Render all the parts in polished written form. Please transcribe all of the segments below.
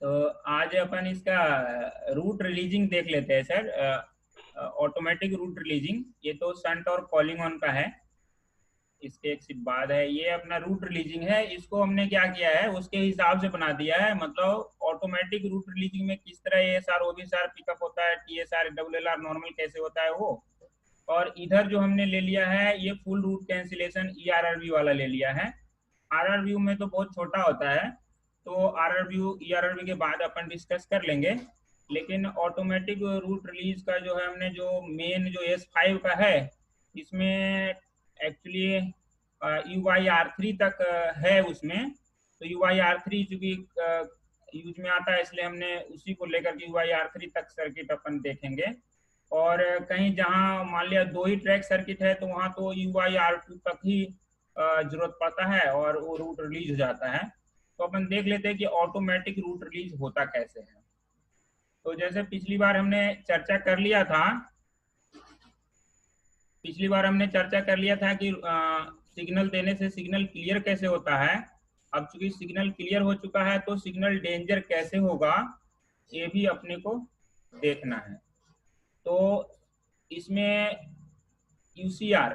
तो आज अपन इसका रूट रिलीजिंग देख लेते हैं सर। ऑटोमेटिक रूट रिलीजिंग, ये तो संट और कॉलिंग ऑन का है। इसके एक सिर्फ बाद है, ये अपना रूट रिलीजिंग है। इसको हमने क्या किया है, उसके हिसाब से बना दिया है। मतलब ऑटोमेटिक रूट रिलीजिंग में किस तरह ASR OBSR पिकअप होता है, TSR LLR नॉर्मल कैसे होता है वो। और इधर जो हमने ले लिया है ये फुल रूट कैंसिलेशन ERR वाला ले लिया है। RR व्यू में तो बहुत छोटा होता है, तो RR व्यू ERR के बाद अपन डिस्कस कर लेंगे। लेकिन ऑटोमेटिक रूट रिलीज का जो है, हमने जो मेन जो S5 का है, इसमें एक्चुअली UYR3 तक है उसमें। तो UYR3 चूंकि यूज में आता है, इसलिए हमने उसी को लेकर के UYR3 तक सर्किट अपन देखेंगे। और कहीं जहां मान लिया 2 ही ट्रैक सर्किट है, तो वहां तो UYR2 तक ही जरूरत पड़ता है और वो रूट रिलीज हो जाता है। तो अपन देख लेते हैं कि ऑटोमेटिक रूट रिलीज होता कैसे है। तो जैसे पिछली बार हमने चर्चा कर लिया था कि सिग्नल देने से सिग्नल क्लियर कैसे होता है। अब चूंकि सिग्नल क्लियर हो चुका है, तो सिग्नल डेंजर कैसे होगा ये भी अपने को देखना है। तो इसमें UCR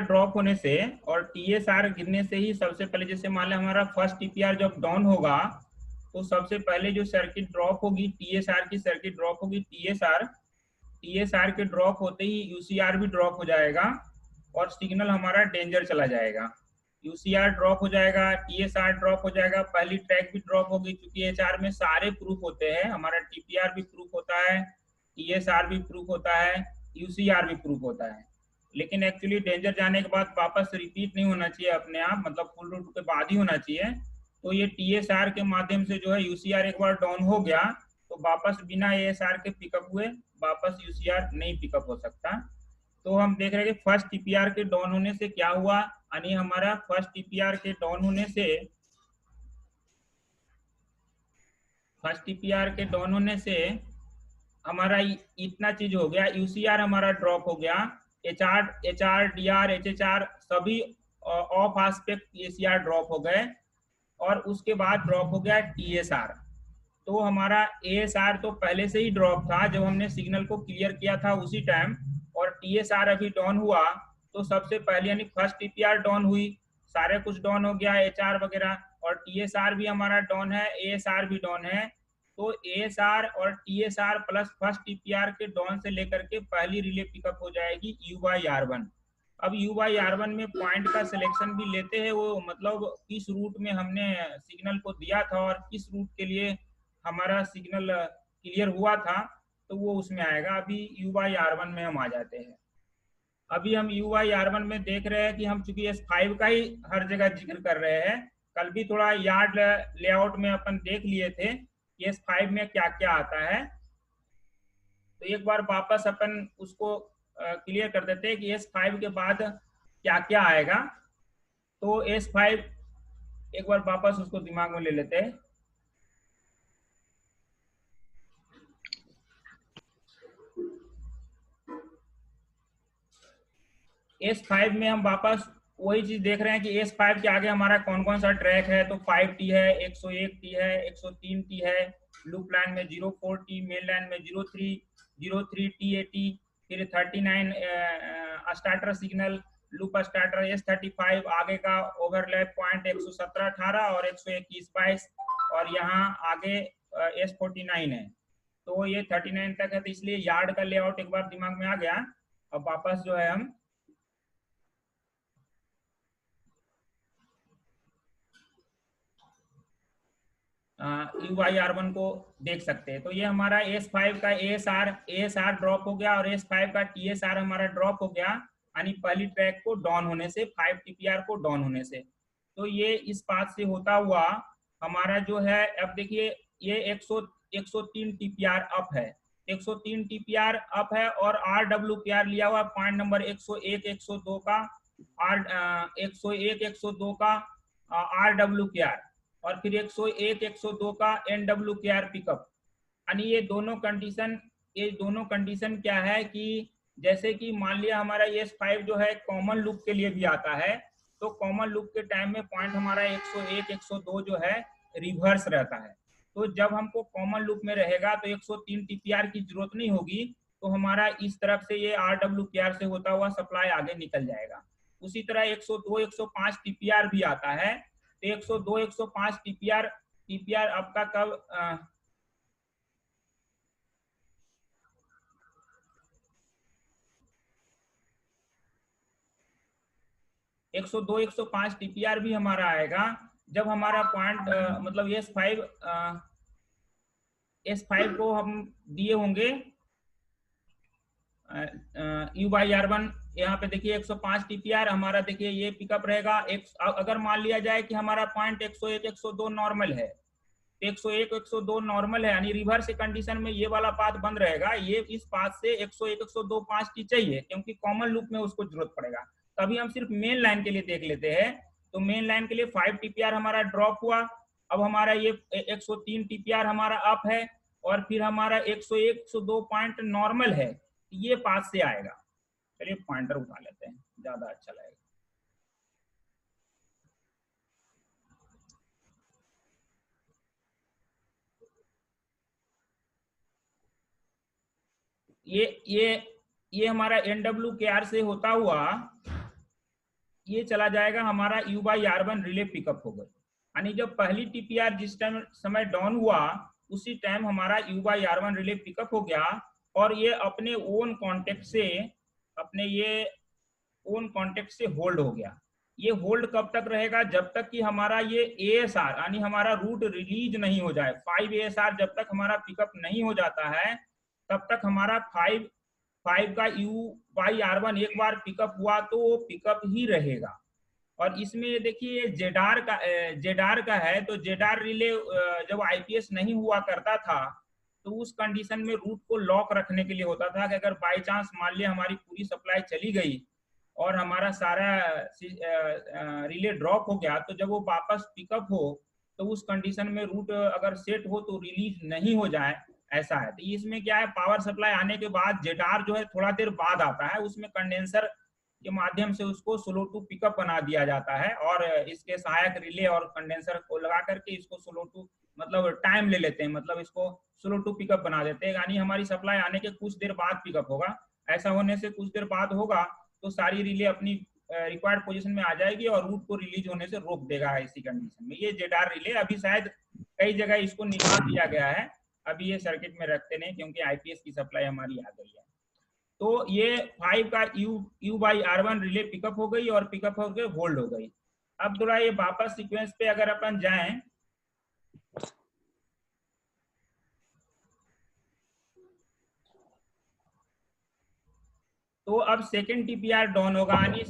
ड्रॉप होने से और TSR गिरने से ही सबसे पहले, जैसे मान लें हमारा फर्स्ट TPR जब डाउन होगा, तो सबसे पहले जो सर्किट ड्रॉप होगी TSR की सर्किट ड्रॉप होगी। TSR के ड्रॉप होते ही UCR भी ड्रॉप हो जाएगा और सिग्नल हमारा डेंजर चला जाएगा। UCR ड्रॉप हो जाएगा, TSR ड्रॉप हो जाएगा, पहली ट्रैक भी ड्रॉप होगी। क्योंकि HR में सारे प्रूफ होते हैं, हमारा TPR भी प्रूफ होता है, TSR भी प्रूफ होता है, UCR भी प्रूफ होता है। लेकिन एक्चुअली डेंजर जाने के बाद वापस रिपीट नहीं होना चाहिए अपने आप, मतलब फुल रूट के बाद ही होना चाहिए। तो ये TSR के माध्यम से जो है UCR एक बार डाउन हो गया, तो वापस बिना ASR के पिकअप हुए वापस UCR नहीं पिकअप हो सकता। तो हम देख रहे हैं कि फर्स्ट TPR के डाउन होने से क्या हुआ, यानी हमारा फर्स्ट TPR के डाउन होने से हमारा इतना चीज हो गया। UCR हमारा ड्रॉप हो गया, HR DR HHR सभी ऑफ एस्पेक्ट ACR ड्रॉप हो गए, और उसके बाद ड्रॉप हो गया TSR। तो हमारा ASR तो पहले से ही ड्रॉप था जब हमने सिग्नल को क्लियर किया था उसी टाइम, और TSR अभी डाउन हुआ। तो सबसे पहले यानी फर्स्ट TPR डाउन हुई, सारे कुछ डाउन हो गया HR वगैरह, और TSR भी हमारा डाउन है, ASR भी डाउन है। तो ASR और TSR प्लस फर्स्ट TPR के डाउन से लेकर के पहली रिले पिकअप हो जाएगी UYR1। अब UYR1 में पॉइंट का सिलेक्शन भी लेते हैं वो, मतलब किस रूट में हमने सिग्नल को दिया था और किस रूट के लिए हमारा सिग्नल क्लियर हुआ था, तो वो उसमें आएगा। अभी UYR1 में हम आ जाते हैं। अभी हम UYR1 में देख रहे हैं कि हम चूंकि S5 का ही हर जगह जिक्र कर रहे हैं। कल भी थोड़ा यार्ड लेआउट में अपन देख लिए थे कि S5 में क्या क्या आता है। तो एक बार वापस अपन उसको क्लियर कर देते हैं कि S5 के बाद क्या क्या आएगा। तो S5 एक बार वापस उसको दिमाग में ले लेते हैं। S5 में हम वापस वही चीज देख रहे हैं कि S5 के आगे हमारा कौन कौन सा ट्रैक है। तो 5T है, 101T है, 103T है, लूप लाइन में 04T, मेन लाइन में 03T80, फिर 39 starter signal, loop starter S35, आगे का ओवरलैप पॉइंट 117 18 और 121 22, और यहाँ आगे S49 है। तो ये 39 तक है, तो इसलिए यार्ड का लेआउट एक बार दिमाग में आ गया। अब वापस जो है हम UYR1 को देख सकते हैं। तो ये हमारा S5 का ASR ड्रॉप हो गया और S5 का TSR हमारा ड्रॉप हो गया, यानी पहली ट्रैक को डाउन होने से, 5 TPR को डाउन होने से। तो ये इस बात से होता हुआ हमारा जो है, अब देखिए ये 103 TPR अप है, 103 TPR अप है, और RWPR लिया हुआ पॉइंट नंबर 101 102 का 101 102 का RWKR, और फिर 101 102 का NWKR पिकअप। यानी ये दोनों कंडीशन क्या है कि जैसे कि मान लिया हमारा S5 जो है कॉमन लूप के लिए भी आता है, तो कॉमन लूप के टाइम में पॉइंट हमारा 101 102 जो है रिवर्स रहता है। तो जब हमको कॉमन लूप में रहेगा तो 103 TPR की जरूरत नहीं होगी, तो हमारा इस तरफ से ये RWKR से होता हुआ सप्लाई आगे निकल जाएगा। उसी तरह 102 105 TPR भी आता है, तो 102 105 TPR आपका कब 102 105 TPR भी हमारा आएगा जब हमारा पॉइंट मतलब S5 को हम दिए होंगे U/R1। यहाँ पे देखिए 105 TPR हमारा, देखिए ये पिकअप रहेगा। अगर मान लिया जाए कि हमारा पॉइंट 101 102 नॉर्मल है, 101 102 नॉर्मल है, यानी रिवर्स कंडीशन में ये वाला पाथ बंद रहेगा। ये इस पाथ से 101 102 5 T चाहिए, क्योंकि कॉमन लूप में उसको जरूरत पड़ेगा। तभी हम सिर्फ मेन लाइन के लिए देख लेते हैं। तो मेन लाइन के लिए 5 TPR हमारा ड्रॉप हुआ। अब हमारा ये 103 TPR हमारा अप है, और फिर हमारा 101 102 पॉइंट नॉर्मल है, ये पाथ से आएगा। चलिए पॉइंटर उठा लेते हैं, ज्यादा अच्छा लगेगा। ये हमारा NWKR से होता हुआ ये चला जाएगा, हमारा U/R1 रिले पिकअप हो गई। यानी जब पहली TPR जिस टाइम समय डाउन हुआ, उसी टाइम हमारा U/R1 रिले पिकअप हो गया, और ये अपने ओन कांटेक्ट से होल्ड हो गया। ये होल्ड कब तक रहेगा? जब तक कि हमारा ये ASR यानी हमारा रूट रिलीज नहीं हो जाए। 5 ASR जब तक हमारा पिकअप नहीं हो जाता है, तब तक हमारा 5 का U/R1 एक बार पिकअप हुआ तो वो पिकअप ही रहेगा। और इसमें देखिए जेडार का है, तो जेडार रिले जब IPS नहीं हुआ करता था, तो उस कंडीशन में रूट को लॉक रखने के लिए होता था कि अगर बाई चांस मान लिया हमारी पूरी सप्लाई चली गई और हमारा सारा रिले ड्रॉप हो गया, तो जब वो वापस पिकअप हो, तो उस कंडीशन में रूट अगर सेट हो तो रिलीज नहीं हो जाए, ऐसा है। तो इसमें क्या है, पावर सप्लाई आने के बाद जेडार जो है थोड़ा देर बाद आता है, उसमें कंडेंसर के माध्यम से उसको स्लो टू पिकअप बना दिया जाता है, और इसके सहायक रिले और कंडेंसर को लगा करके इसको स्लो टू मतलब टाइम ले लेते हैं, मतलब इसको स्लो टू पिकअप बना देते हैं। यानी हमारी सप्लाई आने के कुछ देर बाद पिकअप होगा। ऐसा होने से कुछ देर बाद होगा तो सारी रिले अपनी रिक्वायर्ड पोजीशन में आ जाएगी और रूट को रिलीज होने से रोक देगा। ऐसी कंडीशन में ये जेडार रिले अभी शायद कई जगह इसको निकाल दिया गया है, अभी ये सर्किट में रखते नहीं, क्योंकि IPS की सप्लाई हमारी आ गई है। तो ये 5 का U/R1 रिले पिकअप हो गई और पिकअप होकर होल्ड हो गई। अब थोड़ा ये वापस सीक्वेंस पे अगर अपन जाएं, तो अब सेकेंड TPR डाउन होगा, यानी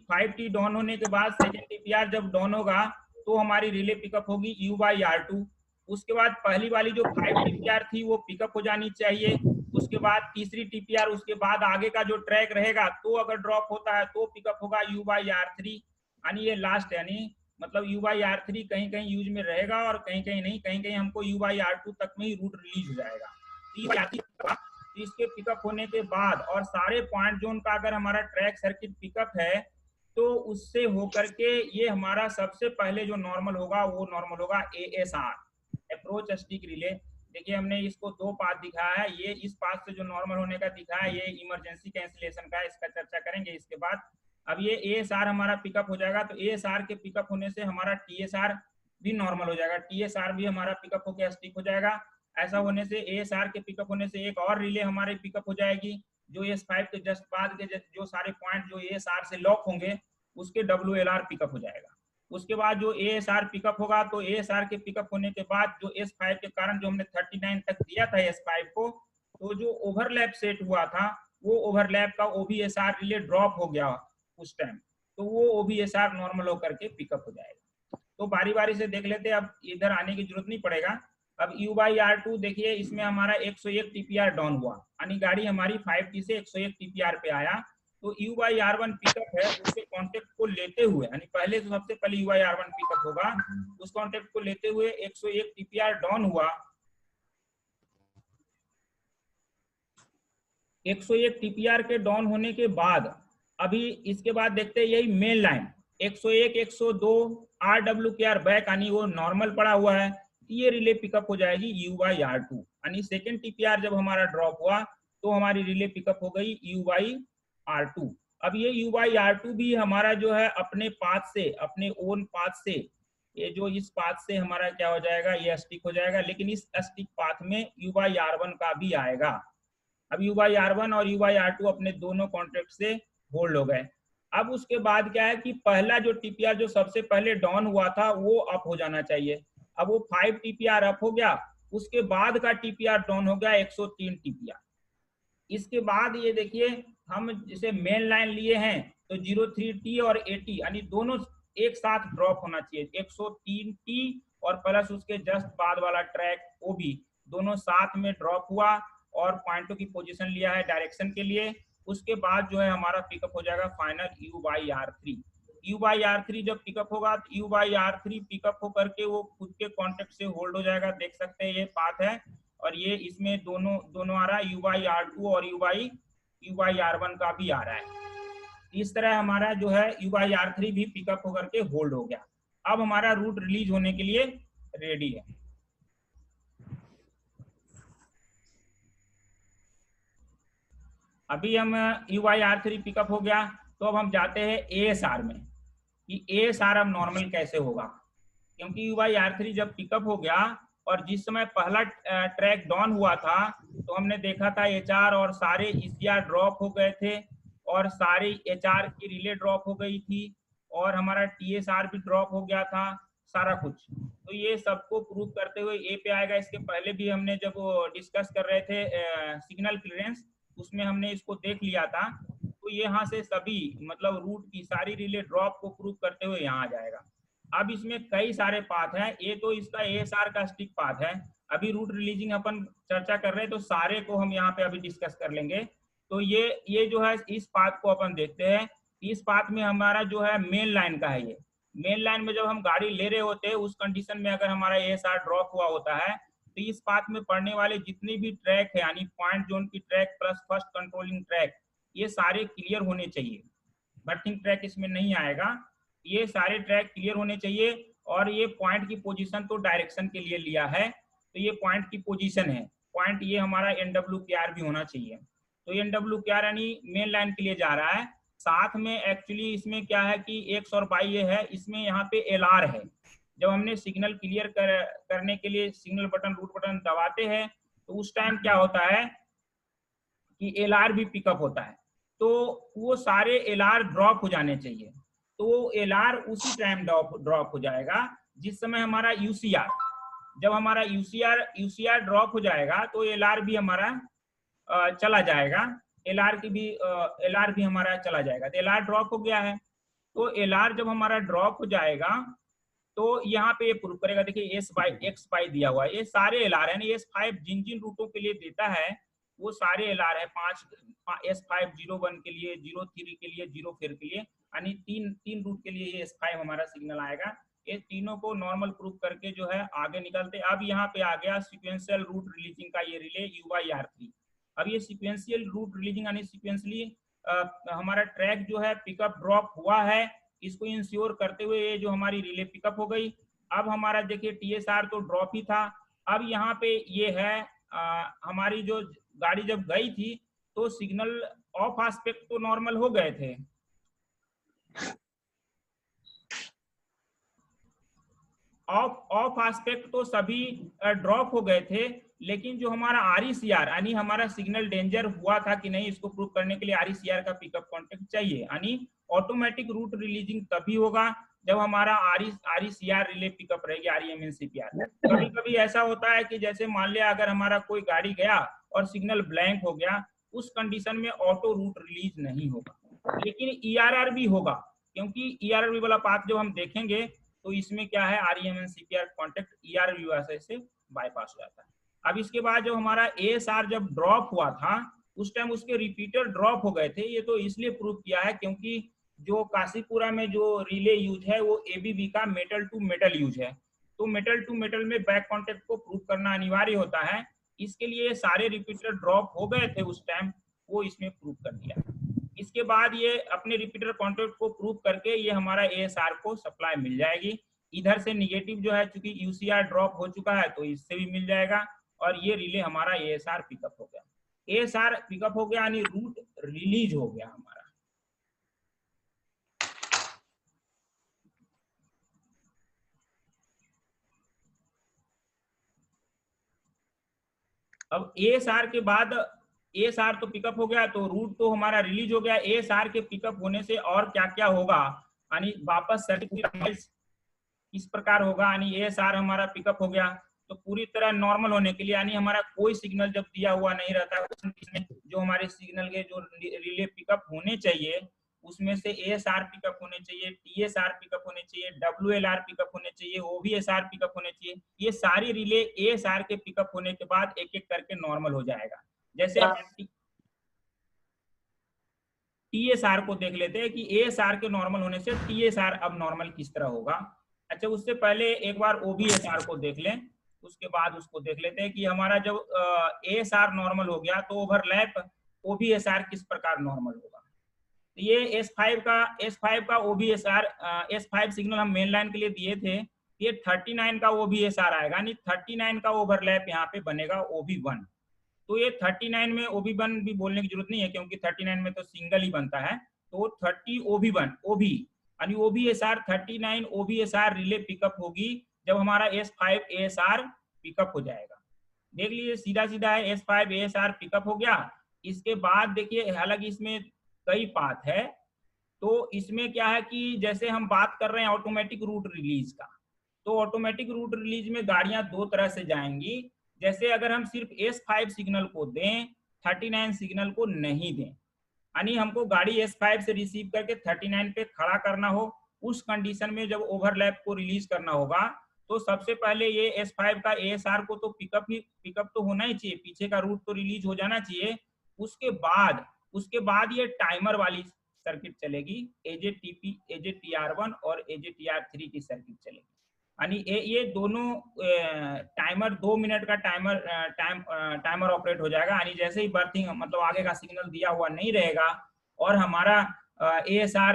5T डाउन होने के बाद सेकेंड TPR जब डाउन होगा तो हमारी रिले पिकअप होगी U/R2। उसके बाद पहली वाली जो 5 TPR थी वो पिकअप हो जानी चाहिए। उसके बाद तीसरी TPR, उसके बाद आगे का जो ट्रैक रहेगा तो अगर ड्रॉप होता है तो पिकअप होगा U/R3। यानी ये लास्ट, यानी मतलब U/R3 कहीं कहीं यूज में रहेगा और कहीं कहीं नहीं, कहीं कहीं हमको U/R2 तक में ही रूट रिलीज हो जाएगा। इसके पिकअप होने के बाद और सारे पॉइंट जोन का अगर हमारा ट्रैक सर्किट पिकअप है, तो उससे होकर के ये हमारा सबसे पहले जो नॉर्मल होगा वो नॉर्मल होगा ASR, अप्रोच स्टिक रिले। देखिए हमने इसको दो पाथ दिखाया है, ये इस पाथ से जो नॉर्मल होने का दिखाया है ये इमरजेंसी कैंसिलेशन का, इसका चर्चा करेंगे इसके बाद। अब ये ASR हमारा पिकअप हो जाएगा, तो ASR के पिकअप होने से हमारा TSR भी नॉर्मल हो जाएगा, TSR भी हमारा पिकअप होकर स्टिक हो जाएगा। ऐसा होने से ASR के पिकअप होने से एक और रिले हमारी पिकअप हो जाएगी, जो S5 के जस्ट बाद के जो सारे पॉइंट जो ASR से लॉक होंगे उसके WLR पिकअप हो जाएगा। उसके बाद जो ASR पिकअप होगा, तो ASR के पिकअप होने के बाद जो S5 के कारण जो हमने 39 तक दिया था S5 को, तो जो ओवरलैप सेट हुआ था वो ओवरलैप का OVSR रिले ड्रॉप हो गया उस टाइम, तो वो OVSR नॉर्मल होकर के पिकअप हो जाएगा। तो बारी बारी से देख लेते हैं, अब इधर आने की जरूरत नहीं पड़ेगा। अब U/R2 देखिए, इसमें हमारा 101 TPR डाउन हुआ, यानी गाड़ी हमारी 5T से 101 TPR पे आया। तो UR1 पिकअप है, उसके कॉन्टेक्ट को लेते हुए, यानी पहले तो सबसे पहले UR1 पिकअप होगा, उस कॉन्टेक्ट को लेते हुए 101 TPR डाउन हुआ। 101 TPR के डाउन होने के बाद अभी इसके बाद देखते हैं यही मेन लाइन 101 102 RWKR बैक, यानी वो नॉर्मल पड़ा हुआ है, ये रिले पिकअप हो जाएगी UR2, यानी सेकेंड TPR जब हमारा ड्रॉप हुआ तो हमारी रिले पिकअप हो गई UR2। अब ये UR2 भी हमारा जो है अपने पाथ से, अपने ओन पाथ से, ये जो इस पाथ से हमारा क्या हो जाएगा, ये स्टिक हो जाएगा, लेकिन इस स्टिक पाथ में UR1 का भी आएगा। अब UR1 और UR2 अपने दोनों कॉन्ट्रैक्ट से होल्ड हो गए। अब उसके बाद क्या है कि पहला जो TPR जो सबसे पहले डाउन हुआ था वो अप हो जाना चाहिए। अब वो 5 TPR अप हो गया, उसके बाद का TPR डाउन हो गया 103 TPR। इसके बाद ये देखिए हम जैसे मेन लाइन लिए हैं तो 03T और 80 यानी दोनों एक साथ ड्रॉप होना चाहिए, 103T और प्लस उसके जस्ट बाद वाला ट्रैक वो भी दोनों साथ में ड्रॉप हुआ और पॉइंटों की पोजीशन लिया है डायरेक्शन के लिए। उसके बाद जो है हमारा पिकअप हो जाएगा फाइनल U/R3। U/R3 जब पिकअप होगा तो U/R3 पिकअप होकर के वो खुद के कॉन्टेक्ट से होल्ड हो जाएगा, देख सकते हैं ये पाथ है, और ये इसमें दोनों आ रहा है, U/R2 और U/R1 का भी आ रहा है। इस तरह हमारा जो है U/R3 भी पिकअप होकर के होल्ड हो गया। अब हमारा रूट रिलीज होने के लिए रेडी है। अभी हम U/R3 पिकअप हो गया तो अब हम जाते हैं ASR में कि ASR अब नॉर्मल कैसे होगा, क्योंकि U/R3 जब पिकअप हो गया और जिस समय पहला ट्रैक डाउन हुआ था तो हमने देखा था HR और सारे ECR ड्रॉप हो गए थे और सारी HR की रिले ड्रॉप हो गई थी और हमारा TSR भी ड्रॉप हो गया था, सारा कुछ। तो ये सबको प्रूव करते हुए ए पे आएगा। इसके पहले भी हमने जब डिस्कस कर रहे थे सिग्नल क्लियरेंस, उसमें हमने इसको देख लिया था। तो यहाँ से सभी मतलब रूट की सारी रिले ड्रॉप को प्रूव करते हुए यहाँ आ जाएगा। अब इसमें कई सारे पाथ हैं, ये तो इसका ASR का स्टिक पाथ है। अभी रूट रिलीजिंग अपन चर्चा कर रहे हैं तो सारे को हम यहाँ पे अभी डिस्कस कर लेंगे। तो ये जो है इस पाथ को अपन देखते हैं। इस पाथ में हमारा जो है मेन लाइन का है, ये मेन लाइन में जब हम गाड़ी ले रहे होते हैं उस कंडीशन में अगर हमारा ASR ड्रॉप हुआ होता है तो इस पाथ में पड़ने वाले जितने भी ट्रैक है यानी पॉइंट जोन की track plus first controlling track, ये सारे क्लियर होने चाहिए। बर्थिंग ट्रैक इसमें नहीं आएगा, ये सारे ट्रैक क्लियर होने चाहिए। और ये पॉइंट की पोजीशन तो डायरेक्शन के लिए लिया है, तो ये पॉइंट की पोजीशन है, पॉइंट ये हमारा NWKR भी होना चाहिए। तो NWKR यानी मेन लाइन के लिए जा रहा है। साथ में एक्चुअली इसमें क्या है कि X और Y ये है, इसमें यहाँ पे LR है। जब हमने सिग्नल क्लियर करने के लिए सिग्नल बटन रूट बटन दबाते हैं तो उस टाइम क्या होता है कि LR भी पिकअप होता है, तो वो सारे LR ड्रॉप हो जाने चाहिए। तो LR उसी टाइम ड्रॉप हो जाएगा जिस समय हमारा UCR, जब हमारा UCR ड्रॉप हो जाएगा तो LR भी हमारा चला जाएगा, LR भी हमारा चला जाएगा। तो LR ड्रॉप हो गया है, तो LR जब हमारा ड्रॉप हो जाएगा तो यहाँ पे ये प्रूव करेगा। देखिए S/X दिया हुआ है, ये सारे LR है, S5 जिन जिन रूटों के लिए देता है वो सारे LR है। 5 S5 01 के लिए, 03 के लिए, 04 के लिए, यानी तीन रूट के लिए ये S5 हमारा सिग्नल आएगा। ये तीनों को नॉर्मल प्रूफ करके जो है आगे निकलते। अब यहाँ पे आ गया सिक्वेंशियल रूट रिलीजिंग का ये रिले U/R3। अब ये सिक्वेंशियल रूट रिलीजिंग यानी सिक्वेंशली हमारा ट्रैक जो है पिकअप ड्रॉप हुआ है, इसको इंश्योर करते हुए ये जो हमारी रिले पिकअप हो गई। अब हमारा देखिए TSR तो ड्रॉप ही था। अब यहाँ पे ये है हमारी जो गाड़ी जब गई थी तो सिग्नल ऑफ एस्पेक्ट तो नॉर्मल हो गए थे, ऑफ एस्पेक्ट तो सभी ड्रॉप हो गए थे, लेकिन जो हमारा RECR यानी हमारा सिग्नल डेंजर हुआ था कि नहीं, इसको प्रूव करने के लिए RECR का पिकअप कॉन्टेक्ट चाहिए। यानी ऑटोमेटिक रूट रिलीजिंग तभी होगा जब हमारा RECR रिले पिकअप रहेगी, REMNCPR। कभी कभी ऐसा होता है कि जैसे मान लिया अगर हमारा कोई गाड़ी गया और सिग्नल ब्लैंक हो गया, उस कंडीशन में ऑटो रूट रिलीज नहीं होगा, लेकिन ERR भी होगा, क्योंकि ERR वाला पाथ जब हम देखेंगे तो इसमें क्या है REMNCPR कॉन्टेक्ट ERR से बाईपास हो जाता है। अब इसके बाद जो हमारा ASR जब ड्रॉप हुआ था उस टाइम उसके रिपीटर ड्रॉप हो गए थे। ये तो इसलिए प्रूव किया है क्योंकि जो काशीपुरा में जो रिले यूज है वो एबीबी का मेटल टू मेटल यूज है, तो मेटल टू मेटल में बैक कांटेक्ट को प्रूव करना अनिवार्य होता है। इसके लिए सारे रिपीटर ड्रॉप हो गए थे उस टाइम, वो इसमें प्रूव कर दिया। इसके बाद ये अपने रिपीटर कांटेक्ट को प्रूव करके ये हमारा एएसआर को सप्लाई मिल जाएगी। इधर से निगेटिव जो है चूंकि यूसीआर ड्रॉप हो चुका है तो इससे भी मिल जाएगा, और ये रिले हमारा एएसआर पिकअप हो गया। एएसआर पिकअप हो गया यानी रूट रिलीज हो गया हमारा। अब एएसआर के बाद एएसआर तो पिकअप हो गया, तो रूट तो हमारा रिलीज हो गया। एएसआर के पिकअप होने से और क्या क्या होगा, यानी वापस सर्किट इस प्रकार होगा। यानी एएसआर हमारा पिकअप हो गया, तो पूरी तरह नॉर्मल होने के लिए, यानी हमारा कोई सिग्नल जब दिया हुआ नहीं रहता है, जो हमारे सिग्नल के जो रिले पिकअप होने चाहिए उसमें से एएसआर पिकअप होने चाहिए, टीएसआर पिकअप होने चाहिए, डब्ल्यूएलआर पिकअप होने चाहिए, ओवीएसआर पिकअप होने चाहिए। ये सारी रिले एएसआर के पिकअप होने के बाद एक एक करके नॉर्मल हो जाएगा। जैसे अपन टीएसआर को देख लेते हैं कि एएसआर के नॉर्मल होने से टीएसआर अब नॉर्मल किस तरह होगा। अच्छा, उससे पहले एक बार ओबीएसआर को देख लें, उसके बाद उसको देख लेते हैं कि हमारा जब एएसआर नॉर्मल हो गया तो ओवरलैप ओबीएसआर किस प्रकार नॉर्मल होगा। तो ये S5 का ओबीएसआर S5 सिग्नल हम मेन लाइन के लिए दिए थे, ये 39 का ओबीएसआर आएगा, यानी 39 का ओवरलैप यहाँ पे बनेगा OB1। तो ये 39 में OB1 भी बोलने की जरूरत नहीं है क्योंकि 39 में तो सिंगल ही बनता है, तो 30 OB1 OB यानी OBSR 39 OBSR रिले पिकअप होगी जब हमारा S5 ASR पिकअप हो जाएगा। देख लीजिए सीधा सीधा है, S5 ASR पिकअप हो गया। इसके बाद देखिए, हालांकि इसमें कई पाथ है, तो इसमें क्या है कि जैसे हम बात कर रहे हैं ऑटोमेटिक रूट रिलीज का, तो ऑटोमेटिक रूट रिलीज में गाड़ियां दो तरह से जाएंगी। जैसे अगर हम सिर्फ S5 सिग्नल को दें, 39 सिग्नल को नहीं दें, यानी हमको गाड़ी S5 से रिसीव करके 39 पे खड़ा करना हो, उस कंडीशन में जब ओवरलैप को रिलीज करना होगा तो सबसे पहले ये S5 का ASR को तो पिकअप तो होना ही चाहिए, पीछे का रूट तो रिलीज हो जाना चाहिए। उसके बाद ये टाइमर वाली सर्किट चलेगी, AJTR1 और AJTR3 की सर्किट चलेगी। यानी ये दोनों टाइमर 2 मिनट का टाइमर ऑपरेट हो जाएगा। यानी जैसे ही बर्थिंग मतलब आगे का सिग्नल दिया हुआ नहीं रहेगा और हमारा ASR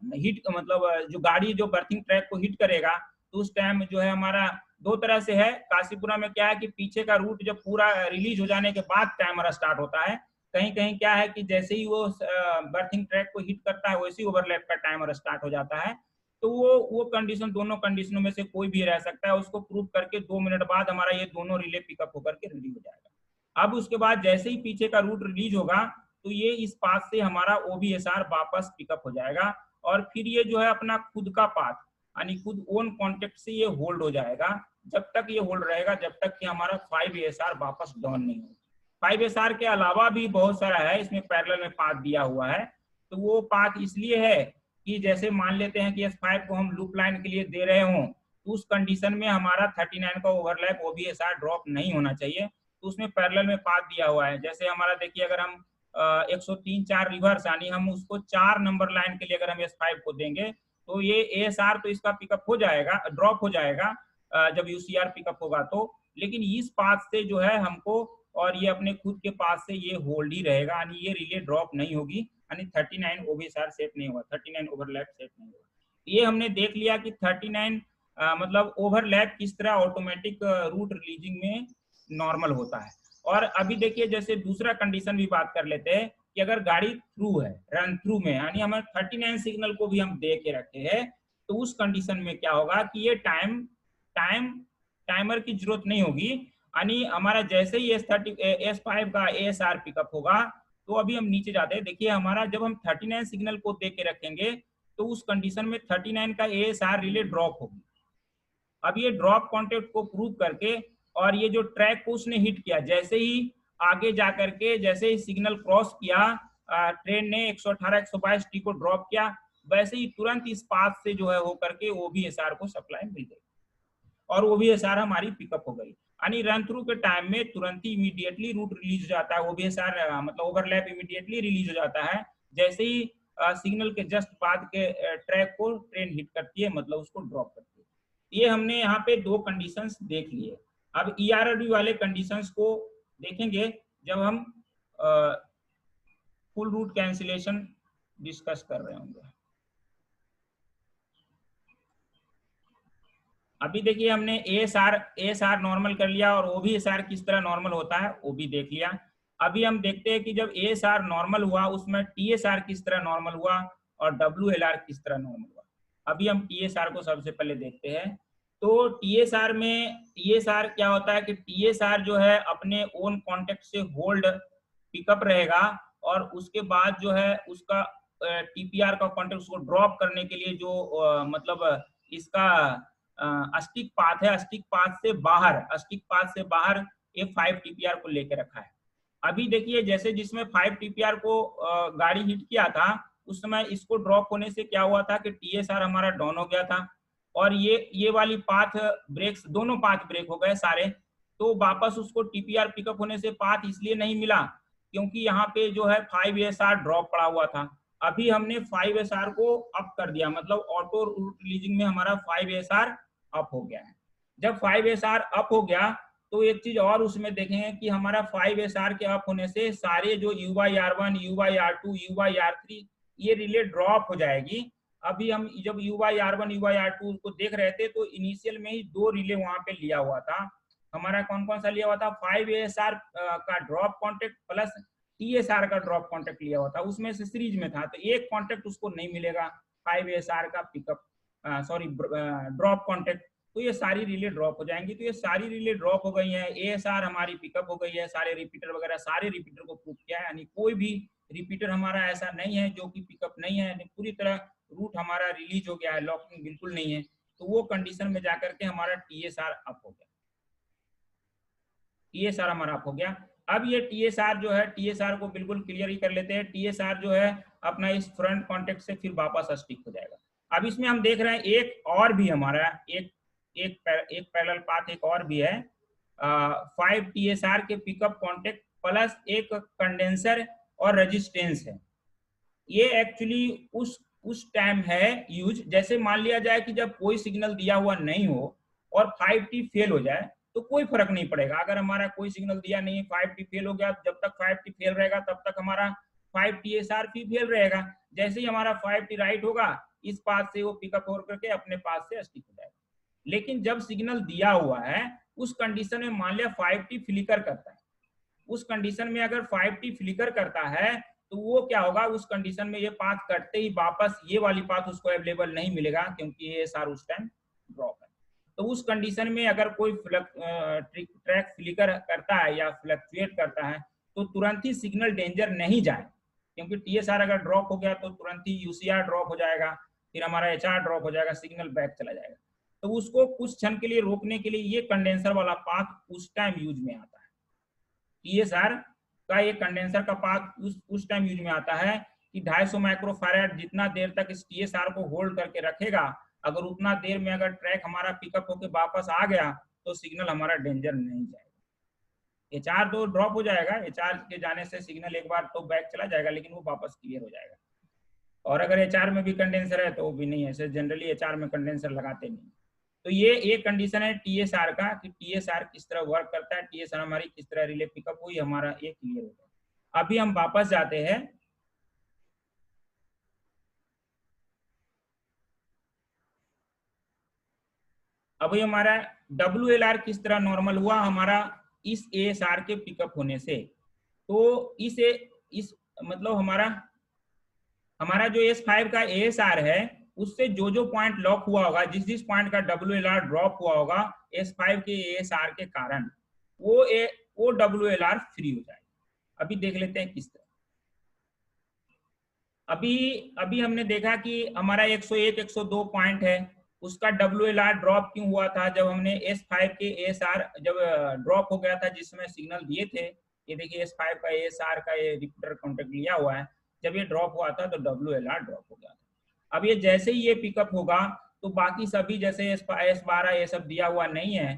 हिट मतलब जो गाड़ी जो बर्थिंग ट्रैक को हिट करेगा, तो उस टाइम जो है हमारा दो तरह से है। काशीपुरा में क्या है कि पीछे का रूट जब पूरा रिलीज हो जाने के बाद टाइमर स्टार्ट होता है, कहीं कहीं क्या है कि जैसे ही वो बर्थिंग ट्रैक को हिट करता है वैसे ही ओवरलैप का टाइमर स्टार्ट हो जाता है। तो वो कंडीशन, दोनों कंडीशनों में से कोई भी रह सकता है, उसको प्रूव करके 2 मिनट बाद हमारा ये दोनों रिले पिकअप होकर के रेडी हो जाएगा। अब उसके बाद जैसे ही पीछे का रूट रिलीज होगा तो ये इस पाथ से हमारा OBSR वापस पिकअप हो जाएगा, और फिर ये जो है अपना खुद का पाथ यानी खुद ओन कॉन्टेक्ट से ये होल्ड हो जाएगा। जब तक ये होल्ड रहेगा, जब तक कि हमारा 5ASR वापस डाउन नहीं होगा। 5ASR के अलावा भी बहुत सारा है, इसमें पैरेलल में पाथ दिया हुआ है। तो वो पाथ इसलिए है कि जैसे मान लेते हैं कि S5 को हम लूप लाइन के लिए दे रहे हों, तो उस कंडीशन में हमारा 39 का ओवरलैप OBSR ड्रॉप नहीं होना चाहिए, तो उसमें पैरेलल में पाथ दिया हुआ है। जैसे हमारा देखिए, अगर हम 103-4 रिवर्स यानी हम उसको 4 नंबर लाइन के लिए अगर हम S5 को देंगे तो ये ASR तो इसका पिकअप हो जाएगा, ड्रॉप हो जाएगा जब UCR पिकअप होगा तो, लेकिन इस पाथ से जो है हमको और ये अपने खुद के पास से ये होल्ड ही रहेगा, यानी ये रिले ड्रॉप नहीं होगी, यानी 39 OBSR सेट नहीं होगा, 39 ओवरलैप सेट नहीं होगा। ये हमने देख लिया कि 39 मतलब ओवरलैप किस तरह ऑटोमेटिक रूट रिलीजिंग में नॉर्मल होता है। और अभी देखिए, जैसे दूसरा कंडीशन भी बात कर लेते हैं कि अगर गाड़ी थ्रू है, रन थ्रू में, यानी हमें 39 सिग्नल को भी हम दे के रखे हैं, तो उस कंडीशन में क्या होगा कि ये टाइमर की जरूरत नहीं होगी, यानी हमारा जैसे ही S5 का ASR पिकअप होगा, तो अभी हम नीचे जाते हैं। देखिए हमारा जब हम 39 सिग्नल को दे के रखेंगे तो उस कंडीशन में 39 का ASR रिले ड्रॉप होगी। अब ये ड्रॉप कॉन्टेक्ट को प्रूव करके और ये जो ट्रैक को उसने हिट किया, जैसे ही आगे जाकर के जैसे ही सिग्नल क्रॉस किया ट्रेन ने 118-122 T को ड्रॉप किया, वैसे ही तुरंत इस पाथ से जो है होकर के OBSR को सप्लाई मिल गई और OBSR हमारी पिकअप हो गई। यानी रन थ्रू के टाइम में तुरंत ही इमीडिएटली रूट रिलीज हो जाता है, ओबीएसआर मतलब ओवरलैप इमीडिएटली रिलीज हो जाता है जैसे ही सिग्नल के जस्ट बाद के ट्रैक को ट्रेन हिट करती है, मतलब उसको ड्रॉप करती है। ये हमने यहाँ पे दो कंडीशंस देख लिए। अब ईआरडी वाले कंडीशंस को देखेंगे जब हम फुल रूट कैंसिलेशन डिस्कस कर रहे होंगे। अभी देखिए हमने एएसआर नॉर्मल कर लिया और ओबीएसआर किस तरह नॉर्मल होता है वो भी देख लिया। अभी हम देखते हैं कि जब एएसआर नॉर्मल हुआ उसमें टीएसआर किस तरह नॉर्मल हुआ और डब्ल्यूएलआर किस तरह नॉर्मल हुआ। अभी हम टीएसआर को सबसे पहले देखते हैं। तो टीएसआर क्या होता है कि टीएसआर जो है अपने ओन कॉन्टेक्ट से होल्ड पिकअप रहेगा और उसके बाद जो है उसका टीपीआर का कॉन्टेक्ट उसको ड्रॉप करने के लिए जो मतलब इसका स्टिक पाथ है, स्टिक पाथ से बाहर ये 5 टीपीआर को लेके रखा है। अभी देखिए जैसे जिसमें 5 टीपीआर को गाड़ी हिट किया था उस समय इसको ड्रॉप होने से क्या हुआ था कि टीएसआर हमारा डाउन हो गया था और ये वाली पाथ ब्रेक्स, दोनों पाथ ब्रेक हो गए सारे। तो वापस उसको टीपीआर पिकअप होने से पाथ इसलिए नहीं मिला क्योंकि यहाँ पे जो है 5एसआर ड्रॉप पड़ा हुआ था। अभी हमने 5एसआर को अप कर दिया, मतलब ऑटो रूट रिलीजिंग में हमारा 5एसआर अप हो गया है। जब 5एसआर अप हो गया तो एक चीज और उसमें देखेंगे कि हमारा 5एसआर के अप होने से सारे जो UYR1, UYR2, UYR3 ये रिले ड्रॉप हो जाएगी। अभी हम जब UYR1, UYR2 को देख रहे थे तो इनिशियल में ही 2 रिले वहां पे लिया हुआ था। हमारा कौन कौन सा लिया हुआ था? 5एसआर का ड्रॉप कॉन्टेक्ट प्लस टीएसआर का ड्रॉप कॉन्टेक्ट लिया हुआ था, उसमें से सीरीज में था, तो एक कॉन्टेक्ट उसको नहीं मिलेगा 5एसआर का पिकअप ड्रॉप कॉन्टेक्ट। तो ये सारी रिले ड्रॉप हो जाएंगी। तो ये सारी रिले ड्रॉप हो गई है, एएसआर हमारी पिकअप हो गई है, सारे रिपीटर वगैरह सारे रिपीटर को प्रूव किया है, यानी कोई भी रिपीटर हमारा ऐसा नहीं है जो कि पिकअप नहीं है, यानी पूरी तरह रूट हमारा रिलीज हो गया है, लॉकिंग बिल्कुल नहीं है। तो वो कंडीशन में जाकर के हमारा टीएसआर अप हो गया, टीएसआर हमारा अप हो गया। अब ये टीएसआर जो है, टीएसआर को बिल्कुल क्लियर ही कर लेते हैं। टीएसआर जो है अपना इस फ्रंट कॉन्टेक्ट से फिर वापस स्टिक हो जाएगा। अब इसमें हम देख रहे हैं एक और भी हमारा एक पैरेलल पाथ एक और भी है, 5 टीएसआर के पिकअप कॉन्टेक्ट प्लस एक कंडेंसर और रेजिस्टेंस है। ये एक्चुअली उस टाइम है यूज, जैसे मान लिया जाए कि जब कोई सिग्नल दिया हुआ नहीं हो और 5T फेल हो जाए तो कोई फर्क नहीं पड़ेगा। अगर हमारा कोई सिग्नल दिया नहीं है, 5T फेल हो गया, जब तक 5T फेल रहेगा तब तक हमारा 5 TSR भी फेल रहेगा। जैसे ही हमारा 5T राइट होगा इस पाथ से वो पिकअप हो करके अपने पाथ से स्टिक हो जाएगा। लेकिन जब सिग्नल दिया हुआ है उस कंडीशन में मान लिया 5T फ्लिकर करता है, उस कंडीशन में अगर 5T फ्लिकर करता है तो वो क्या होगा, उस कंडीशन में ये पाथ कटते ही वापस ये वाली पाथ उसको अवेलेबल नहीं मिलेगा क्योंकि ये सार उस टाइम ड्रॉप है। तो उस कंडीशन में अगर कोई ट्रैक फ्लिकर करता है या फ्लक्चुएट करता है तो तुरंत ही सिग्नल डेंजर नहीं जाए, क्योंकि टीएसआर अगर ड्रॉप हो गया तो तुरंत ही यूसीआर ड्रॉप हो जाएगा, फिर हमारा एचआर ड्रॉप हो जाएगा, सिग्नल बैक चला जाएगा। तो उसको कुछ क्षण के लिए रोकने के लिए ये कंडेंसर वाला पाथ उस टाइम यूज में आता है। टीएसआर का ये कंडेंसर का पाथ उस टाइम यूज में आता है कि 250 माइक्रोफैराड जितना देर तक इस टीएसआर को होल्ड करके रखेगा, अगर उतना देर में अगर ट्रैक हमारा पिकअप होकर वापस आ गया तो सिग्नल हमारा डेंजर नहीं जाएगा। एचआर तो ड्रॉप हो जाएगा, एचआर के जाने से सिग्नल एक बार तो बैक चला जाएगा लेकिन वो वापस क्लियर हो जाएगा। और अगर एचआर में भी कंडेंसर है तो वो भी नहीं है, जनरली एचआर में कंडेंसर लगाते नहीं। तो ये एक कंडीशन है टीएसआर का कि टीएसआर किस तरह वर्क करता है, टीएसआर हमारी किस तरह रिले पिकअप हुई, हमारा ये क्लियर हो गया। अभी हम वापस जाते हैं, अभी हमारा WLR किस तरह नॉर्मल हुआ हमारा इस एएसआर के पिकअप होने से। तो इस मतलब हमारा जो S5 का एएसआर है उससे जो पॉइंट लॉक हुआ होगा, जिस पॉइंट का WLR ड्रॉप हुआ होगा S5 के एएसआर के कारण, वो WLR फ्री हो जाएगा। अभी देख लेते हैं किस तरह। अभी हमने देखा कि हमारा 101 102 पॉइंट है, उसका WLR ड्रॉप क्यों हुआ था? जब हमने S5 के एएसआर जब ड्रॉप हो गया था जिसमें सिग्नल दिए थे, ये देखिए S5 का एएसआर का ये रिपीटर कॉन्टेक्ट लिया हुआ है, जब ये ड्रॉप हुआ था तो WLR ड्रॉप हो गया था। अब ये जैसे ही ये पिकअप होगा तो बाकी सभी जैसे S12 ये सब दिया हुआ नहीं है,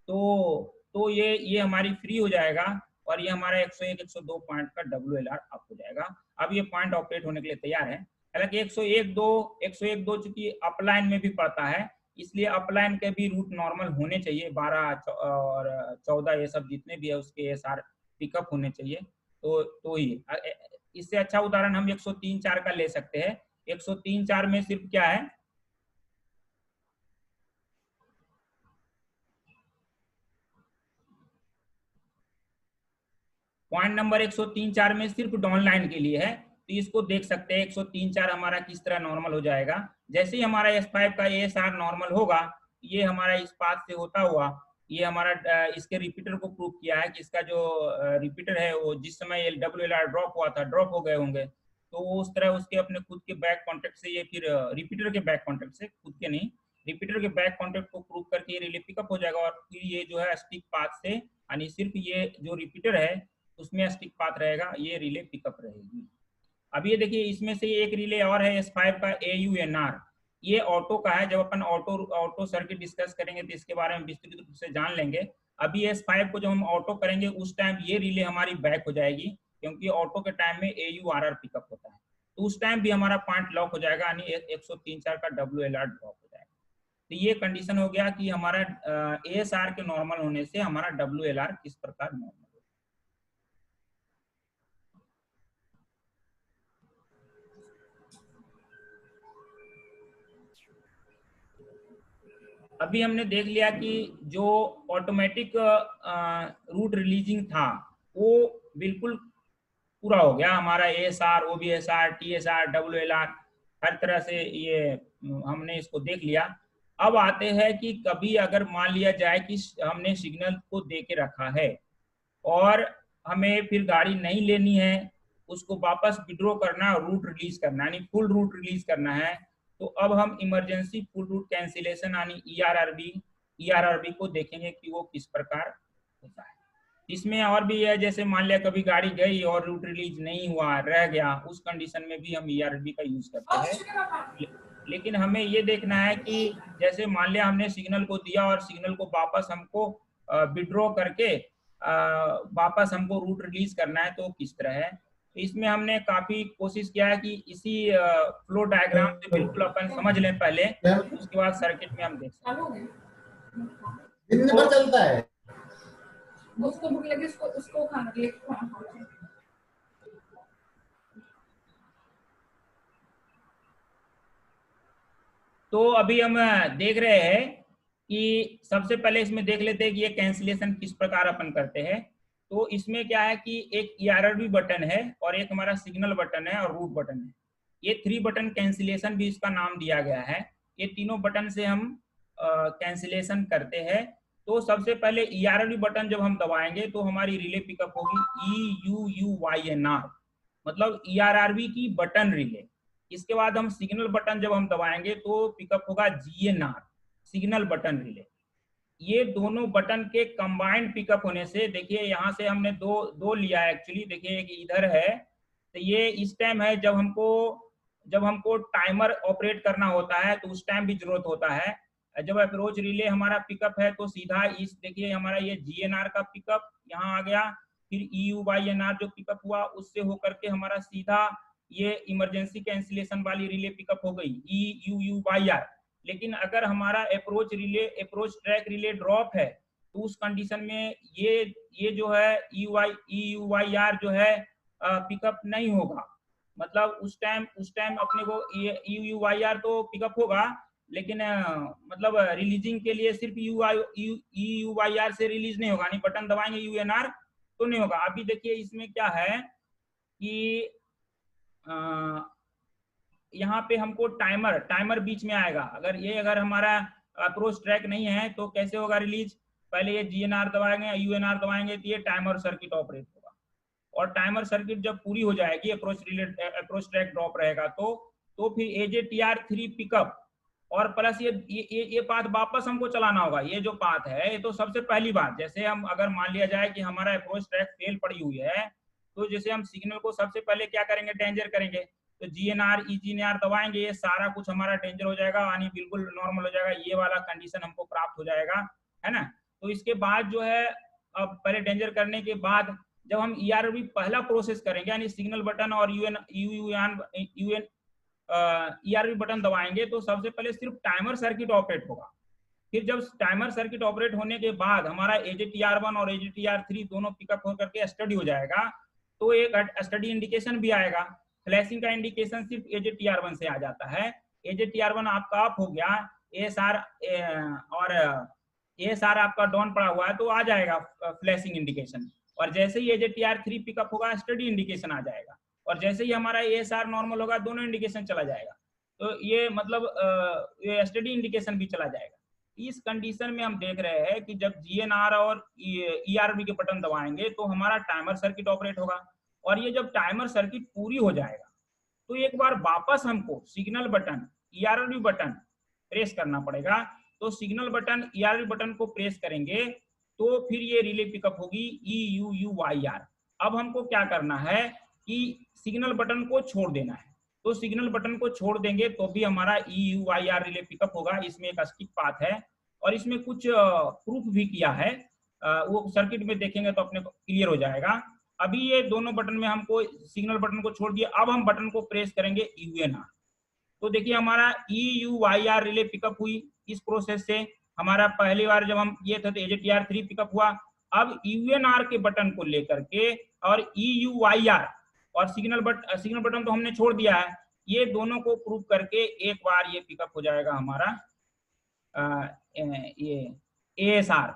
तो तो ये हमारी फ्री हो जाएगा और ये हमारा 101 102 पॉइंट का WLR अप हो जाएगा। अब ये पॉइंट ऑपरेट होने के लिए तैयार है। हालांकि 101.2 चूंकि अपलाइन में भी पड़ता है, इसलिए अपलाइन के भी रूट नॉर्मल होने चाहिए, 12 और 14 ये सब जितने भी है उसके SR पिकअप होने चाहिए। तो ही इससे अच्छा उदाहरण हम 103.4 का ले सकते हैं। 103.4 में सिर्फ क्या है, पॉइंट नंबर 103.4 में सिर्फ डाउन लाइन के लिए है, तो इसको देख सकते हैं 103.4 हमारा किस तरह नॉर्मल हो जाएगा। जैसे ही हमारा S5 का ASR नॉर्मल होगा, ये हमारा इस पाथ से होता हुआ ये हमारा इसके रिपीटर को प्रूव किया है कि इसका जो रिपीटर है वो जिस समय WLR ड्रॉप हुआ था ड्रॉप हो गए होंगे, तो उस तरह उसके अपने खुद के बैक कॉन्टेक्ट से ये फिर रिपीटर के बैक कॉन्टेक्ट से, खुद के नहीं, रिपीटर के बैक कॉन्टेक्ट को प्रूव करके ये रिले पिकअप हो जाएगा और फिर ये जो है स्टिक पाथ से, यानी सिर्फ ये जो रिपीटर है उसमें स्टिक पाथ रहेगा, ये रिले पिकअप रहेगी। अब ये देखिए इसमें से एक रिले और है S5 का AUNR, ये ऑटो का है। जब अपन ऑटो सर्किट डिस्कस करेंगे तो इसके बारे में विस्तृत रूप से जान लेंगे। अभी S5 को जब हम ऑटो करेंगे उस टाइम ये रिले हमारी बैक हो जाएगी, क्योंकि ऑटो के टाइम में AURR पिकअप होता है, तो उस टाइम भी हमारा पॉइंट लॉक हो जाएगा, यानी 103.4 का WLR ड्रॉप हो जाएगा। तो ये कंडीशन हो गया कि हमारा ASR के नॉर्मल होने से हमारा WLR किस प्रकार नॉर्मल। अभी हमने देख लिया कि जो ऑटोमेटिक रूट रिलीजिंग था वो बिल्कुल पूरा हो गया, हमारा ASR, OBSR, TSR, WLR हर तरह से ये हमने इसको देख लिया। अब आते हैं कि कभी अगर मान लिया जाए कि हमने सिग्नल को दे के रखा है और हमें फिर गाड़ी नहीं लेनी है, उसको वापस विड्रॉ करना है, रूट रिलीज करना है, यानी फुल रूट रिलीज करना है, तो अब हम इमरजेंसी फुल रूट कैंसिलेशन यानी ERRB को देखेंगे कि वो किस प्रकार होता है। इसमें और भी है, जैसे मान लिया कभी गाड़ी गई और रूट रिलीज नहीं हुआ, रह गया, उस कंडीशन में भी हम ERRB का यूज करते हैं। लेकिन हमें ये देखना है कि जैसे मान लिया हमने सिग्नल को दिया और सिग्नल को वापस हमको विड्रॉ करके वापस हमको रूट रिलीज करना है, तो किस तरह है। तो इसमें हमने काफी कोशिश किया है कि इसी फ्लो डायग्राम से बिल्कुल अपन समझ लें पहले, उसके बाद सर्किट में हम देख सकते हैं। दिन भर चलता है, उसको भूख लगी उसको खाना ले। तो अभी हम देख रहे हैं कि सबसे पहले इसमें देख लेते हैं कि ये कैंसिलेशन किस प्रकार अपन करते हैं। तो इसमें क्या है कि एक ERRB बटन है और एक हमारा सिग्नल बटन है और रूट बटन है। ये 3 बटन कैंसिलेशन भी इसका नाम दिया गया है। ये तीनों बटन से हम कैंसिलेशन करते हैं। तो सबसे पहले ERRB बटन जब हम दबाएंगे तो हमारी रिले पिकअप होगी EUUYNR, मतलब ERRB की बटन रिले। इसके बाद हम सिग्नल बटन जब हम दबाएंगे तो पिकअप होगा GNR, सिग्नल बटन रिले। ये दोनों बटन के कंबाइंड पिकअप होने से, देखिए यहाँ से हमने दो लिया है एक्चुअली, देखिए एक इधर है, तो ये इस टाइम है जब हमको टाइमर ऑपरेट करना होता है तो उस टाइम भी जरूरत होता है। जब अप्रोच रिले हमारा पिकअप है तो सीधा इस, देखिए हमारा ये GNR का पिकअप यहाँ आ गया, फिर EUYNR जो पिकअप हुआ उससे होकर के हमारा सीधा ये इमरजेंसी कैंसिलेशन वाली रिले पिकअप हो गई EUUYR। लेकिन अगर हमारा अप्रोच ट्रैक रिले ड्रॉप है तो उस कंडीशन में ये जो है EUYR जो है पिकअप नहीं होगा। मतलब उस टाइम अपने को EUYR तो पिकअप होगा, लेकिन मतलब रिलीजिंग के लिए सिर्फ EUYR से रिलीज नहीं होगा, नहीं बटन दबाएंगे UNR तो नहीं होगा। अभी देखिए इसमें क्या है कि यहाँ पे हमको टाइमर बीच में आएगा। अगर हमारा अप्रोच ट्रैक नहीं है तो कैसे होगा रिलीज, पहले ये GNR दबाएंगे UNR दबाएंगे तो ये टाइमर सर्किट ऑपरेट होगा, और टाइमर सर्किट जब पूरी हो जाएगी, अप्रोच ट्रैक ड्रॉप रहेगा तो फिर AJTR3 पिकअप और प्लस ये पाथ वापस हमको चलाना होगा। ये जो पाथ है ये तो सबसे पहली बात, जैसे हम अगर मान लिया जाए कि हमारा अप्रोच ट्रैक फेल पड़ी हुई है तो जैसे हम सिग्नल को सबसे पहले क्या करेंगे, डेंजर करेंगे, तो GNR EGNR दबाएंगे, ये सारा कुछ हमारा डेंजर हो जाएगा, यानी बिल्कुल नॉर्मल हो जाएगा, ये वाला कंडीशन हमको प्राप्त हो जाएगा, है ना। तो इसके बाद जो है अब पहले डेंजर करने के बाद जब हम ERB पहला प्रोसेस करेंगे यानी सिग्नल बटन और यूएन ERB बटन दबाएंगे तो सबसे पहले सिर्फ टाइमर सर्किट ऑपरेट होगा। फिर जब टाइमर सर्किट ऑपरेट होने के बाद हमारा AJTR1 और AJTR3 दोनों पिकअप होकर के स्टडी हो जाएगा तो एक स्टडी इंडिकेशन भी आएगा। फ्लैशिंग का इंडिकेशन सिर्फ AJTR1 से आ जाता है। AJTR1 आपका ऑफ हो गया, ASR और ASR आपका डाउन पड़ा हुआ है तो आ जाएगा फ्लैशिंग इंडिकेशन, और जैसे ही AJTR3 पिकअप होगा स्टडी इंडिकेशन आ जाएगा, और जैसे ही हमारा ASR नॉर्मल होगा दोनों इंडिकेशन चला जाएगा। तो ये मतलब ये स्टडी इंडिकेशन भी चला जाएगा। इस कंडीशन में हम देख रहे हैं कि जब GNR और ERB के बटन दबाएंगे तो हमारा टाइमर सर्किट ऑपरेट होगा, और ये जब टाइमर सर्किट पूरी हो जाएगा तो एक बार वापस हमको signal button ERB button press करना पड़ेगा। तो सिग्नल बटन ERB बटन को प्रेस करेंगे तो फिर ये रिले पिकअप होगी EUUYR। अब हमको क्या करना है कि सिग्नल बटन को छोड़ देना है, तो सिग्नल बटन को छोड़ देंगे तो भी हमारा EUYR रिले पिकअप होगा। इसमें एक स्किप पाथ है और इसमें कुछ प्रूफ भी किया है, वो सर्किट में देखेंगे तो अपने को क्लियर हो जाएगा। अभी ये दोनों बटन में हमको सिग्नल बटन को छोड़ दिया, अब हम बटन को प्रेस करेंगे UNR, तो देखिए हमारा EUYR रिले पिकअप हुई। इस प्रोसेस से हमारा पहली बार जब हम ये था तो AJTR3 पिकअप हुआ। अब UNR के बटन को लेकर के और EUYR और सिग्नल बटन तो हमने छोड़ दिया है, ये दोनों को प्रूव करके एक बार ये पिकअप हो जाएगा हमारा ये ASR।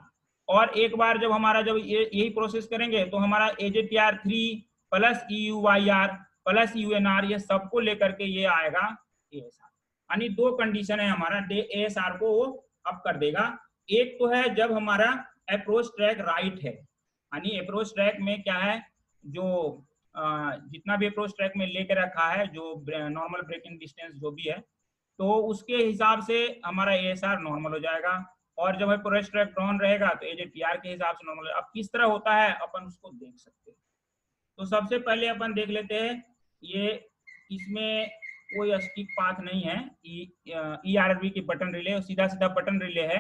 और एक बार जब हमारा जब यही प्रोसेस करेंगे तो हमारा AJTR3 plus EUYR plus UNR ये सबको लेकर के ये आएगा ASR। यानी दो कंडीशन है हमारा, ASR को वो अप कर देगा। एक तो है जब हमारा अप्रोच ट्रैक राइट है, यानी अप्रोच ट्रैक में क्या है, जो जितना भी अप्रोच ट्रैक में लेके रखा है जो नॉर्मल ब्रेकिंग डिस्टेंस जो भी है तो उसके हिसाब से हमारा ASR नॉर्मल हो जाएगा, और जब अप्रोच ट्रैक डाउन रहेगा तो AJTR के हिसाब से नॉर्मल। अब किस तरह होता है अपन उसको देख सकते हैं। तो सबसे पहले अपन देख लेते हैं, ये इसमें कोई स्टिक पाथ नहीं है, ERB की बटन रिले सीधा सीधा बटन रिले है।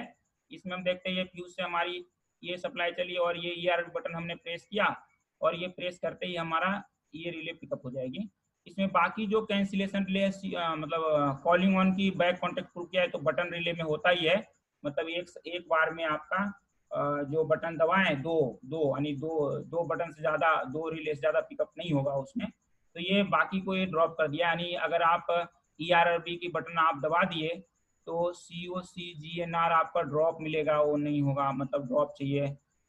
इसमें हम देखते हैं ये फ्यूज से हमारी ये सप्लाई चली और ये ERB बटन हमने प्रेस किया और ये प्रेस करते ही हमारा ये रिले पिकअप हो जाएगी। इसमें बाकी जो कैंसिलेशन रिले मतलब कॉलिंग ऑन की बैक कॉन्टेक्ट प्रूव किया है तो बटन रिले में होता ही है, मतलब एक बार में आपका जो बटन दबाएं दो यानी दो बटन से ज्यादा, दो रिले से ज्यादा पिकअप नहीं होगा उसमें। तो ये बाकी को ये ड्रॉप कर दिया, यानी अगर आप ERB की बटन आप दबा दिए तो COCGNR आपका ड्रॉप मिलेगा, वो नहीं होगा, मतलब ड्रॉप चाहिए।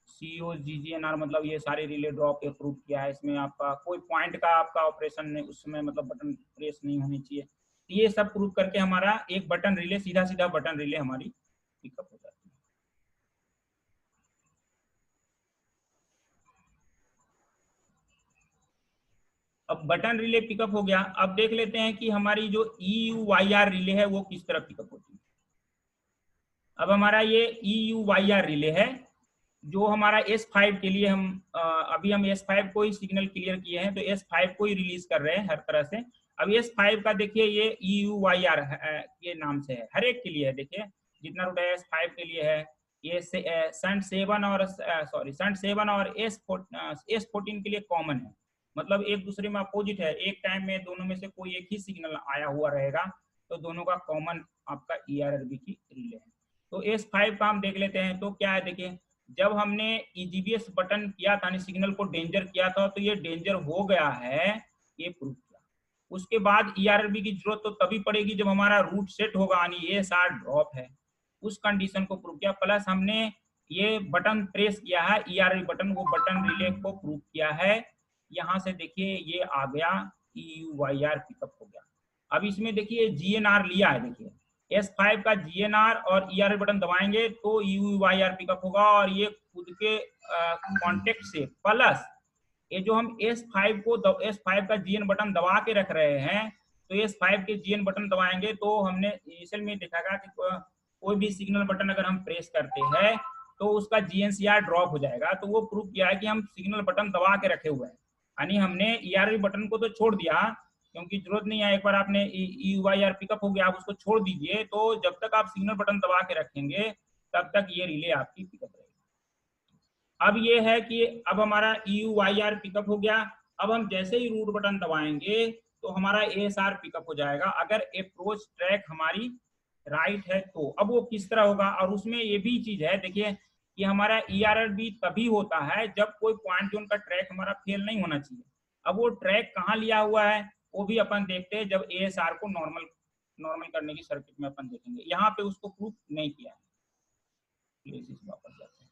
COGGNR मतलब ये सारे रिले ड्रॉप अप्रूव किया है, इसमें आपका कोई पॉइंट का आपका ऑपरेशन नहीं, उसमें मतलब बटन प्रेस नहीं होनी चाहिए। ये सब प्रूव करके हमारा एक बटन रिले सीधा सीधा बटन रिले हमारी पिकअप हो जाती है। अब बटन रिले पिकअप हो गया, अब देख लेते हैं कि हमारी जो EUYR रिले है वो किस तरह पिकअप होती है। अब हमारा ये EUYR रिले है जो हमारा S5 के लिए हम अभी हम S5 को ही सिग्नल क्लियर किए हैं तो S5 को ही रिलीज कर रहे हैं हर तरह से। अब S5 का देखिए ये EUYR के नाम से है, हर एक के लिए है। देखिए जितना रूट है S5 के लिए है, ये शंट 7 और S14 के लिए कॉमन है, मतलब एक दूसरे में अपोजिट है। एक टाइम में दोनों में से कोई एक ही सिग्नल आया हुआ रहेगा तो दोनों का कॉमन आपका ERB की रिले है। तो S5 का हम देख लेते हैं तो क्या है, देखिए जब हमने EGBS बटन किया था, सिग्नल को डेंजर किया था तो ये डेंजर हो गया है, ये प्रूव किया। उसके बाद ERB की जरूरत तो तभी पड़ेगी जब हमारा रूट सेट होगा, यानी ASR ड्रॉप है, उस कंडीशन को प्रूव किया। प्लस हमने ये बटन प्रेस किया है ERB बटन, वो बटन रिले को प्रूव किया है। यहाँ से देखिए ये आ गया EUYR पिकअप हो गया। अब इसमें देखिए GNR लिया है, देखिए S5 का GNR और ERB बटन दबाएंगे तो EUYR पिकअप होगा, और ये खुद के कॉन्टेक्ट से प्लस ये जो हम S5 का GN बटन दबा के रख रहे हैं तो S5 के GN बटन दबाएंगे तो हमने इनिशियल में देखा था कि कोई भी सिग्नल बटन अगर हम प्रेस करते हैं तो उसका GNCR ड्रॉप हो जाएगा। तो वो प्रूव किया है कि हम सिग्नल बटन दबा के रखे हुए हैं, यानी हमने ERB बटन को तो छोड़ दिया क्योंकि जरूरत नहीं है। एक बार आपने EUYR पिकअप हो गया, आप उसको छोड़ दीजिए, तो जब तक आप सिग्नल बटन दबा के रखेंगे तब तक ये रिले आपकी पिकअप रहेगी। अब ये है कि अब हमारा EUYR पिकअप हो गया। अब हम जैसे ही रूट बटन दबाएंगे तो हमारा ASR पिकअप हो जाएगा, अगर अप्रोच ट्रैक हमारी राइट है तो। अब वो किस तरह होगा, और उसमें ये भी चीज है देखिए कि हमारा ERRB तभी होता है जब कोई पॉइंट जोन का ट्रैक हमारा फेल नहीं होना चाहिए। अब वो ट्रैक कहाँ लिया हुआ है वो भी अपन देखते हैं जब ASR को नॉर्मल करने की सर्किट में अपन देखेंगे। यहाँ पे उसको प्रूफ नहीं किया है। वापस जाते हैं।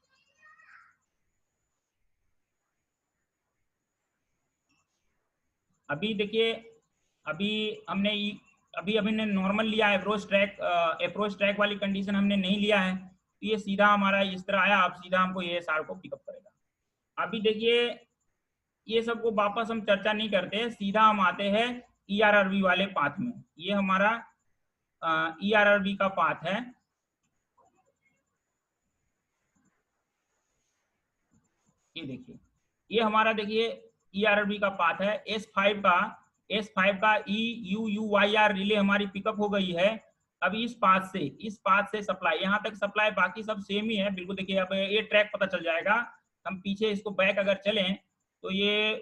अभी देखिए अभी हमने हमने नॉर्मल लिया है, अप्रोच ट्रैक वाली कंडीशन हमने नहीं लिया है, तो ये सीधा हमारा इस तरह आया। अब सीधा हमको ASR को पिकअप करेगा। अभी देखिए ये सबको वापस हम चर्चा नहीं करते, सीधा हम आते हैं ERRB वाले पाथ में। ये हमारा ERRB का पाथ है। ये देखिए ये हमारा देखिए ERRB का पाथ है। S5 का EUYR रिले हमारी पिकअप हो गई है। अब इस पाथ से सप्लाई, यहाँ तक सप्लाई बाकी सब सेम ही है बिल्कुल। देखिए अब ये ट्रैक पता चल जाएगा। हम पीछे इसको बैक अगर चलें तो ये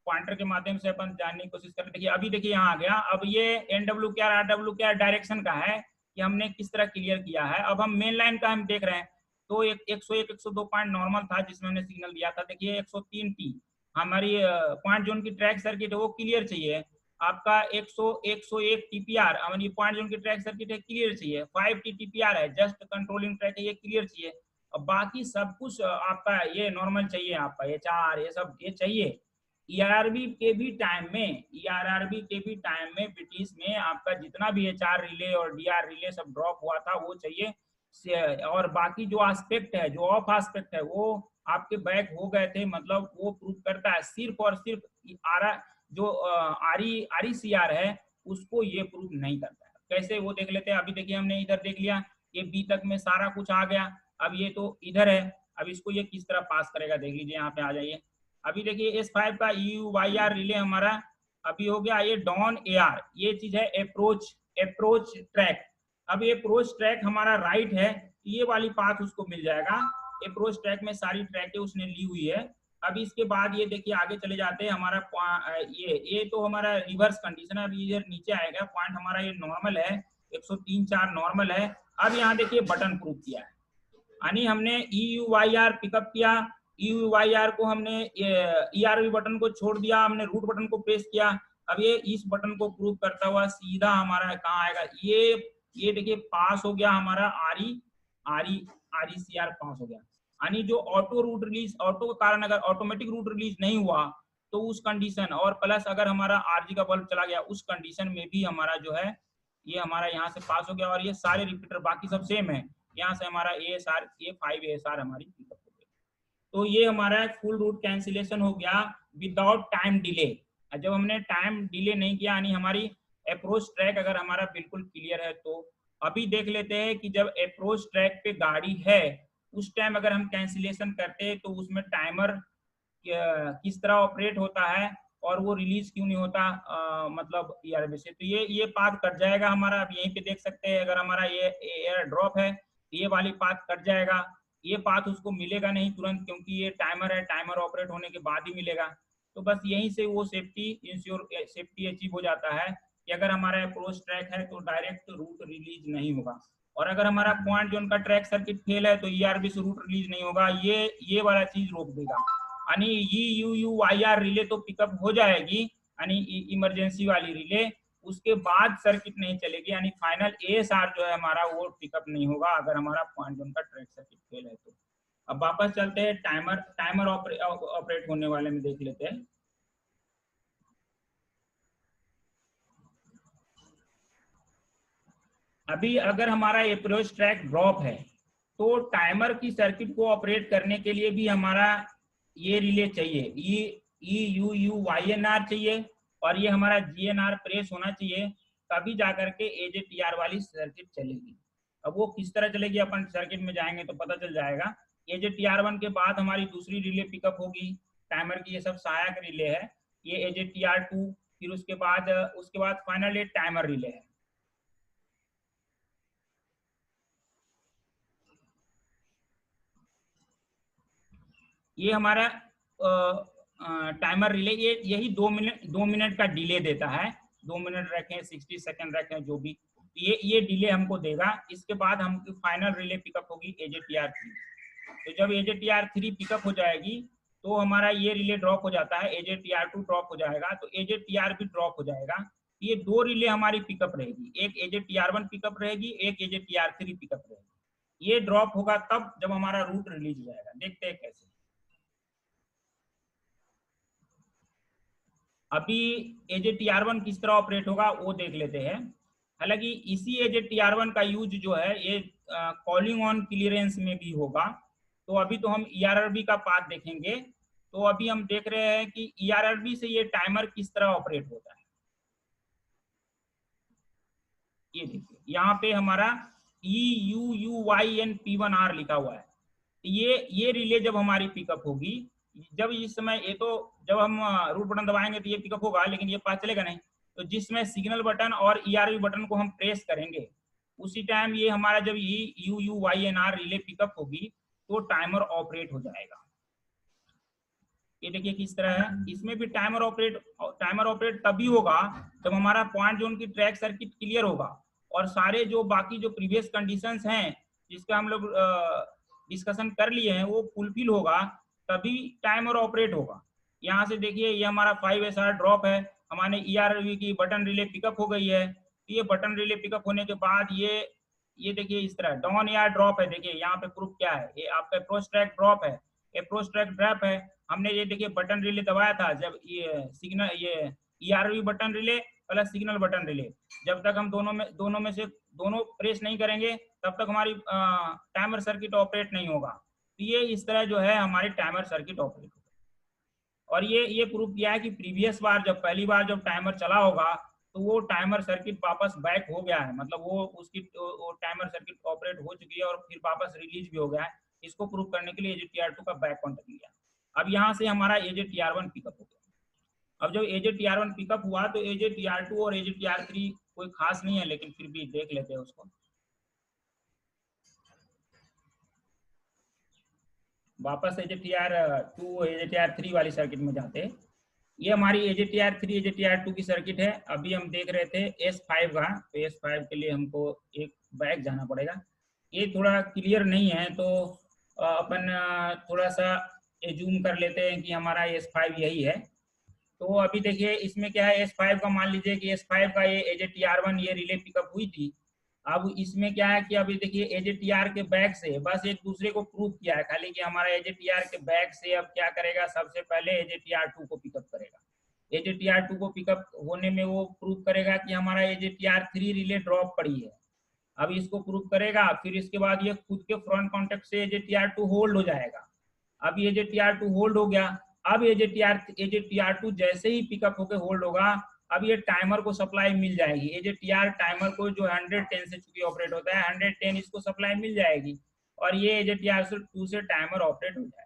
पॉइंटर के माध्यम से अपन जानने की कोशिश करें। देखिए अभी देखिए यहाँ आ गया। अब ये NW RW डायरेक्शन का है कि हमने किस तरह क्लियर किया है। अब हम मेन लाइन का हम देख रहे हैं तो 101 102 पॉइंट नॉर्मल था जिसमें हमने सिग्नल दिया था। देखिए 103 T हमारी पॉइंट जोन की ट्रैक सर्किट है वो क्लियर चाहिए। आपका 101 TPR हमारी पॉइंट जोन की ट्रैक सर्किट है, क्लियर चाहिए। 5T TPR है, जस्ट कंट्रोलिंग ट्रैक है, ये क्लियर चाहिए। अब बाकी सब कुछ आपका ये नॉर्मल चाहिए, आपका ये 4 ये सब ये चाहिए। ERRB के भी टाइम में ब्रिटिश में आपका जितना भी HR रिले और DR रिले सब ड्रॉप हुआ था वो चाहिए। और बाकी जो एस्पेक्ट है, जो ऑफ एस्पेक्ट है वो आपके बैक हो गए थे, मतलब वो प्रूव करता है। सिर्फ और सिर्फ जो RECR है उसको ये प्रूव नहीं करता है। कैसे वो देख लेते हैं। अभी देखिए हमने इधर देख लिया, ये B तक में सारा कुछ आ गया। अब ये तो इधर है, अब इसको ये किस तरह पास करेगा देख लीजिए। यहाँ पे आ जाइए। अभी देखिए S5 का EUYR रिले हमारा अभी हो गया। ये डॉन AR ये चीज है अप्रोच ट्रैक। अब ये अप्रोच ट्रैक हमारा राइट है, ये वाली पाथ उसको मिल जाएगा। अप्रोच ट्रैक में सारी ट्रैकें उसने ली हुई है। अब इसके बाद ये देखिए आगे चले जाते हैं। हमारा ये तो हमारा रिवर्स कंडीशन है। अभी इधर नीचे आएगा पॉइंट हमारा ये नॉर्मल है, 103-4 नॉर्मल है। अब यहाँ देखिए बटन प्रूफ किया है, यानी हमने EUYR पिकअप किया। EUYR को हमने ERB बटन को छोड़ दिया, हमने रूट बटन को प्रेस किया। अब ये इस बटन को प्रूव करता हुआ सीधा हमारा कहाँ आएगा, ये देखिए पास हो गया हमारा RECR पास हो गया। यानी जो ऑटो रूट रिलीज, ऑटो के कारण अगर ऑटोमेटिक रूट रिलीज नहीं हुआ तो उस कंडीशन, और प्लस अगर हमारा RG का बल्ब चला गया उस कंडीशन में भी हमारा जो है ये हमारा यहाँ से पास हो गया। और ये सारे रिपीटर बाकी सब सेम है, यहाँ से हमारा ASR ये 5 ASR हमारी पिकअप हो गई। तो ये हमारा फुल रूट कैंसिलेशन हो गया विदाउट टाइम डिले। जब हमने टाइम डिले नहीं किया, यानी हमारी अप्रोच ट्रैक अगर हमारा बिल्कुल क्लियर है तो। अभी देख लेते हैं कि जब अप्रोच ट्रैक पे गाड़ी है उस टाइम अगर हम कैंसिलेशन करते हैं तो उसमें टाइमर किस तरह ऑपरेट होता है और वो रिलीज क्यों नहीं होता, मतलब ERB से। तो ये पाथ कट जाएगा हमारा। अब यहीं पे देख सकते हैं अगर हमारा ये एयर ड्रॉप है ये वाली पाथ कट जाएगा। ये पाथ उसको मिलेगा नहीं तुरंत, क्योंकि ये टाइमर है, टाइमर ऑपरेट होने के बाद ही मिलेगा। तो बस यहीं से वो सेफ्टी अचीव हो जाता है कि अगर हमारा अप्रोच ट्रैक है तो डायरेक्ट रूट रिलीज नहीं होगा। और अगर हमारा पॉइंट जोन का ट्रैक सर्किट फेल है तो ERB से रूट रिलीज नहीं होगा। ये वाला चीज रोक देगा। यानी EUYR रिले तो पिकअप हो जाएगी, यानी इमरजेंसी वाली रिले, उसके बाद सर्किट नहीं चलेगी, यानी फाइनल ASR जो है हमारा वो पिकअप नहीं होगा अगर हमारा पॉइंट जोन का ट्रैक सर्किट फेल है तो। अब वापस चलते हैं टाइमर ऑपरेट होने वाले में देख लेते हैं। अभी अगर हमारा अप्रोच ट्रैक ड्रॉप है तो टाइमर की सर्किट को ऑपरेट करने के लिए भी हमारा ये रिले चाहिए, EUYNR चाहिए, और ये हमारा GNR प्रेस होना चाहिए, तभी जाकर के AJTR वाली सर्किट चलेगी। अब वो किस तरह चलेगी अपन सर्किट में जाएंगे तो पता चल जाएगा। AJTR1 के बाद हमारी दूसरी रिले पिकअप होगी, टाइमर की ये सब सहायक रिले है, ये AJTR2, फिर उसके बाद फाइनल ये टाइमर रिले है। ये हमारा टाइमर रिले, ये यही 2 मिनट का डिले देता है। 2 मिनट रखें, 60 सेकंड रखें, जो भी, ये डिले हमको देगा। इसके बाद हम फाइनल रिले पिकअप होगी AJTR3। तो जब AJTR3 पिकअप हो जाएगी तो हमारा ये रिले ड्रॉप हो जाता है, AJTR2 ड्रॉप हो जाएगा, तो AJTR भी ड्रॉप हो जाएगा। ये 2 रिले हमारी पिकअप रहेगी, एक AJTR1 पिकअप रहेगी, एक AJTR3 पिकअप रहेगी। ये ड्रॉप होगा तब जब हमारा रूट रिलीज हो जाएगा। देखते हैं कैसे। अभी AJTR1 किस तरह ऑपरेट होगा वो देख लेते हैं। हालांकि इसी AJTR1 का यूज जो है ये कॉलिंग ऑन क्लियरेंस में भी होगा। तो अभी तो हम ERRB का पाथ देखेंगे। तो अभी हम देख रहे हैं कि ERRB से ये टाइमर किस तरह ऑपरेट होता है। ये देखिए यहाँ पे हमारा EUUYNP1R लिखा हुआ है। ये रिले जब हमारी पिकअप होगी, जब इस समय, ये तो जब हम रूट बटन दबाएंगे तो ये पिकअप होगा, लेकिन ये पता चलेगा नहीं। तो जिसमें सिग्नल बटन और ERB बटन को हम प्रेस करेंगे, उसी टाइम ये हमारा जब EUUYNR रिले पिकअप होगी तो टाइमर ऑपरेट हो जाएगा। ये देखिए किस तरह है। इसमें भी टाइमर ऑपरेट तभी होगा जब हमारा पॉइंट जोन की ट्रैक सर्किट क्लियर होगा और सारे जो बाकी जो प्रीवियस कंडीशंस हैं जिसका हम लोग डिस्कशन कर लिए हैं वो फुलफिल होगा, तभी टाइमर ऑपरेट होगा। यहाँ से देखिए ये हमारा 5SR ड्रॉप है, हमारे ERB की बटन रिले पिकअप हो गई है। ये बटन रिले पिकअप होने के बाद ये देखिए इस तरह डाउन AR ड्रॉप है। देखिए यहाँ पे प्रूफ क्या है, ये आपका अप्रोच ट्रैक ड्रॉप है, अप्रोच ट्रैक ड्रॉप है। हमने ये देखिए बटन रिले दबाया था जब ये सिग्नल, ये ERB button relay plus signal button relay, जब तक हम दोनों में से दोनों प्रेस नहीं करेंगे तब तक हमारी टाइमर सर्किट ऑपरेट नहीं होगा। तो ये इस तरह जो है हमारी टाइमर सर्किट ऑपरेट होगा। और ये प्रूफ किया है कि प्रीवियस बार जब पहली बार जब टाइमर चला होगा तो वो टाइमर सर्किट वापस बैक हो गया है, मतलब वो उसकी वो टाइमर सर्किट ऑपरेट हो चुकी है और फिर वापस रिलीज भी हो गया है। इसको प्रूव करने के लिए AJTR2 का बैक कॉन्टेक्ट लिया। अब यहाँ से हमारा AJTR1 पिकअप हो गया। अब जब AJTR1 पिकअप हुआ तो AJTR2 और AJTR3 कोई खास नहीं है, लेकिन फिर भी देख लेते हैं उसको। वापस AJTR2 AJTR3 वाली सर्किट में जाते हैं। ये हमारी AJTR3 AJTR2 की सर्किट है। अभी हम देख रहे थे S5 का, तो S5 के लिए हमको एक बैक जाना पड़ेगा। ये थोड़ा क्लियर नहीं है तो अपन थोड़ा सा एज्यूम कर लेते हैं कि हमारा S5 यही है। तो अभी देखिए इसमें क्या है, S5 का मान लीजिए कि S5 का ये AJTR1 ये रिले पिकअप हुई थी। अब इसमें क्या है कि अभी देखिए AJTR के बैक से बस एक दूसरे को प्रूव किया है खाली कि हमारा AJTR के बैक से अब क्या करेगा, सबसे पहले AJTR2 को पिकअप करेगा। AJTR2 को पिकअप होने में वो प्रूव करेगा कि हमारा AJTR3 रिले ड्रॉप पड़ी है। अब इसको प्रूव करेगा, फिर इसके बाद ये खुद के फ्रंट कॉन्टेक्ट से AJTR2 होल्ड हो जाएगा। अब AJTR2 होल्ड हो गया। अब AJTR2 जैसे ही पिकअप होकर होल्ड होगा, अब ये टाइमर को सप्लाई मिल जाएगी। AJTR टाइमर को जो 110 से चूंकि ऑपरेट होता है, 110 इसको सप्लाई मिल जाएगी और ये AJTR2 से टाइमर ऑपरेट हो जाएगा।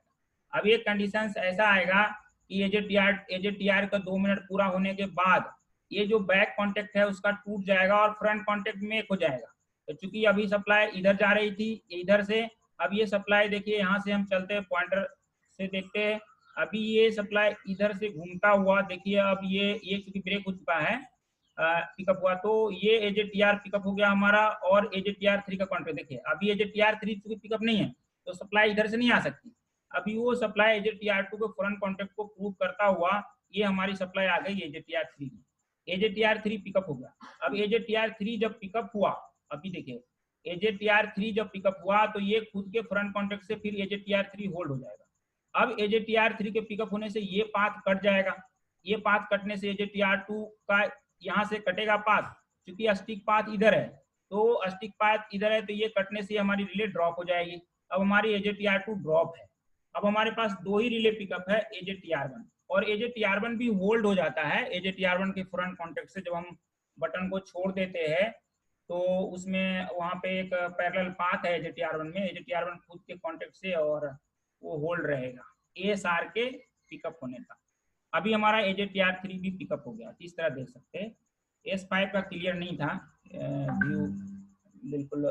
अब ये कंडीशन ऐसा आएगा कि AJTR का 2 मिनट पूरा होने के बाद ये जो बैक कॉन्टेक्ट है उसका टूट जाएगा और फ्रंट कॉन्टेक्ट मेक हो जाएगा। तो चूंकि अभी सप्लाई इधर जा रही थी इधर से, अब ये सप्लाई देखिए यहाँ से हम चलते हैं पॉइंटर से देखते हैं। अभी ये सप्लाई इधर से घूमता हुआ देखिए, अब ये क्योंकि ब्रेक हो चुका है पिकअप हुआ, तो ये AJTR पिकअप हो गया हमारा और AJTR3 का कॉन्टेक्ट देखिए। अभी AJTR3 चूंकि पिकअप नहीं है तो सप्लाई इधर से नहीं आ सकती। अभी वो सप्लाई AJTR2 के फ्रंट कॉन्टेक्ट को प्रूव करता हुआ ये हमारी सप्लाई आ गई AJTR3 में। AJTR3 पिकअप हो गया। अब AJTR3 जब पिकअप हुआ, अभी देखिए AJTR3 जब पिकअप हुआ तो ये खुद के फ्रंट कॉन्टेक्ट से फिर AJTR3 होल्ड हो जाएगा। अब AJTR3 के पिकअप होने से ये पाथ कट जाएगा। ये पाथ कटने से AJTR2 का यहाँ से कटेगा पाथ, क्योंकि स्टिक पाथ इधर है, तो स्टिक पाथ इधर है तो ये कटने से हमारी रिले ड्रॉप हो जाएगी। अब हमारी AJTR2 ड्रॉप है। अब हमारे पास 2 ही रिले पिकअप है, AJTR1 और AJTR1 भी होल्ड हो जाता है। AJTR1 के फ्रंट कॉन्टेक्ट से जब हम बटन को छोड़ देते हैं तो उसमें वहाँ पे एक पैरेलल पाथ है AJTR1 में, AJTR1 खुद के कॉन्टेक्ट से और वो होल्ड रहेगा ASR के पिकअप होने का। अभी हमारा AJTR3 भी पिकअप हो गया। इस तरह देख सकते हैं। S5 का क्लियर नहीं था व्यू, बिल्कुल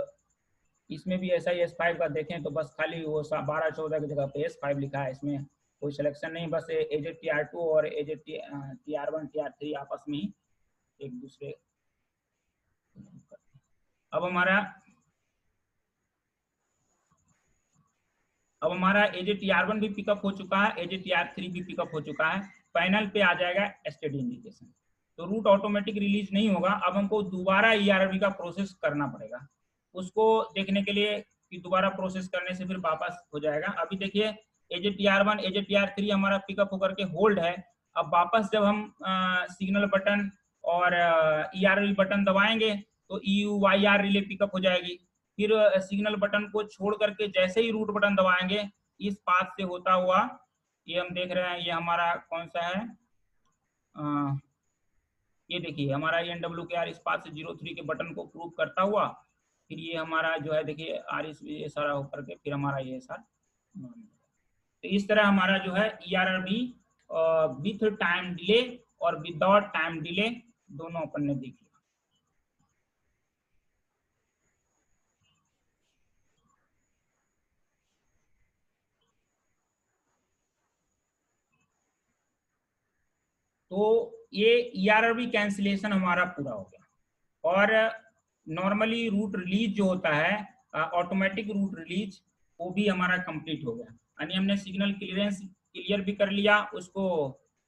इसमें भी ऐसा ही S5 का देखें तो बस खाली वो 12-14 की जगह पे S5 लिखा है, इसमें कोई सिलेक्शन नहीं, बस AZTR2 और AZTR1 TR3 आपस में ही एक दूसरे। अब हमारा AZTR1 भी पिकअप हो चुका है, AZTR3 भी पिकअप हो चुका है। पैनल पे आ जाएगा स्टडी इंडिकेशन, तो रूट ऑटोमेटिक रिलीज नहीं होगा। अब हमको दोबारा ERB का प्रोसेस करना पड़ेगा। उसको देखने के लिए कि दोबारा प्रोसेस करने से फिर वापस हो जाएगा। अभी देखिए AZTR1 AZTR3 हमारा पिकअप होकर के होल्ड है। अब वापस जब हम सिग्नल बटन और ERB बटन दबाएंगे तो EUYR रिले पिकअप हो जाएगी। फिर सिग्नल बटन को छोड़ करके जैसे ही रूट बटन दबाएंगे, इस पाथ से होता हुआ ये हम देख रहे हैं, ये हमारा कौन सा है, ये देखिए हमारा NWKR इस पाथ से 03 के बटन को प्रूव करता हुआ, फिर ये हमारा जो है देखिए ये सारा होकर के फिर हमारा ये सारा। तो इस तरह हमारा जो है ERB विथ टाइम डिले और विदाउट टाइम डिले दोनों अपन ने देख लिया। तो ये ERB कैंसिलेशन हमारा पूरा हो गया। और नॉर्मली रूट रिलीज जो होता है, ऑटोमेटिक रूट रिलीज, वो भी हमारा कंप्लीट हो गया। यानी हमने सिग्नल क्लियरेंस क्लियर भी कर लिया, उसको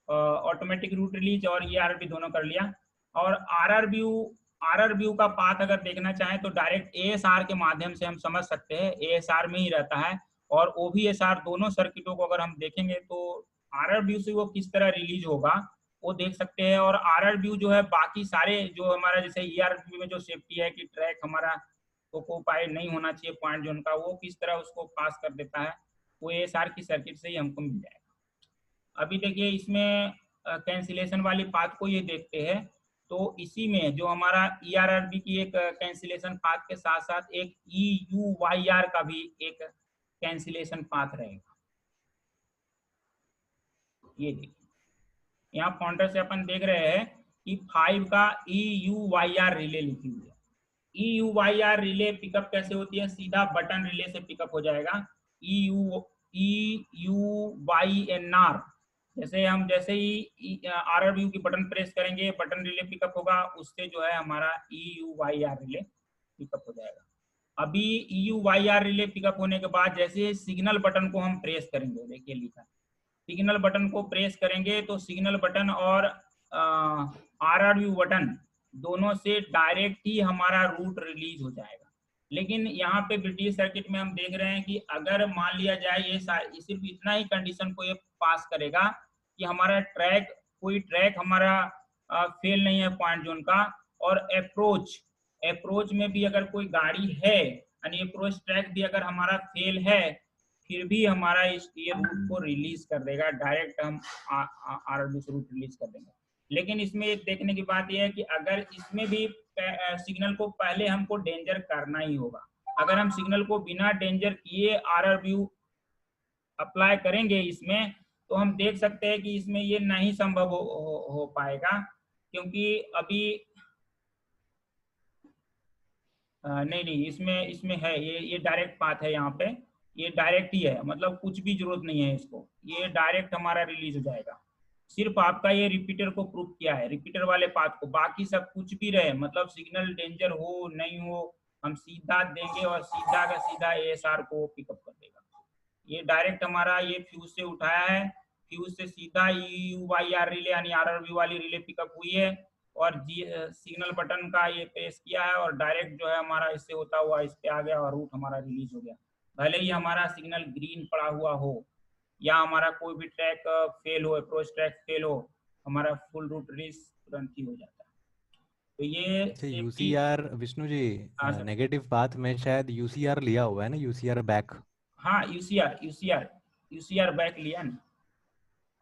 ऑटोमेटिक रूट रिलीज और ERB दोनों कर लिया। और आर व्यू का पाथ अगर देखना चाहें तो डायरेक्ट ASR के माध्यम से हम समझ सकते हैं, ASR में ही रहता है। और OVSR दोनों सर्किटों को अगर हम देखेंगे तो आर व्यू से वो किस तरह रिलीज होगा वो देख सकते हैं। और आर व्यू जो है बाकी सारे जो हमारा जैसे ERB में जो सेफ्टी है कि ट्रैक हमारा ऑक्यूपाई नहीं होना चाहिए पॉइंट जोन का, वो किस तरह उसको पास कर देता है, वो ASR की सर्किट से ही हमको मिल जाएगा। अभी देखिए इसमें कैंसिलेशन वाली पाथ को ये देखते हैं, तो इसी में जो हमारा ERB की एक कैंसिलेशन पाथ के साथ साथ एक EUYR का भी एक कैंसिलेशन पाथ रहेगा। ये देखिए यहाँ पॉइंटर से अपन देख रहे हैं कि 5 का EUYR रिले लिखी हुई है। EUYR रिले पिकअप कैसे होती है, सीधा बटन रिले से पिकअप हो जाएगा। EUYNR जैसे ही आर व्यू की बटन प्रेस करेंगे बटन रिले पिकअप होगा, उससे जो है हमारा EUYR रिले पिकअप हो जाएगा। अभी EUYR रिले पिकअप होने के बाद जैसे सिग्नल बटन को हम प्रेस करेंगे, देखिए लिखा सिग्नल बटन को प्रेस करेंगे तो सिग्नल बटन और आर व्यू बटन दोनों से डायरेक्ट ही हमारा रूट रिलीज हो जाएगा। लेकिन यहाँ पे ब्रिटिश सर्किट में हम देख रहे हैं कि अगर मान लिया जाए ये सिर्फ इतना ही कंडीशन को ये पास करेगा कि हमारा कोई ट्रैक हमारा फेल नहीं है पॉइंट जोन का, और अप्रोच में भी अगर कोई गाड़ी है यानी अप्रोच ट्रैक भी अगर हमारा फेल है, फिर भी हमारा ये रूट को रिलीज कर देगा, डायरेक्ट हम आर से रूट रिलीज कर देंगे। लेकिन इसमें एक देखने की बात यह है कि अगर इसमें भी सिग्नल को पहले हमको डेंजर करना ही होगा। अगर हम सिग्नल को बिना डेंजर किए आर व्यू अप्लाई करेंगे इसमें, तो हम देख सकते हैं कि इसमें ये नहीं संभव हो पाएगा, क्योंकि अभी नहीं इसमें है ये डायरेक्ट पाथ है, यहाँ पे ये डायरेक्ट ही है, मतलब कुछ भी जरूरत नहीं है इसको, ये डायरेक्ट हमारा रिलीज हो जाएगा। सिर्फ आपका ये रिपीटर को प्रूव किया है, रिपीटर वाले पाथ को, बाकी सब कुछ भी रहे, मतलब सिग्नल डेंजर हो नहीं हो, हम सीधा देंगे और सीधा का सीधा ASR को पिकअप कर देगा। ये डायरेक्ट हमारा ये फ्यूज से उठाया है, फ्यूज से सीधा EUYR रिले यानी RRV वाली रिले पिकअप हुई है और सिग्नल बटन का ये प्रेस किया है और डायरेक्ट जो है हमारा इससे होता हुआ इस पे आ गया और रूट हमारा रिलीज हो गया। भले ही हमारा सिग्नल ग्रीन पड़ा हुआ हो या हमारा कोई भी ट्रैक फेल हो, अप्रोच ट्रैक फेल हो, हमारा फुल रूट रिलीज तुरंत ही हो जाता है। तो ये UCR Vishnu ji negative path में शायद UCR लिया हुआ है ना, UCR बैक। हाँ UCR बैक लिया ना,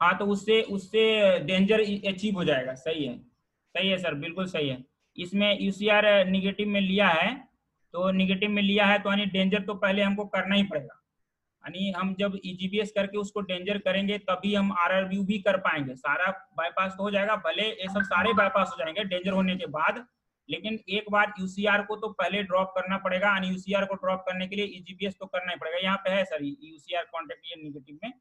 हाँ तो उससे डेंजर अचीव हो जाएगा। सही है सर, बिल्कुल सही है। इसमें UCR निगेटिव में लिया है, तो निगेटिव में लिया है तो यानी डेंजर तो पहले हमको करना ही पड़ेगा, यानी हम जब EGBS करके उसको डेंजर करेंगे तभी हम RR व्यू भी कर पाएंगे। सारा बाईपास तो हो जाएगा, भले ये सब सारे बाईपास हो जाएंगे डेंजर होने के बाद, लेकिन एक बार यूसीआर को तो पहले ड्रॉप करना पड़ेगा, और यूसीआर को ड्रॉप करने के लिए ईजीपीएस तो करना ही पड़ेगा। यहाँ पे है सर यूसीआर कॉन्टेक्ट, ये निगेटिव में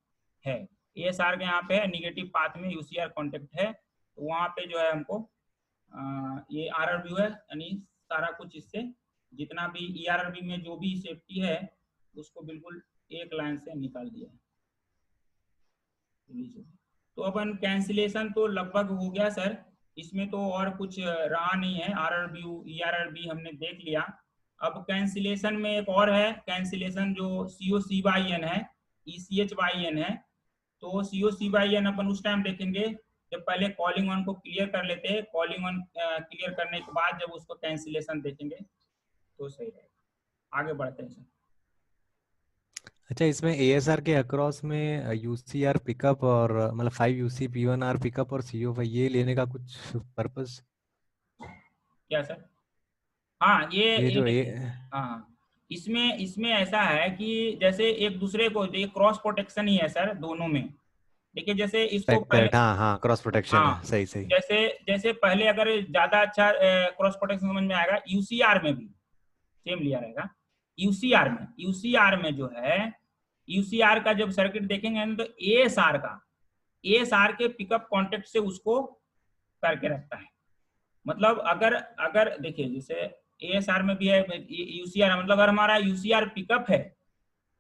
है, एएसआर के यहाँ पे है निगेटिव पाथ में यूसीआर कॉन्टेक्ट है, तो वहाँ पे जो है हमको ये आरआरबी है, यानी सारा कुछ इससे जितना भी ईआरआरबी में जो भी सेफ्टी है उसको बिल्कुल एक लाइन से निकाल दिया है। तो अपन कैंसिलेशन तो लगभग हो गया सर, इसमें तो और कुछ रहा नहीं है, आरआरबी ईआरआरबी हमने देख लिया। अब कैंसिलेशन में एक और है कैंसिलेशन जो COC/N है, ECH/N है। तो COC/N अपन उस टाइम देखेंगे जब पहले कॉलिंग वन को क्लियर कर लेते हैं, कॉलिंग वन क्लियर करने के बाद जब उसको कैंसिलेशन देखेंगे तो सही रहेगा। आगे बढ़ते हैं सर। अच्छा, इसमें ASR के अक्रॉस में UCR पिकअप और मतलब 5UC P1R पिकअप और CO5 ये लेने का कुछ पर्पस क्या सर? हाँ ये जो हाँ, इसमें ऐसा है कि जैसे एक दूसरे को, ये क्रॉस प्रोटेक्शन ही है सर दोनों में। देखिए जैसे इसको पहले, हाँ क्रॉस प्रोटेक्शन हाँ है, सही सही। जैसे पहले अगर ज्यादा अच्छा क्रॉस प्रोटेक्शन समझ में आएगा, यूसीआर में भी सेम लिया रहेगा। यूसीआर में जो है, यूसीआर का जब सर्किट देखेंगे तो एएसआर के पिकअप कॉन्टेक्ट से उसको करके रखता है। मतलब अगर देखिए जैसे एएसआर में भी है यूसीआर, मतलब अगर हमारा यूसीआर पिकअप है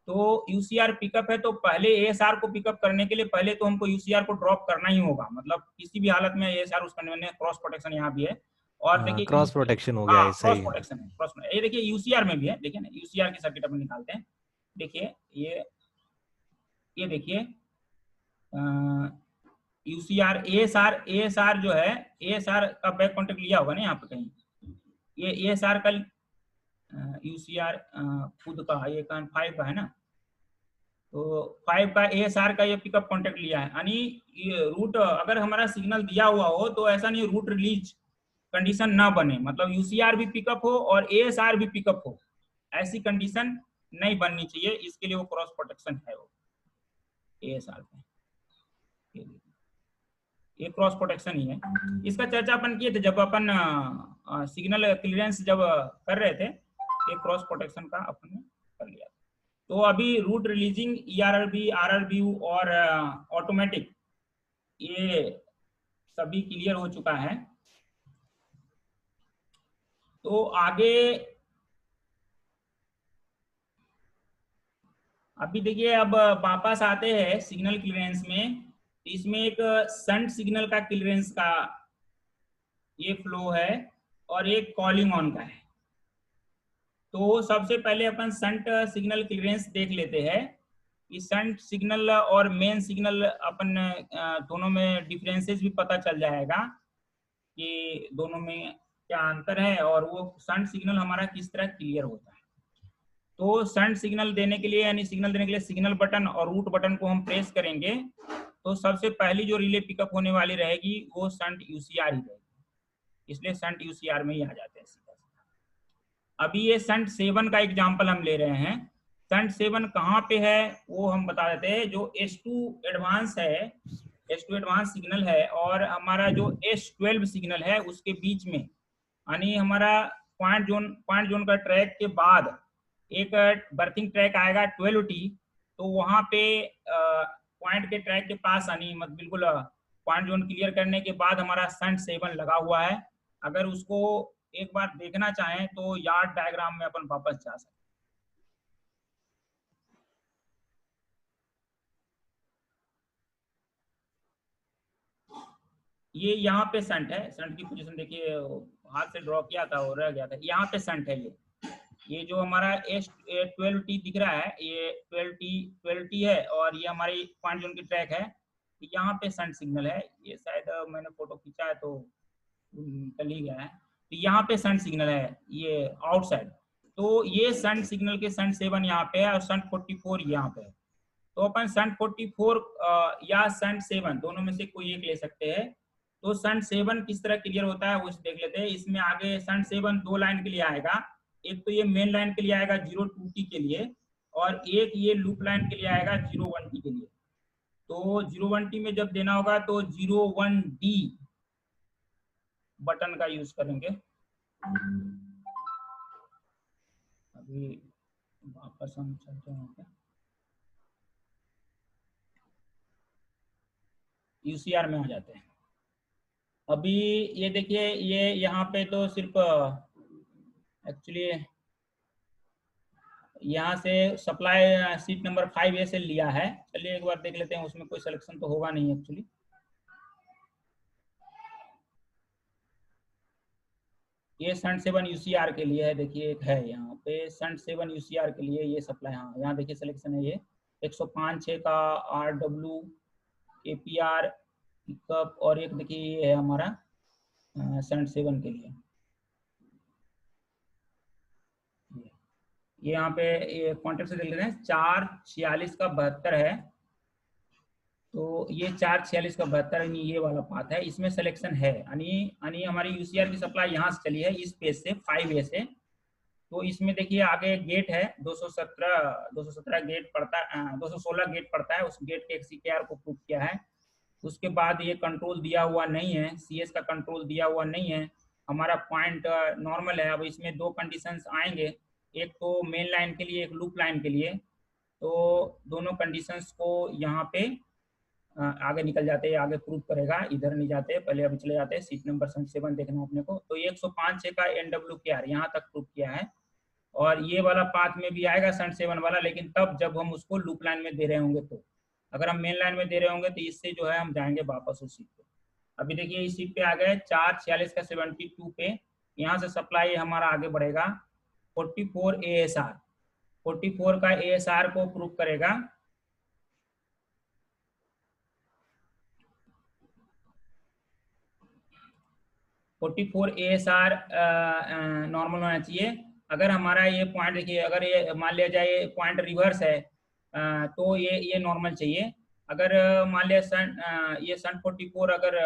तो यूसीआर पिकअप है तो पहले एएसआर को पिकअप करने के लिए पहले तो हमको यूसीआर को ड्रॉप करना ही होगा, मतलब किसी भी हालत में एएसआर उसका क्रॉस प्रोटेक्शन यहाँ भी है। और देखिए क्रॉस प्रोटेक्शन हो गया हाँ है, क्रॉस सही प्रोटेक्शन है, ये देखिए यूसीआर में भी है। देखिए ना यूसीआर की सर्किट अपन निकालते हैं। देखिए ये देखिए यूसीआर एएसआर जो है, एएसआर का बैक कॉन्टेक्ट लिया होगा ना यहाँ पे कहीं, ये एएसआर का यूसीआर खुद का ये 5 का है ना, तो 5 का एएसआर का ये पिकअप कॉन्टेक्ट लिया है, यानी ये रूट अगर हमारा सिग्नल दिया हुआ हो तो ऐसा नहीं रूट रिलीज कंडीशन ना बने, मतलब यूसीआर भी पिकअप हो और एएसआर भी पिकअप हो, ऐसी कंडीशन नहीं बननी चाहिए। इसके लिए वो क्रॉस प्रोटेक्शन है वो एएसआर पे, ये क्रॉस प्रोटेक्शन ही है। इसका चर्चा अपन किए थे जब अपन सिग्नल क्लियरेंस जब कर रहे थे, ये क्रॉस प्रोटेक्शन का अपन ने कर लिया। तो अभी रूट रिलीजिंग ईआरआरबी, आरआरबी और ऑटोमेटिक ये सभी क्लियर हो चुका है। तो आगे अभी देखिए, अब वापस आते हैं सिग्नल क्लियरेंस में। इसमें एक शंट सिग्नल का क्लियरेंस का ये फ्लो है और एक कॉलिंग ऑन का है। तो सबसे पहले अपन शंट सिग्नल क्लियरेंस देख लेते हैं कि शंट सिग्नल और मेन सिग्नल अपन दोनों में डिफरेंसेस भी पता चल जाएगा कि दोनों में क्या अंतर है और वो शंट सिग्नल हमारा किस तरह क्लियर होता है। तो शंट सिग्नल देने के लिए, यानी सिग्नल देने के लिए सिग्नल बटन और रूट बटन को हम प्रेस करेंगे तो सबसे पहली जो रिले पिकअप होने वाली रहेगी वो शंट यूसीआर ही रहेगी, इसलिए शंट यूसीआर में ही आ जाते हैं सीधा सीधा। अभी ये शंट 7 का एग्जांपल हम ले रहे हैं। शंट 7 कहाँ पे है वो हम बता देते हैं। जो S2 एडवांस है, S2 एडवांस सिग्नल है और हमारा जो S12 सिग्नल है उसके बीच में, यानी हमारा पॉइंट जोन का ट्रैक के बाद एक बर्थिंग ट्रैक आएगा 12T, तो वहां पे पॉइंट के ट्रैक के पास, यानी बिल्कुल पॉइंट जोन क्लियर करने के बाद हमारा शंट 7 लगा हुआ है। अगर उसको एक बार देखना चाहें तो यार्ड डायग्राम में अपन वापस जा सकते हैं। ये यहाँ पे शंट है, शंट की पोजीशन देखिए, हाथ से ड्रॉ किया था और रह गया था। यहाँ पे शंट है, ये जो हमारा S12T दिख रहा है ये 12T है और ये हमारी पॉइंट जोन की ट्रैक है। यहाँ पे शंट सिग्नल है, ये शायद मैंने फोटो खींचा है तो निकल ही गया है। तो यहाँ पे शंट सिग्नल है ये आउटसाइड। तो ये शंट सिग्नल के शंट 7 यहाँ पे है और शंट 44 यहाँ पे है। तो अपन शंट 44 या शंट 7 दोनों में से कोई एक ले सकते हैं। तो शंट 7 किस तरह क्लियर होता है वो देख लेते हैं। इसमें आगे शंट 7 2 लाइन के लिए आएगा, एक तो ये मेन लाइन के लिए आएगा 02T के लिए और एक ये लूप लाइन के लिए आएगा 01T के लिए। तो 01T में जब देना होगा तो 01D बटन का यूज करेंगे। अभी वापस हम चलते हैं यूसीआर में आ जाते हैं। अभी ये देखिए, ये यहाँ पे तो सिर्फ एक्चुअली यहाँ से सप्लाई सीट नंबर 5A से लिया है। चलिए एक बार देख लेते हैं, उसमें कोई सिलेक्शन तो होगा नहीं एक्चुअली। ये सन 7 यूसीआर के लिए है, देखिए एक है यहाँ पे सन 7 यूसीआर के लिए ये सप्लाई। हाँ यहाँ देखिए सिलेक्शन है, ये 105/6 का RW APR पिकअप, और एक देखिए ये है हमारा सन 7 के लिए। ये यहाँ पे ये कॉन्टेक्ट से देख लेते हैं, 446 का 72 है, तो ये 446 का 72 यानी ये वाला पाथ है, इसमें सिलेक्शन है। यानी हमारी यूसीआर की सप्लाई यहाँ से चली है इस पेज से 5A से। तो इसमें देखिए आगे गेट है 217 गेट पड़ता है, 216 गेट पड़ता है, उस गेट के CKR को प्रूव किया है। उसके बाद ये कंट्रोल दिया हुआ नहीं है, CS का कंट्रोल दिया हुआ नहीं है, हमारा पॉइंट नॉर्मल है। अब इसमें दो कंडीशंस आएंगे, एक तो मेन लाइन के लिए, एक लूप लाइन के लिए। तो दोनों कंडीशंस को यहाँ पे आगे निकल जाते हैं, आगे प्रूव करेगा, इधर नहीं जाते, पहले अभी चले जाते हैं। सीट नंबर 7 देखना अपने को, तो 105/6 का NWKR यहाँ तक प्रूव किया है, और ये वाला पाथ में भी आएगा सन 7 वाला, लेकिन तब जब हम उसको लूप लाइन में दे रहे होंगे। तो अगर हम मेन लाइन में दे रहे होंगे तो इससे जो है हम जाएंगे वापस उस सीट पे। अभी देखिए इस सीट पे आ गए 446 का 72 पे, यहाँ से सप्लाई हमारा आगे बढ़ेगा 44 ASR, 44 का ASR को प्रूव करेगा। ASR नॉर्मल होना चाहिए। अगर हमारा ये पॉइंट देखिए, अगर ये मान लिया जाए पॉइंट रिवर्स है तो ये नॉर्मल चाहिए। अगर मान लिया ये सन 44 अगर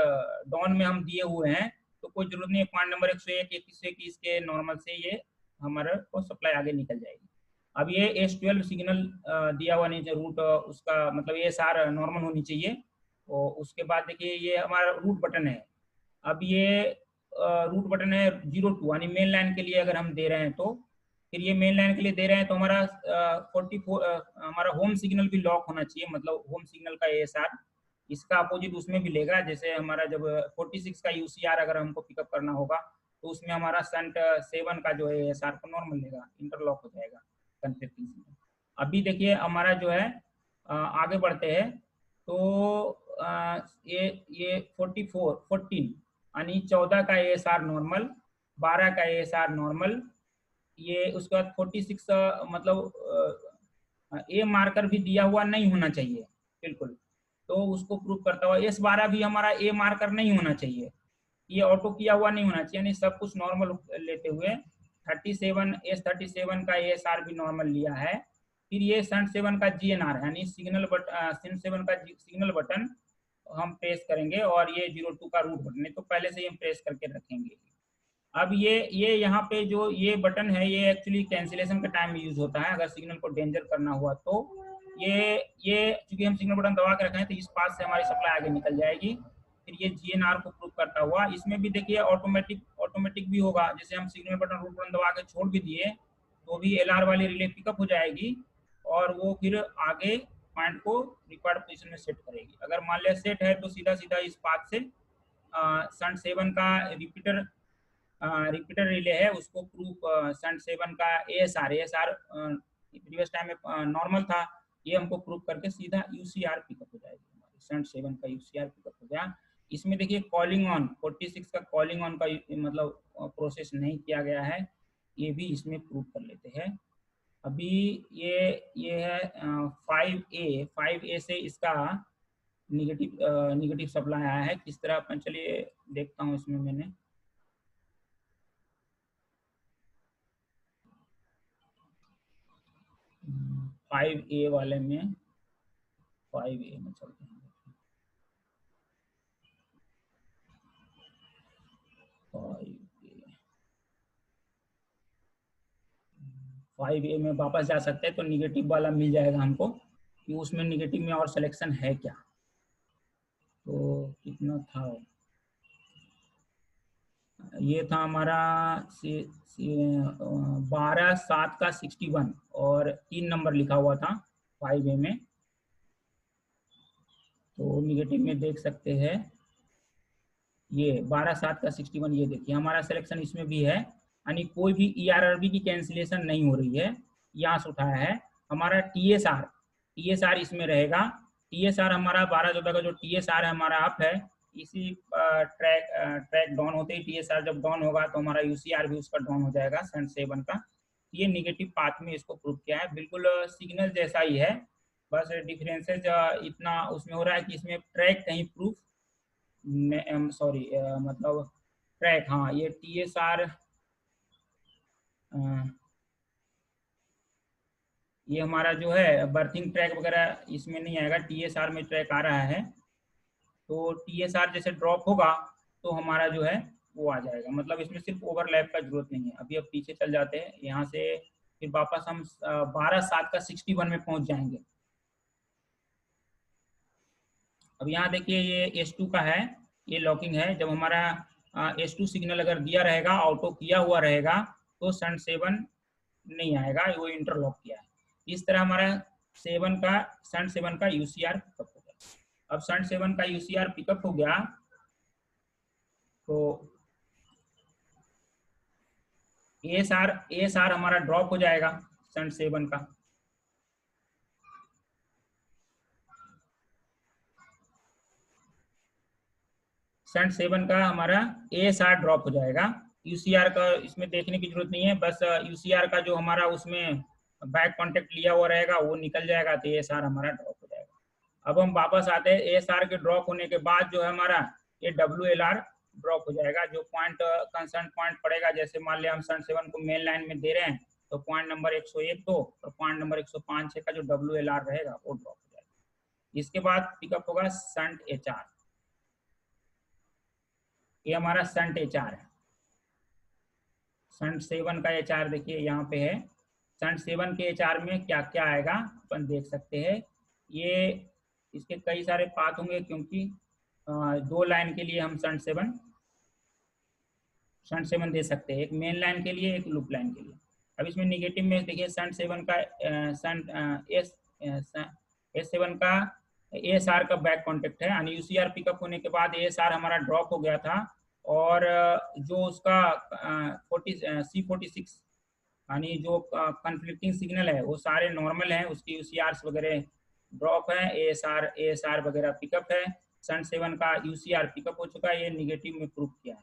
डाउन में हम दिए हुए हैं तो कोई जरूरत नहीं है, पॉइंट नंबर 101 121 के नॉर्मल से ये हमारे को सप्लाई आगे निकल जाएगी। अब ये S12 सिग्नल दिया हुआ नहीं चाहिए, रूट उसका मतलब ASR नॉर्मल होनी चाहिए। और उसके बाद देखिए ये हमारा रूट बटन है। अब ये रूट बटन है 02, यानी मेन लाइन के लिए अगर हम दे रहे हैं तो फिर ये मेन लाइन के लिए दे रहे हैं तो हमारा 44 हमारा होम सिग्नल भी लॉक होना चाहिए, मतलब होम सिग्नल का ASR इसका अपोजिट उसमें भी लेगा। जैसे हमारा जब 46 का UCR अगर हमको पिकअप करना होगा तो उसमें हमारा सन 7 का जो है ASR को नॉर्मल लेगा, इंटरलॉक हो जाएगा कन्फ्लिक्टिंग सिग्नल। अभी देखिए हमारा जो है आगे बढ़ते हैं, तो ये 14 यानी 14 का ASR नॉर्मल, 12 का ASR नॉर्मल। ये उसके बाद 46 मतलब A मार्कर भी दिया हुआ नहीं होना चाहिए बिल्कुल, तो उसको प्रूव करता हुआ S12 भी हमारा A मार्कर नहीं होना चाहिए, ये ऑटो किया हुआ नहीं होना चाहिए, यानी सब कुछ नॉर्मल लेते हुए 37 का ASR भी नॉर्मल लिया है। फिर ये सन 7 का GNR यानी सन 7 का सिग्नल बटन हम प्रेस करेंगे, और ये 02 का रूट बटन है तो पहले से ही हम प्रेस करके रखेंगे। अब ये यहाँ पे जो ये बटन है ये एक्चुअली कैंसिलेशन के टाइम में यूज होता है, अगर सिग्नल को डेंजर करना हुआ तो ये चूंकि हम सिग्नल बटन दबा के रखे हैं तो इस पास से हमारी सप्लाई आगे निकल जाएगी। फिर ये GNR को प्रूव करता हुआ, इसमें भी देखिए ऑटोमेटिक भी होगा, जैसे हम सिग्नल बटन रूट बटन दबा के छोड़ भी दिए तो भी LR वाली रिले पिकअप हो जाएगी, और वो फिर आगे पॉइंट को रिक्वायर्ड पोजीशन में सेट करेगी। अगर मान लिया सेट है तो सीधा सीधा इस पाथ से सन 7 का रिपीटर रिले है उसको प्रूफ सन 7 का ASR प्रीवियस टाइम में नॉर्मल था, ये हमको प्रूफ करके सीधा UCR पिकअप हो जाएगी, हमारी सन 7 का UCR पिकअप हो गया। इसमें देखिए कॉलिंग ऑन 46 का कॉलिंग ऑन का मतलब प्रोसेस नहीं किया गया है, ये भी इसमें प्रूफ कर लेते हैं। अभी ये है 5A से इसका निगेटिव सप्लाई आया है, किस तरह अपन चलिए देखता हूँ इसमें। मैंने फाइव ए वाले में 5A में चलते हैं। 5A में वापस जा सकते हैं तो निगेटिव वाला मिल जाएगा हमको कि उसमें निगेटिव में और सिलेक्शन है क्या, तो कितना था ये था हमारा 12/7 का 61 और 3 नंबर लिखा हुआ था 5A में। तो निगेटिव में देख सकते हैं ये 12/7 का 61, ये देखिए हमारा सिलेक्शन इसमें भी है, यानी कोई भी ERRB की कैंसिलेशन नहीं हो रही है। यहाँ से उठाया है हमारा TSR इसमें रहेगा। TSR हमारा 12/14 का जो TSR है हमारा अप है, इसी ट्रैक डाउन होते ही TSR जब डाउन होगा तो हमारा UCR भी उसका डाउन हो जाएगा सेंट 7 का। ये निगेटिव पाथ में इसको प्रूव किया है, बिल्कुल सिग्नल जैसा ही है, बस डिफरेंसेज इतना उसमें हो रहा है कि इसमें ट्रैक कहीं प्रूफ सॉरी मतलब ट्रैक, हाँ ये TSR ये हमारा जो है बर्थिंग ट्रैक वगैरह इसमें नहीं आएगा, TSR में ट्रैक आ रहा है। तो TSR जैसे ड्रॉप होगा तो हमारा जो है वो आ जाएगा, मतलब इसमें सिर्फ ओवरलैप का जरूरत नहीं है। अभी अब पीछे चल जाते हैं, यहाँ से फिर वापस हम 12/7 का 61 में पहुंच जाएंगे। अब यहाँ देखिए ये S2 का है, ये लॉकिंग है। जब हमारा S2 सिग्नल अगर दिया रहेगा, ऑटो किया हुआ रहेगा, तो सेंट 7 नहीं आएगा, वो इंटरलॉक किया है। इस तरह हमारा सेंट 7 का UCR पिकअप हो गया। अब सेंट 7 का UCR पिकअप हो गया तो ASR हमारा ड्रॉप हो जाएगा सेंट 7 का। सेंट 7 का हमारा ASR ड्रॉप हो जाएगा। UCR का इसमें देखने की जरूरत नहीं है, बस UCR का जो हमारा उसमें बैक कॉन्टेक्ट लिया हुआ रहेगा वो निकल जाएगा, तो ASR हमारा ड्रॉप हो जाएगा। अब हम वापस आते हैं, ASR के ड्रॉप होने के बाद जो है हमारा ये WLR ड्रॉप हो जाएगा। जो पॉइंट कंसर्न पॉइंट पड़ेगा, जैसे मान लिया हम सेंट 7 को मेन लाइन में दे रहे हैं, तो पॉइंट नंबर 101-2 और पॉइंट नंबर 105-6 का जो WLR रहेगा वो ड्रॉप हो जाएगा। इसके बाद पिकअप होगा सेंट HR, ये हमारा सेंट HR है। सेंट 7 का HR देखिए यहाँ पे है। सेंट 7 के HR में क्या क्या आएगा अपन देख सकते हैं। ये इसके कई सारे पाथ होंगे, क्योंकि 2 लाइन के लिए हम सेंट 7 दे सकते हैं, एक मेन लाइन के लिए, एक लूप लाइन के लिए। अब इसमें निगेटिव में देखिए सेंट 7 का S7 का ASR का बैक कॉन्टेक्ट है, यानी UCR पिकअप होने के बाद ASR हमारा ड्रॉप हो गया था, और जो उसका C46 यानी जो कन्फ्लिक्टिंग सिग्नल है वो सारे नॉर्मल हैं, उसकी UCRs वगैरह ड्रॉप है, ASR वगैरह पिकअप है। सेंट 7 का UCR पिकअप हो चुका है, ये निगेटिव में प्रूफ किया है।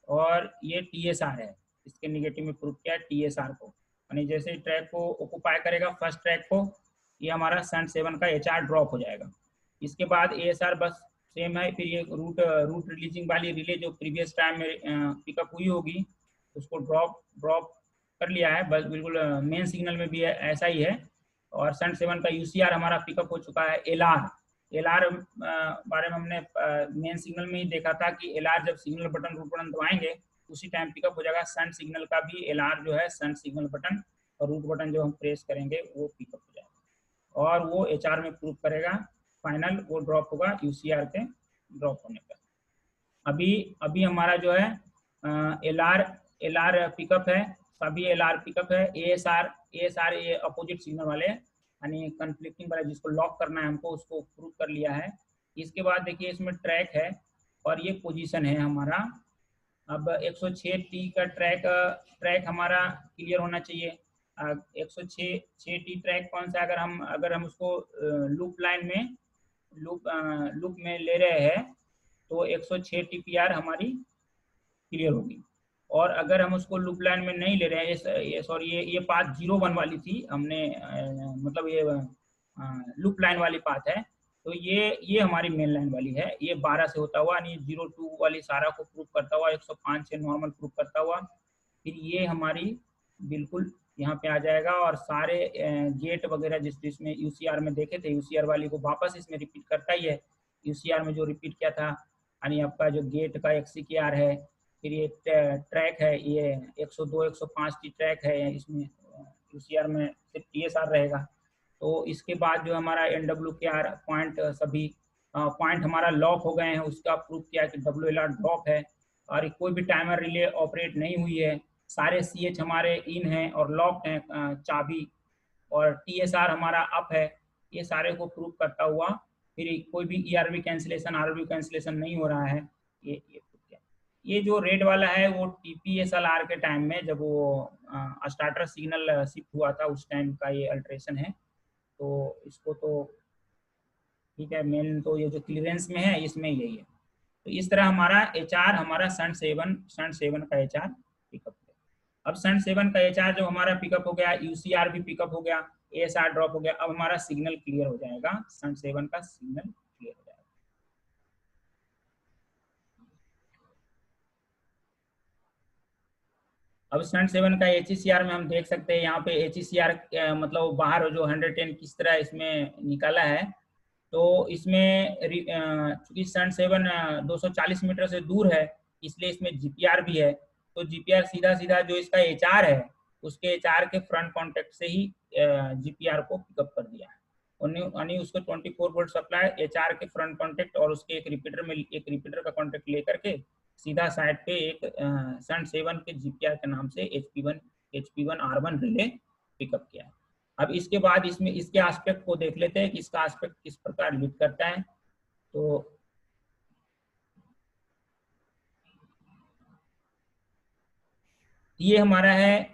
और ये TSR है, इसके निगेटिव में प्रूफ किया है TSR को, यानी जैसे ट्रैक को ऑक्युपाई करेगा फर्स्ट ट्रैक को, ये हमारा सेंट 7 का HR ड्रॉप हो जाएगा। इसके बाद ASR बस सेम है, फिर ये रूट रिलीजिंग वाली रिले जो प्रीवियस टाइम में पिकअप हुई होगी उसको ड्रॉप कर लिया है, बस बिल्कुल मेन सिग्नल में भी है, ऐसा ही है। और सेंट 7 का UCR हमारा पिकअप हो चुका है। LR बारे में हमने मेन सिग्नल में ही देखा था कि LR जब सिग्नल बटन रूट बटन दबाएंगे उसी टाइम पिकअप हो जाएगा। सेंट सिग्नल का भी LR जो है सेंट सिग्नल बटन और रूट बटन जो हम प्रेस करेंगे वो पिकअप हो जाएगा, और वो HR में प्रूफ करेगा। फाइनल वो ड्रॉप होगा UCR के ड्रॉप होने पर। अभी हमारा जो है LR पिकअप है, सभी LR पिकअप है। ASR ये अपोजिट सिग्नल वाले यानी कन्फ्लिक्टिंग वाले जिसको लॉक करना है हमको, उसको प्रूव कर लिया है। इसके बाद देखिए इसमें ट्रैक है और ये पोजीशन है हमारा। अब 106T का ट्रैक हमारा क्लियर होना चाहिए। 106T ट्रैक कौन सा, अगर हम उसको लूप में ले रहे हैं तो 106T PR हमारी क्लियर होगी। और अगर हम उसको लूप लाइन में नहीं ले रहे हैं, सॉरी ये पाथ 01 वाली थी, हमने मतलब ये लूप लाइन वाली पाथ है, तो ये हमारी मेन लाइन वाली है। ये 12 से होता हुआ यानी 02 वाली सारा को प्रूफ करता हुआ 105 से नॉर्मल प्रूफ करता हुआ फिर ये हमारी बिल्कुल यहाँ पे आ जाएगा। और सारे गेट वगैरह जिसमें UCR में देखे थे, UCR वाली को वापस इसमें रिपीट करता ही है। UCR में जो रिपीट किया था यानी आपका जो गेट का XCKR है, फिर ये ट्रैक है, ये 102-105 की ट्रैक है, इसमें UCR में सिर्फ TSR रहेगा। तो इसके बाद जो हमारा NWKR पॉइंट सभी पॉइंट हमारा लॉक हो गए हैं, उसका प्रूफ किया कि WLR ड्रॉप है। और कोई भी टाइमर रिले ऑपरेट नहीं हुई है, सारे CH हमारे इन हैं और लॉक्ड हैं चाबी, और TSR हमारा अप है, ये सारे को प्रूव करता हुआ फिर कोई भी ERB कैंसिलेशन RB कैंसिलेशन नहीं हो रहा है। ये जो रेड वाला है वो TPSLR के टाइम में जब वो स्टार्टर सिग्नल शिफ्ट हुआ था उस टाइम का ये अल्ट्रेशन है। तो इसको तो ठीक है, मेन तो ये जो क्लियरेंस में है इसमें यही है। तो इस तरह हमारा HR हमारा सन 7 का HR पिकअप है। अब सन 7 का HR जब हमारा पिकअप हो गया, UCR भी पिकअप हो गया, ASR ड्रॉप हो गया, अब हमारा सिग्नल क्लियर हो जाएगा, सन 7 का सिग्नल क्लियर हो जाएगा। अब सन 7 का HECR में हम देख सकते हैं, यहाँ पे HECR मतलब बाहर जो 110 किस तरह इसमें निकाला है। तो इसमें चूंकि सन 7 240 मीटर से दूर है, इसलिए इसमें GPR भी है। तो GPR सीधा सीधा जो इसका HR है उसके HR के फ्रंट कॉन्टेक्ट से ही GPR को पिकअप कर दिया है, यानी उसको 24 वोल्ट सप्लाई HR के फ्रंट कॉन्टेक्ट और उसके एक रिपीटर का कॉन्टेक्ट लेकर के सीधा साइड पे एक सन 7 के GPR के नाम से HP1 R1 रिले पिकअप किया है। अब इसके बाद इसमें इसके एस्पेक्ट को देख लेते हैं कि इसका एस्पेक्ट किस प्रकार लीड करता है। तो ये हमारा है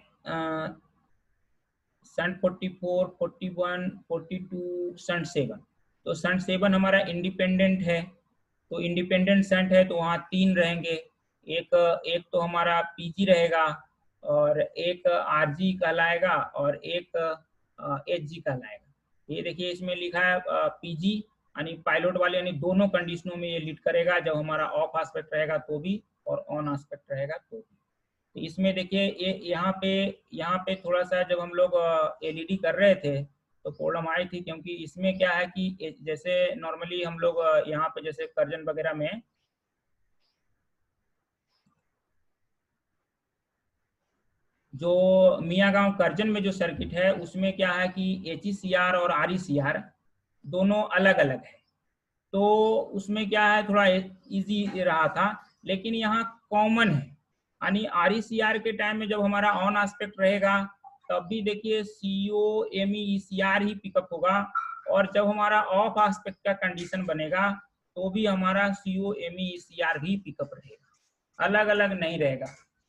सन 44, 41, 42, सन 7। तो सन 7 हमारा इंडिपेंडेंट है, तो इंडिपेंडेंट शंट है तो वहाँ 3 रहेंगे, एक तो हमारा PG रहेगा और एक RG कहलाएगा और एक HG कहलाएगा। ये देखिए इसमें लिखा है PG यानी पायलट वाले, यानी दोनों कंडीशनों में ये लीड करेगा, जब हमारा ऑफ एस्पेक्ट रहेगा तो भी और ऑन एस्पेक्ट रहेगा तो भी। तो इसमें देखिए ये यहाँ पे थोड़ा सा जब हम लोग LED कर रहे थे तो प्रॉब्लम आई थी, क्योंकि इसमें क्या है कि जैसे नॉर्मली हम लोग यहाँ पे जैसे कर्जन वगैरह में जो मियाँ गांव कर्जन में जो सर्किट है उसमें क्या है कि HECR और RECR दोनों अलग अलग है, तो उसमें क्या है थोड़ा इजी रहा था। लेकिन यहाँ कॉमन है, यानी RECR के टाइम में जब हमारा ऑन एस्पेक्ट रहेगा तब भी देखिए COME-ECR ही पिकअप होगा, और जब हमारा ऑफ एस्पेक्ट का कंडीशन बनेगा तो भी हमारा COME-ECR भी पिकअप रहेगा, अलग अलग नहीं रहेगा।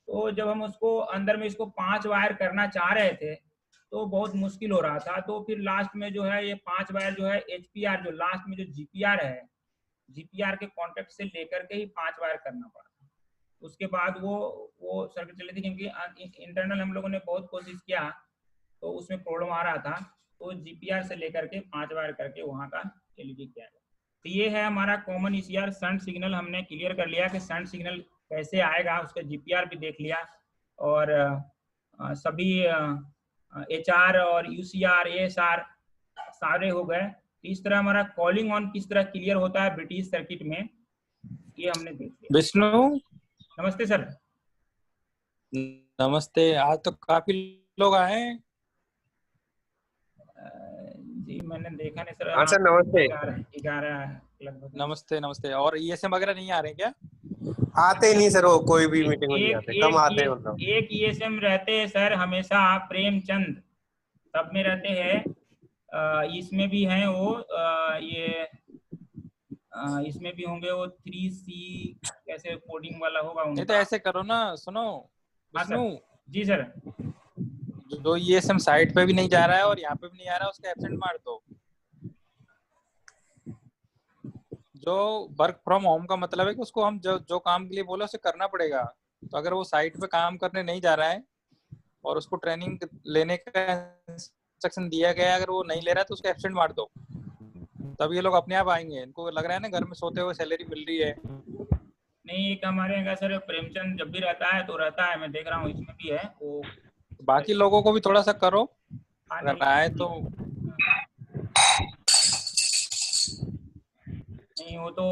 तो जब हम उसको अंदर में इसको 5 वायर करना चाह रहे थे तो बहुत मुश्किल हो रहा था, तो फिर लास्ट में जो है ये 5 वायर जो है HPR जो लास्ट में जो GPR है, GPR के कॉन्टेक्ट से लेकर के ही 5 वायर करना पड़ा। उसके बाद वो सर्किट चली थी, क्योंकि इंटरनल हम लोगों ने बहुत कोशिश किया तो उसमें प्रॉब्लम आ रहा था, तो GPR से लेकर के 5 वायर करके वहाँ का LED किया गया। तो ये है हमारा कॉमन ECR शंट सिग्नल, हमने क्लियर कर लिया कि शंट सिग्नल कैसे आएगा, उसका GPR भी देख लिया, और सभी HR और UCR ASR सारे हो गए। तो इस तरह हमारा कॉलिंग ऑन किस तरह क्लियर होता है ब्रिटिश सर्किट में, ये हमने देख लिया। विष्णु नमस्ते सर। नमस्ते, आज तो काफी लोग आए हैं। जी मैंने देखा नहीं सर। हाँ सर नमस्ते। 11 लगभग। नमस्ते नमस्ते। और ESM वगैरह नहीं आ रहे क्या? आते ही नहीं सर, वो कोई भी मीटिंग में नहीं आते, कम आते हैं मतलब। एक ESM रहते हैं सर हमेशा, प्रेमचंद सब में रहते हैं, इसमें भी हैं वो, ये इसमें भी होंगे वो 3C कैसे कोडिंग वाला होगा उनका। नहीं तो ऐसे करो ना, सुनो विष्णु। जी सर। जो ESM साइट पे भी नहीं जा रहा है और यहाँ पे भी नहीं आ रहा है, उसका एब्सेंट मार दो। जो वर्क फ्रॉम होम का मतलब है कि उसको हम जो काम के लिए बोले उसे करना पड़ेगा। तो अगर वो साइट पे काम करने नहीं जा रहा है और उसको ट्रेनिंग लेने का इंस्ट्रक्शन दिया गया है, अगर वो नहीं ले रहा है तो उसको एब्सेंट मार दो, तब ये लोग अपने आप आएंगे। इनको लग रहा है ना घर में सोते हुए सैलरी मिल रही है। नहीं, एक हमारे यहाँ सर प्रेमचंद जब भी रहता है तो रहता है, मैं देख रहा हूँ इसमें भी है वो। बाकी लोगों को भी थोड़ा सा करो अगर आए तो। नहीं वो तो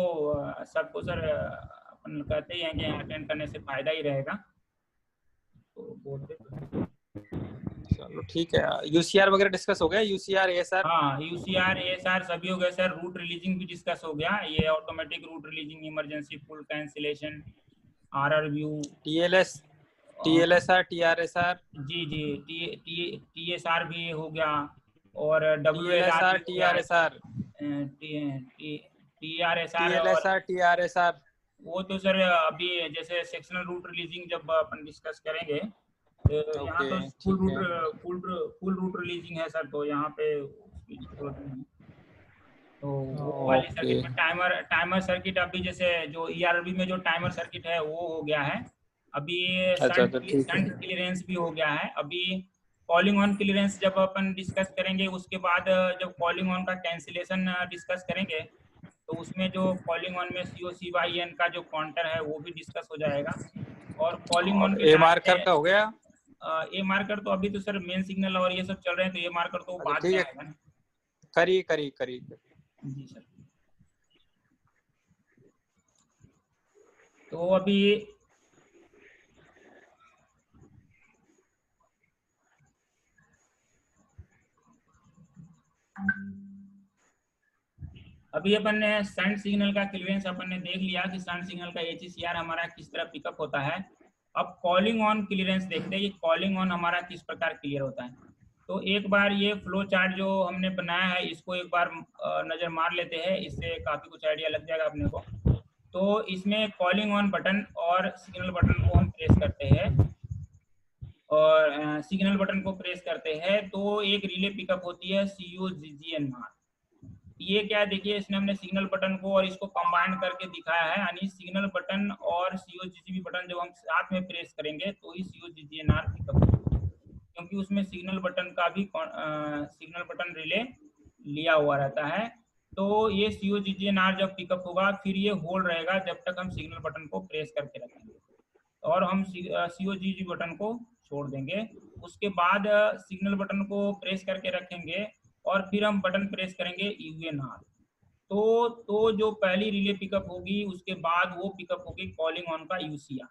सबको सर अपन कहते ही हैं कि अटेंड करने से फायदा ही रहेगा, तो बोलते तो। चलो ठीक है। UCR वगैरह डिस्कस हो गया? UCR ASR? हाँ UCR ASR सभी हो गए सर। रूट रिलीजिंग भी डिस्कस हो गया, ये automatic route releasing, emergency full cancellation, RRView, TLSR, TRSR, जी TSR भी हो गया, और WLR TLSR, भी हो गया, TRSR, TRSR, और TLSR, TRSR। वो तो सर अभी जैसे सेक्शनल रूट रिलीजिंग जब अपन डिस्कस करेंगे, तो यहाँ तो ओके, ठीक है। फुल रूट रिलीजिंग है सर, तो यहाँ पे उसकी जरूरत नहीं है। तो वो वाली ओके, सर्किट में टाइमर सर्किट अभी जैसे जो ERB में जो टाइमर सर्किट है वो हो गया है। अभी अच्छा, शंट ठीक है। क्लियरेंस भी हो गया है। अभी कॉलिंग ऑन क्लियरेंस जब अपन डिस्कस करेंगे, उसके बाद जब कॉलिंग ऑन का कैंसिलेशन डिस्कस करेंगे, तो उसमें जो कॉलिंग ऑन में COC/N का जो काउंटर है वो भी डिस्कस हो जाएगा। और कॉलिंग ऑन और के ए टाइम मार्कर का हो गया? ए मार्कर तो अभी तो सर मेन सिग्नल और ये सब चल रहे हैं, तो ए मार्कर तो अच्छा, बाद ठीक में है, आएगा ना। करिए। जी सर। तो अभी अपन ने शंट सिग्नल का क्लियरेंस अपन ने देख लिया कि शंट सिग्नल का HECR हमारा किस तरह पिकअप होता है। अब कॉलिंग ऑन क्लियरेंस देखते हैं कि कॉलिंग ऑन हमारा किस प्रकार क्लियर होता है। तो एक बार ये फ्लो चार्ट जो हमने बनाया है इसको एक बार नजर मार लेते हैं, इससे काफी कुछ आइडिया लग जाएगा अपने को। तो इसमें कॉलिंग ऑन बटन और सिग्नल बटन को हम प्रेस करते हैं, और सिग्नल बटन को प्रेस करते हैं तो एक रिले पिकअप होती है COGGNR। ये क्या है देखिए, इसमें हमने सिग्नल बटन को और इसको कंबाइन करके दिखाया है, यानी सिग्नल बटन और COGGB बटन जब हम साथ में प्रेस करेंगे तो ही COGGNR पिकअप होगा, क्योंकि उसमें सिग्नल बटन का भी सिग्नल बटन रिले लिया हुआ रहता है। तो ये COGGNR जब पिकअप होगा फिर ये होल्ड रहेगा जब तक हम सिग्नल बटन को प्रेस करके रखेंगे, और हम COGG बटन को छोड़ देंगे। उसके बाद सिग्नल बटन को प्रेस करके रखेंगे और फिर हम बटन प्रेस करेंगे UNR। तो जो पहली रिले पिकअप होगी उसके बाद वो पिकअप होगी कॉलिंग ऑन का UCR।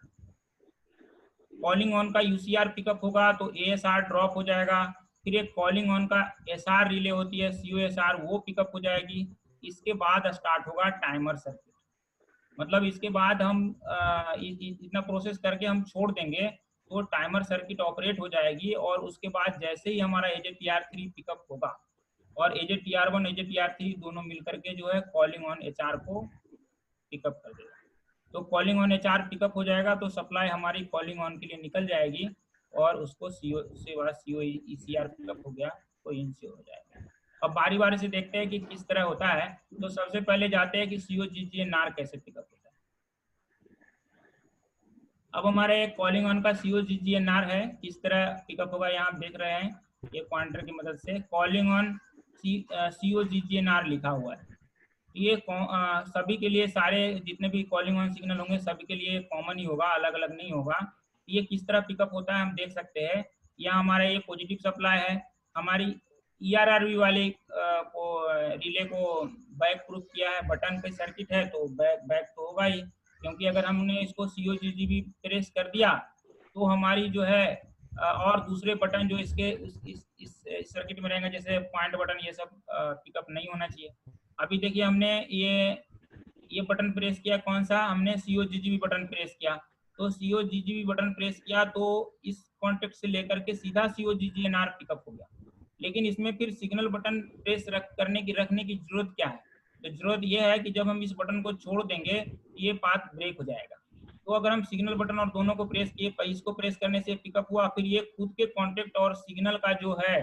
कॉलिंग ऑन का UCR पिकअप होगा तो ASR ड्रॉप हो जाएगा। फिर एक कॉलिंग ऑन का SR रिले होती है COSR, वो पिकअप हो जाएगी। इसके बाद स्टार्ट होगा टाइमर सर्किट। मतलब इसके बाद हम इतना प्रोसेस करके हम छोड़ देंगे तो टाइमर सर्किट ऑपरेट हो जाएगी, और उसके बाद जैसे ही हमारा AJTR3 पिकअप होगा, और AJTR1 AJTR3 दोनों मिलकर के जो है कॉलिंग ऑन HR को पिकअप कर देगा। तो कॉलिंग ऑन HR पिकअप हो जाएगा तो सप्लाई हमारी कॉलिंग ऑन के लिए निकल जाएगी, और उसको COECR पिकअप हो गया तो इनसे हो जाएगा। अब बारी बारी से देखते हैं कि किस तरह होता है। तो सबसे पहले जाते हैं कि COGGNR कैसे पिकअप होता है। अब हमारे कॉलिंग ऑन का COGGNR है, किस तरह पिकअप होगा यहाँ आप देख रहे हैं, ये पॉइंटर की मदद से कॉलिंग ऑन COGGNR लिखा हुआ है। ये सभी के लिए, सारे जितने भी कॉलिंग ऑन सिग्नल होंगे सभी के लिए कॉमन ही होगा, अलग अलग नहीं होगा। ये किस तरह पिकअप होता है हम देख सकते हैं। यहाँ हमारा ये पॉजिटिव सप्लाई है, हमारी ERRV वाले को रिले को बैक प्रूफ किया है, बटन पे सर्किट है तो बैक तो होगा ही, क्योंकि अगर हमने इसको COGGB प्रेस कर दिया तो हमारी जो है और दूसरे बटन जो इसके इस सर्किट में रहेंगे, जैसे पॉइंट बटन, ये सब पिकअप नहीं होना चाहिए। अभी देखिए हमने ये बटन प्रेस किया, कौन सा, हमने COGGB बटन प्रेस किया। तो COGGB बटन प्रेस किया तो इस कॉन्टेक्ट से लेकर के सीधा COGGNR पिकअप हो गया। लेकिन इसमें फिर सिग्नल बटन प्रेस रखने की जरूरत क्या है? तो जरूरत यह है कि जब हम इस बटन को छोड़ देंगे ये पाथ ब्रेक हो जाएगा। तो अगर हम सिग्नल बटन और दोनों को प्रेस किए, इसको प्रेस करने से पिकअप हुआ, फिर ये खुद के कॉन्टेक्ट और सिग्नल का जो है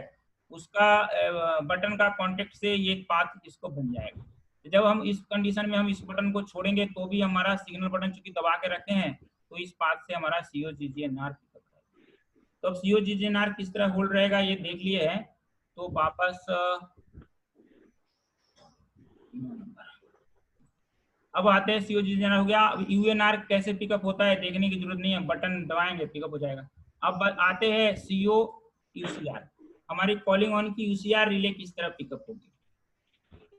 उसका बटन का कॉन्टेक्ट से ये पाथ इसको बन जाएगा। जब हम इस कंडीशन में हम इस बटन को छोड़ेंगे तो भी हमारा सिग्नल बटन चूंकि दबा के रखे हैं तो इस पाथ से हमारा COGGNR पिकअप रहेगा। तो अब COGGNR किस तरह होल्ड रहेगा ये देख लिए है। तो वापस अब आते हैं COGGNR हो गया। UNR कैसे पिकअप होता है देखने की जरूरत नहीं है, बटन दबाएंगे पिकअप हो जाएगा। अब आते हैं COUCR, हमारी कॉलिंग ऑन की UCR रिले किस तरह पिकअप होगी।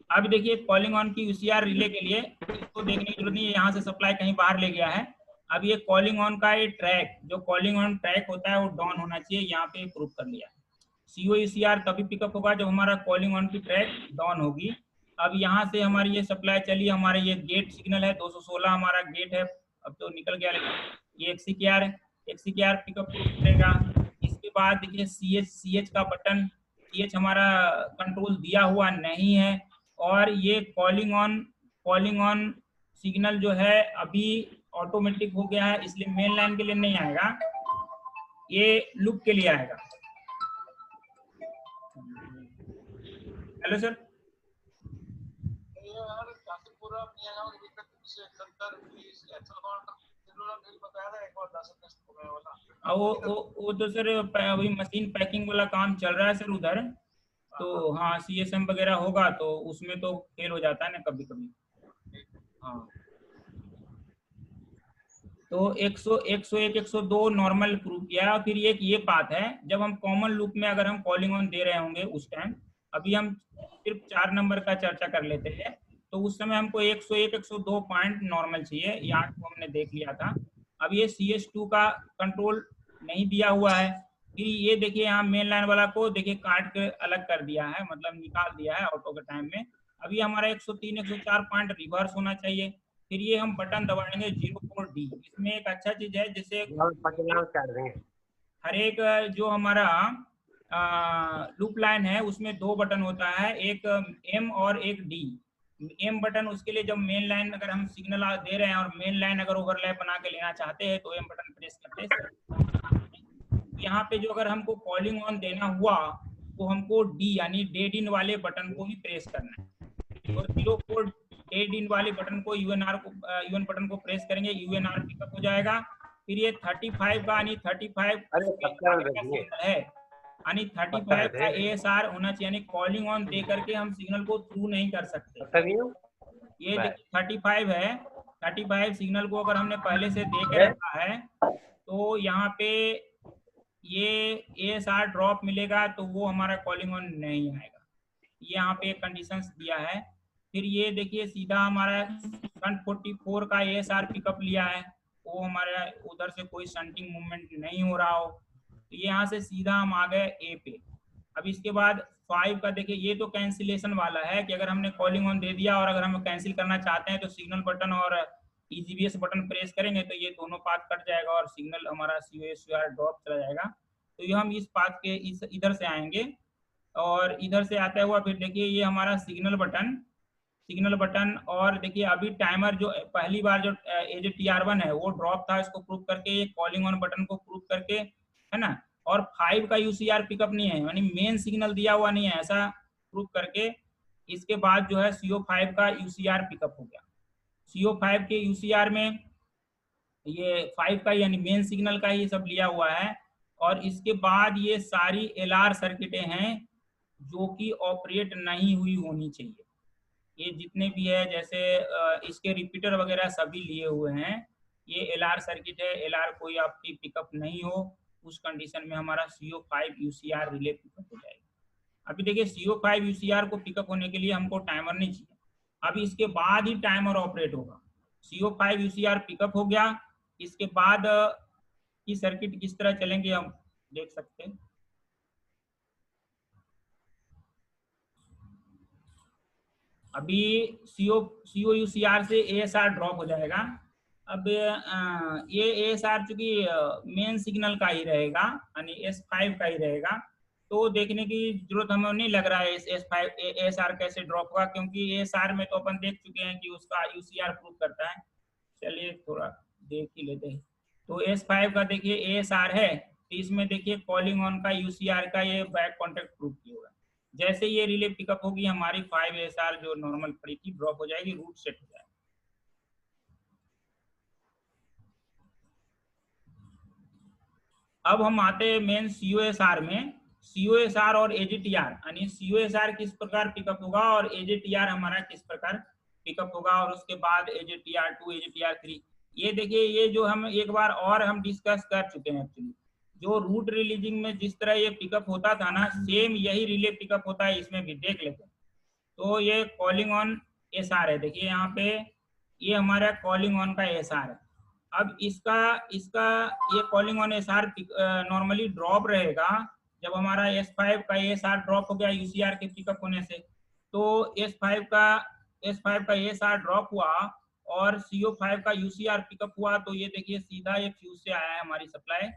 अब देखिए कॉलिंग ऑन की UCR रिले के लिए इसको देखने की जरूरत नहीं है, यहाँ से सप्लाई कहीं बाहर ले गया है। अब ये कॉलिंग ऑन का ये ट्रैक, जो कॉलिंग ऑन ट्रैक होता है वो डाउन होना चाहिए, यहाँ पे प्रूफ कर लिया। COUCR तभी पिकअप होगा जब हमारा कॉलिंग ऑन की ट्रैक डाउन होगी। अब यहाँ से हमारी ये सप्लाई चली, हमारे ये गेट सिग्नल है 216 हमारा गेट है अब तो निकल गया, लेकिन ये XCKR पिकअप करेगा। इसके बाद देखिए CH का बटन, CH हमारा कंट्रोल दिया हुआ नहीं है, और ये कॉलिंग ऑन सिग्नल जो है अभी ऑटोमेटिक हो गया है, इसलिए मेन लाइन के लिए नहीं आएगा, ये लूप के लिए आएगा। हेलो सर, वो तो सर अभी मशीन पैकिंग वाला काम चल रहा है सर उधर, तो हाँ CSM वगैरह होगा तो उसमें तो फेल हो जाता है ना कभी कभी। हाँ, तो 101 102 नॉर्मल प्रूव किया। फिर एक ये बात है, जब हम कॉमन लूप में अगर हम कॉलिंग ऑन दे रहे होंगे उस टाइम, अभी हम सिर्फ 4 नंबर का चर्चा कर लेते हैं, तो उस समय हमको 101 102 पॉइंट नॉर्मल चाहिए, ये 8 को हमने देख लिया था। अब ये CS2 का कंट्रोल नहीं दिया हुआ है, फिर ये देखिए यहाँ मेन लाइन वाला को देखिए काट के अलग कर दिया है, मतलब निकाल दिया है ऑटो के टाइम में। अभी हमारा 103 104 पॉइंट रिवर्स होना चाहिए। फिर ये हम बटन दबाएंगे 04D। इसमें एक अच्छा चीज है, जैसे हर एक जो हमारा लूप लाइन है उसमें 2 बटन होता है, एक M और एक D। M बटन उसके लिए जब मेन लाइन अगर हम सिग्नल दे रहे हैं और मेन लाइन अगर ओवरलैप बना के लेना चाहते हैं तो M बटन प्रेस करते हैं। यहाँ पे जो अगर हमको कॉलिंग ऑन देना हुआ तो हमको D यानी डेड इन वाले बटन को ही प्रेस करना है, और 04 डेड इन वाले बटन को UN बटन को प्रेस करेंगे, UNR पिकअप हो जाएगा। फिर ये 35 का यानी 35 है, यानी 35 का ASR होना चाहिए, यानी कॉलिंग ऑन दे करके हम सिग्नल को थ्रू नहीं कर सकते। ये देखिए 35 है, 35 सिग्नल को अगर हमने पहले से दे के रखा है तो यहाँ पे ये ASR ड्रॉप मिलेगा, तो वो हमारा कॉलिंग ऑन नहीं आएगा। ये यहाँ पे कंडीशंस दिया है। फिर ये देखिए सीधा हमारा 144 का ASR पिकअप लिया है, वो हमारा उधर से कोई शंटिंग मूवमेंट नहीं हो रहा हो, तो यहाँ से सीधा हम आ गए A पे। अब इसके बाद 5 का देखिए, ये तो कैंसिलेशन वाला है कि अगर हमने कॉलिंग ऑन दे दिया और अगर हम कैंसिल करना चाहते हैं तो सिग्नल बटन और EGBS बटन प्रेस करेंगे तो ये दोनों पाथ कट जाएगा और सिग्नल हमारा COSR ड्रॉप चला जाएगा। तो ये हम इस पाथ के इधर से आएंगे, और इधर से आता हुआ फिर देखिए ये हमारा सिग्नल बटन, और देखिए अभी टाइमर जो पहली बार जो AJTR1 है वो ड्रॉप था, इसको प्रूव करके ये कॉलिंग ऑन बटन को प्रूव करके, है ना, और 5 का UCR पिकअप नहीं है, यानी मेन सिग्नल दिया हुआ नहीं है, ऐसा प्रूव करके इसके बाद जो है CO5 का UCR पिकअप हो गया। CO5 के UCR में ये 5 का यानी मेन सिग्नल का ही सब लिया हुआ है, और इसके बाद ये सारी LR सर्किटें हैं जो कि ऑपरेट नहीं हुई होनी चाहिए। ये जितने भी है, जैसे इसके रिपीटर वगैरह सभी लिए हुए हैं, ये LR सर्किट है, LR कोई आपकी पिकअप नहीं हो, उस कंडीशन में हमारा CO5 UCR रिले पिकअप हो जाएगा। अभी देखिए CO5 UCR को पिकअप होने के लिए हमको टाइमर नहीं चाहिए, अभी इसके बाद ही टाइमर ऑपरेट होगा। CO5 UCR पिकअप हो गया, इसके बाद की सर्किट किस तरह चलेंगे हम देख सकते हैं। अभी COUCR से ASR ड्रॉप हो जाएगा। अब ये ASR चूंकि मेन सिग्नल का ही रहेगा, यानी S5 का ही रहेगा, तो देखने की जरूरत हमें नहीं लग रहा है S5 ASR कैसे ड्रॉप होगा, क्योंकि ASR में तो अपन देख चुके हैं कि उसका UCR प्रूव करता है। चलिए थोड़ा देख ही लेते हैं। तो S5 का देखिए ASR है, तो इसमें देखिए कॉलिंग ऑन का UCR का ये बैक कॉन्टेक्ट प्रूव किया हुआ है। जैसे ये रिले पिकअप होगी हमारी 5 ASR जो नॉर्मल पड़ी थी ड्रॉप हो जाएगी, रूट सेट हो जाएगा। अब हम आते हैं मेन COSR में। COSR और AJTR, यानी COSR किस प्रकार पिकअप होगा और AJTR हमारा किस प्रकार पिकअप होगा, और उसके बाद AJTR2 AJTR3। ये देखिए, ये जो हम एक बार और हम डिस्कस कर चुके हैं एक्चुअली, जो रूट रिलीजिंग में जिस तरह ये पिकअप होता था ना, सेम यही रिले पिकअप होता है इसमें भी, देख लेते हैं। तो ये कॉलिंग ऑन SR है, देखिए यहाँ पे ये हमारा कॉलिंग ऑन का SR है। अब इसका ये calling on SR normally drop रहेगा जब हमारा S5 का ASR ड्रॉप हो गया UCR के पिकअप होने से। तो S5 का ASR ड्रॉप हुआ और CO5 का UCR पिकअप हुआ तो ये देखिए सीधा ये फ्यूज से आया है, हमारी सप्लाई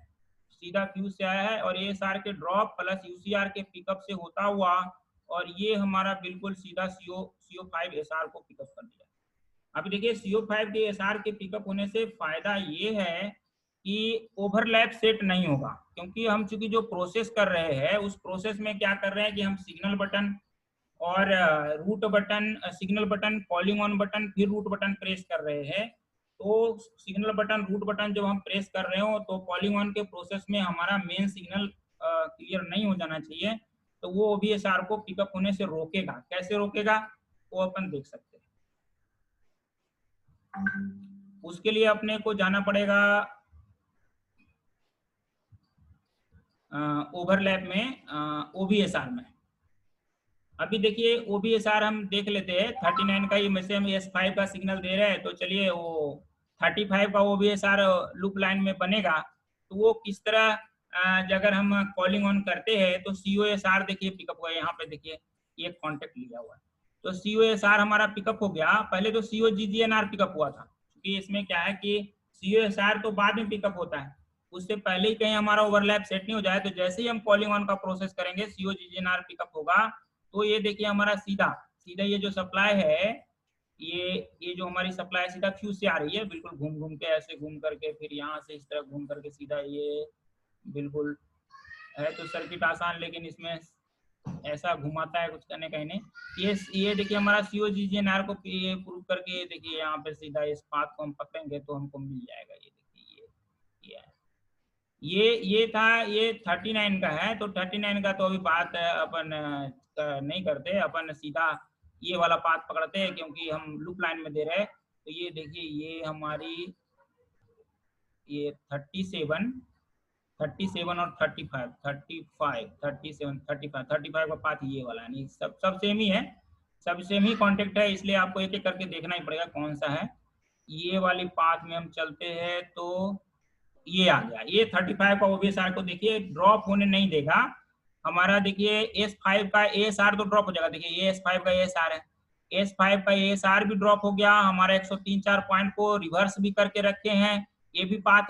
सीधा फ्यूज से आया है और ASR के ड्रॉप प्लस UCR के पिकअप से होता हुआ और ये हमारा बिल्कुल सीधा CO5 SR को पिकअप कर दिया। अभी देखिए CO5 के SR के पिकअप होने से फायदा ये है कि ओवरलैप सेट नहीं होगा, क्योंकि हम चूंकि जो प्रोसेस कर रहे हैं उस प्रोसेस में क्या कर रहे हैं कि हम सिग्नल बटन और route button, signal button, calling on button, फिर रूट बटन प्रेस कर रहे हैं। तो सिग्नल बटन, रूट बटन जब हम प्रेस कर रहे हो तो कॉलिंग ऑन के प्रोसेस में हमारा मेन सिग्नल क्लियर नहीं हो जाना चाहिए, तो वो OVSR को पिकअप होने से रोकेगा। कैसे रोकेगा वो अपन देख सकते हैं। उसके लिए अपने को जाना पड़ेगा ओवरलैप में, OVSR में। अभी देखिए OVSR हम देख लेते हैं 39 का ही में से हम S5 का सिग्नल दे रहे हैं, तो चलिए वो 35 का OVSR लूप लाइन में बनेगा। तो वो किस तरह अगर हम कॉलिंग ऑन करते हैं तो COSR देखिए पिकअप हुआ, यहाँ पे देखिए ये कॉन्टेक्ट लिया हुआ है, तो COSR हमारा पिकअप हो गया। पहले तो COGGNR पिकअप हुआ था, क्योंकि इसमें क्या है कि COSR तो बाद में पिकअप होता है, उससे पहले ही कहीं हमारा ओवरलैप सेट नहीं हो जाए। तो जैसे ही हम कॉलिंग ऑन का प्रोसेस करेंगे COGGNR पिकअप होगा। तो ये देखिए हमारा सीधा सीधा ये जो सप्लाई है, ये जो हमारी सप्लाई सीधा फ्यूज से आ रही है, बिल्कुल घूम घूम के ऐसे घूम करके फिर यहाँ से इस तरह घूम करके सीधा ये बिल्कुल है। तो सर्किट आसान, लेकिन इसमें ऐसा घुमाता है कुछ करने का ही नहीं। ये देखिए हमारा COGGNR को ये प्रूव करके देखिए यहाँ पे सीधा इस पाथ को हम पकड़ेंगे तो हमको मिल जाएगा। ये देखिए ये था, ये 39 का है। तो 39 का तो अभी बात अपन नहीं करते, अपन सीधा ये वाला पाथ पकड़ते हैं क्योंकि हम लूप लाइन में दे रहे हैं। तो ये देखिए ये हमारी ये 37 और 35 का पाथ ये वाला है, सब सेम ही है, सब सेम ही कॉन्टेक्ट है, इसलिए आपको एक एक करके देखना ही पड़ेगा कौन सा है। ये वाली पाथ में हम चलते हैं तो ये आ गया, ये 35 का OVSR को देखिए ड्रॉप होने नहीं देगा हमारा। देखिए S5 का ASR तो ड्रॉप हो जाएगा, देखिए ये S5 का ASR है, S5 का ASR भी ड्रॉप हो गया हमारा। 103-4 पॉइंट को रिवर्स भी करके रखे हैं, ये भी पाथ